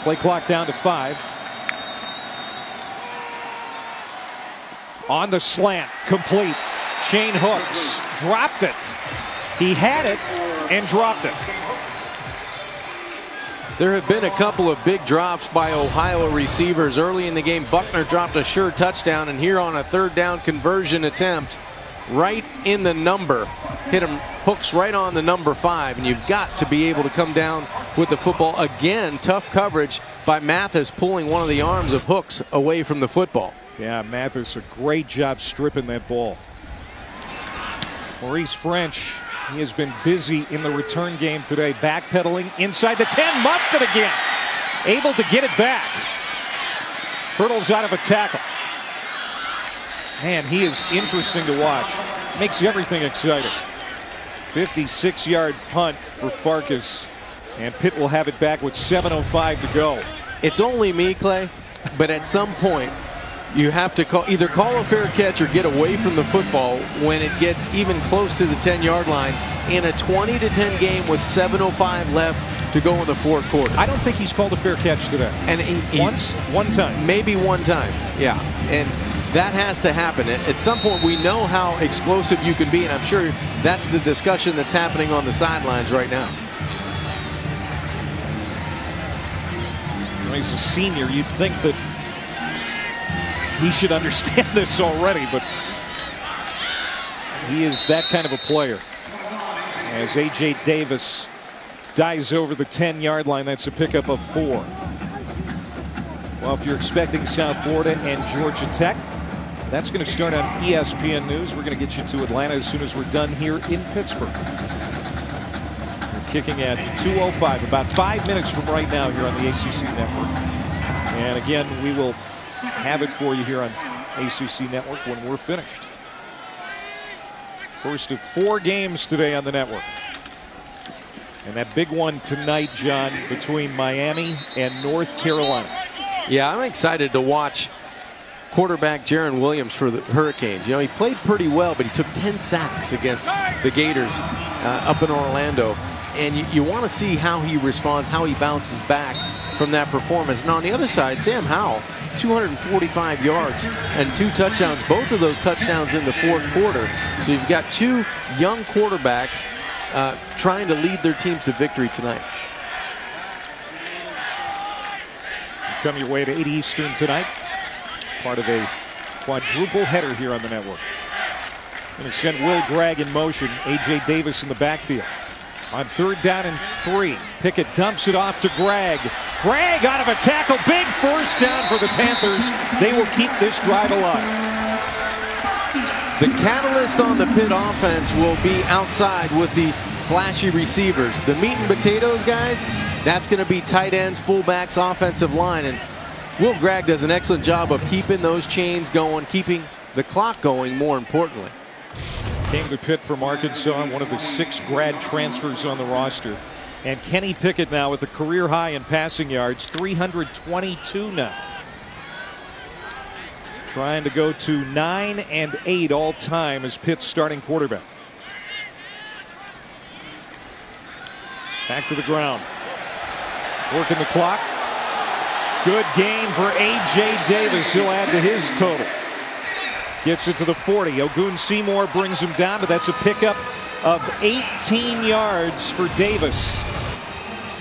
Play clock down to 5. On the slant, complete. Shane Hooks dropped it. He had it and dropped it. There have been a couple of big drops by Ohio receivers early in the game. Buckner dropped a sure touchdown, and here on a 3rd down conversion attempt, right in the number, hit him hooks right on the number 5, and you've got to be able to come down with the football. Again, tough coverage by Mathis, pulling one of the arms of Hooks away from the football. Yeah, Mathis, a great job stripping that ball. Maurice French, he has been busy in the return game today, backpedaling inside the 10, muffed it again. Able to get it back. Hurdles out of a tackle. Man, he is interesting to watch. Makes everything exciting. 56-yard punt for Farkas, and Pitt will have it back with 7:05 to go. It's only me, Clay, but at some point you have to either call a fair catch or get away from the football when it gets even close to the 10-yard line in a 20-10 game with 7:05 left to go in the 4th quarter. I don't think he's called a fair catch today. And one time. Maybe one time, yeah. And that has to happen. At some point, we know how explosive you can be, and I'm sure that's the discussion that's happening on the sidelines right now. Well, he's a senior. You'd think that he should understand this already, but he is that kind of a player. As A.J. Davis dives over the 10-yard line, that's a pickup of 4. Well, if you're expecting South Florida and Georgia Tech, that's going to start on ESPN News. We're going to get you to Atlanta as soon as we're done here in Pittsburgh. We're kicking at 2:05, about 5 minutes from right now here on the ACC Network. And again, we will have it for you here on ACC Network when we're finished. First of 4 games today on the network. And that big one tonight, John, between Miami and North Carolina. Yeah, I'm excited to watch quarterback Jaron Williams for the Hurricanes. You know, he played pretty well, but he took 10 sacks against the Gators up in Orlando. And you want to see how he responds, how he bounces back from that performance. Now, on the other side, Sam Howell, 245 yards and 2 touchdowns, both of those touchdowns in the 4th quarter. So you've got 2 young quarterbacks trying to lead their teams to victory tonight. Come your way to 8 Eastern tonight. Part of a quadruple header here on the network. Going to send Will Gregg in motion. A.J. Davis in the backfield. On 3rd down and 3. Pickett dumps it off to Gregg. Gregg out of a tackle. Big first down for the Panthers. They will keep this drive alive. The catalyst on the Pitt offense will be outside with the flashy receivers. The meat and potatoes guys, that's going to be tight ends, fullbacks, offensive line. And Will Gregg does an excellent job of keeping those chains going, keeping the clock going, more importantly. Came to Pitt from Arkansas, one of the 6 grad transfers on the roster. And Kenny Pickett now with a career high in passing yards, 322 now. Trying to go to 9 and 8 all time as Pitt's starting quarterback. Back to the ground. Working the clock. Good game for A.J. Davis. He'll add to his total. Gets it to the 40. Ogun Seymour brings him down, but that's a pickup of 18 yards for Davis.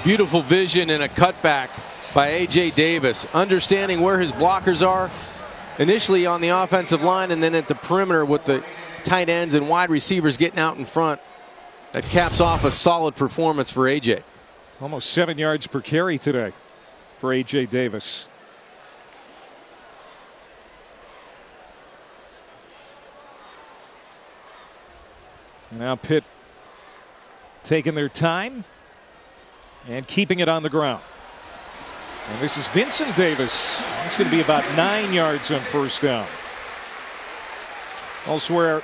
Beautiful vision and a cutback by A.J. Davis. Understanding where his blockers are initially on the offensive line and then at the perimeter with the tight ends and wide receivers getting out in front. That caps off a solid performance for A.J. Almost 7 yards per carry today for A.J. Davis. Now Pitt taking their time and keeping it on the ground. And this is Vincent Davis. It's going to be about 9 yards on first down. Elsewhere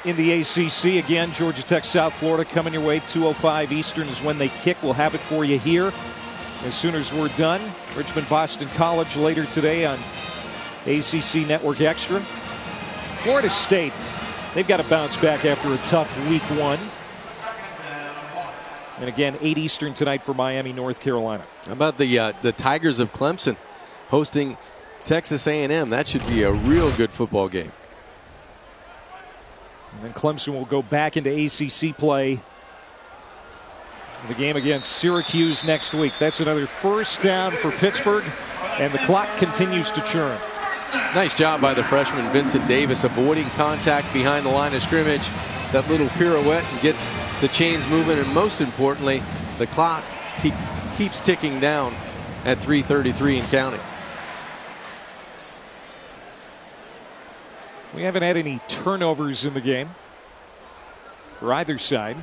in the ACC, again, Georgia Tech, South Florida coming your way. 2:05 Eastern is when they kick. We'll have it for you here as soon as we're done. Richmond Boston College later today on ACC Network Extra. Florida State, they've got to bounce back after a tough week 1. And again, 8 Eastern tonight for Miami, North Carolina. How about the Tigers of Clemson hosting Texas A&M? That should be a real good football game. And then Clemson will go back into ACC play. The game against Syracuse next week. That's another first down for Pittsburgh, and the clock continues to churn. Nice job by the freshman Vincent Davis avoiding contact behind the line of scrimmage. That little pirouette and gets the chains moving, and most importantly, the clock keeps ticking down at 3:33 and counting. We haven't had any turnovers in the game for either side.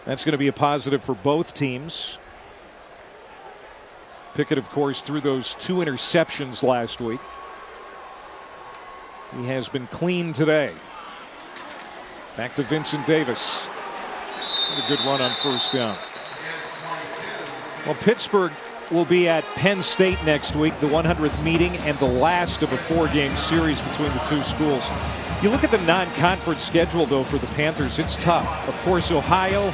That's going to be a positive for both teams. Pickett, of course, threw those 2 interceptions last week. He has been clean today. Back to Vincent Davis. What a good run on first down. Well, Pittsburgh will be at Penn State next week, the 100th meeting and the last of a 4-game series between the two schools. You look at the non-conference schedule, though, for the Panthers, it's tough. Of course, Ohio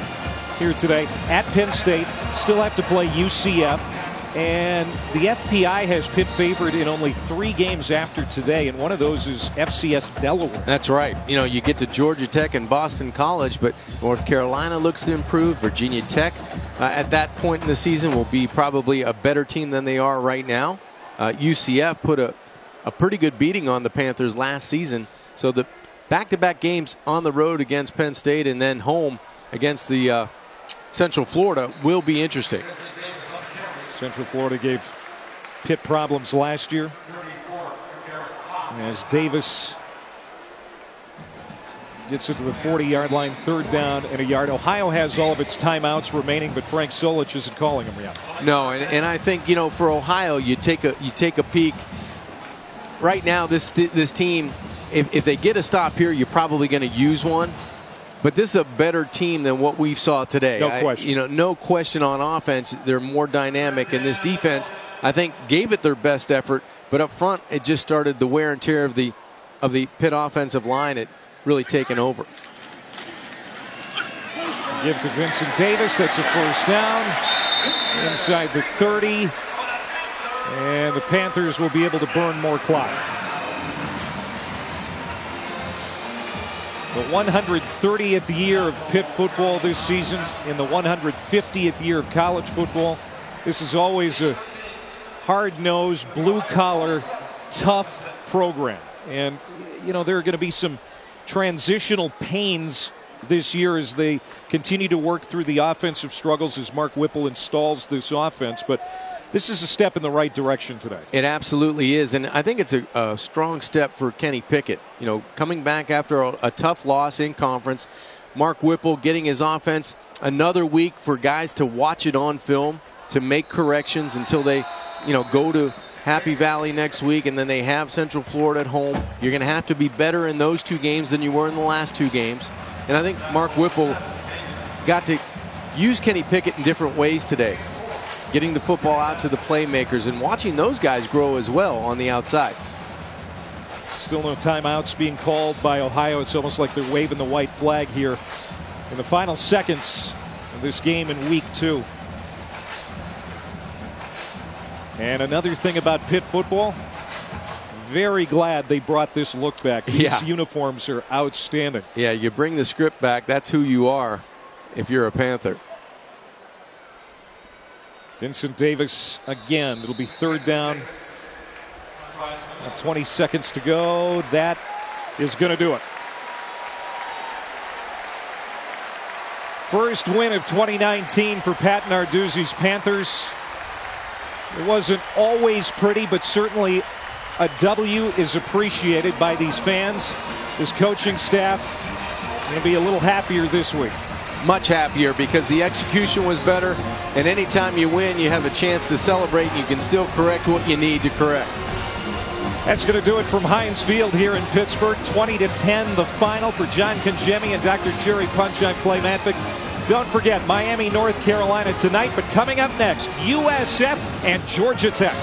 here today at Penn State, still have to play UCF. And the FPI has Pitt favored in only 3 games after today, and one of those is FCS Delaware. That's right. You know, you get to Georgia Tech and Boston College, but North Carolina looks to improve. Virginia Tech at that point in the season will be probably a better team than they are right now. UCF put a pretty good beating on the Panthers last season. So the back-to-back games on the road against Penn State and then home against the Central Florida will be interesting. Central Florida gave Pitt problems last year. As Davis gets it to the 40-yard line, 3rd down and a yard. Ohio has all of its timeouts remaining, but Frank Solich isn't calling them yet. No, and I think, you know, for Ohio, you take a peek. Right now, this team, if they get a stop here, you're probably going to use one. But this is a better team than what we saw today. No question. No question on offense. They're more dynamic. And this defense, I think, gave it their best effort. But up front, it just started the wear and tear of the Pitt offensive line. It really taken over. Give to Vincent Davis. That's a first down. Inside the 30. And the Panthers will be able to burn more clock. The 130th year of Pitt football this season, in the 150th year of college football. This is always a hard-nosed, blue-collar, tough program. And, you know, there are going to be some transitional pains this year as they continue to work through the offensive struggles as Mark Whipple installs this offense. But this is a step in the right direction today. It absolutely is, and I think it's a strong step for Kenny Pickett. You know, coming back after a tough loss in conference, Mark Whipple getting his offense another week for guys to watch it on film, to make corrections until they, you know, go to Happy Valley next week, and then they have Central Florida at home. You're going to have to be better in those 2 games than you were in the last 2 games. And I think Mark Whipple got to use Kenny Pickett in different ways today, getting the football out to the playmakers and watching those guys grow as well on the outside. Still no timeouts being called by Ohio. It's almost like they're waving the white flag here in the final seconds of this game in week 2. And another thing about Pitt football, very glad they brought this look back. These uniforms are outstanding. Yeah, you bring the script back. That's who you are if you're a Panther. Vincent Davis again. It'll be 3rd down. 20 seconds to go. That is going to do it. First win of 2019 for Pat Narduzzi's Panthers. It wasn't always pretty, but certainly a W is appreciated by these fans. This coaching staff going to be a little happier this week. Much happier because the execution was better, and anytime you win, you have a chance to celebrate, and you can still correct what you need to correct. That's going to do it from Heinz Field here in Pittsburgh. 20-10 the final for John Congemi and Dr. Jerry Punch. I'm Clay Matvick. Don't forget Miami, North Carolina tonight, but coming up next, USF and Georgia Tech.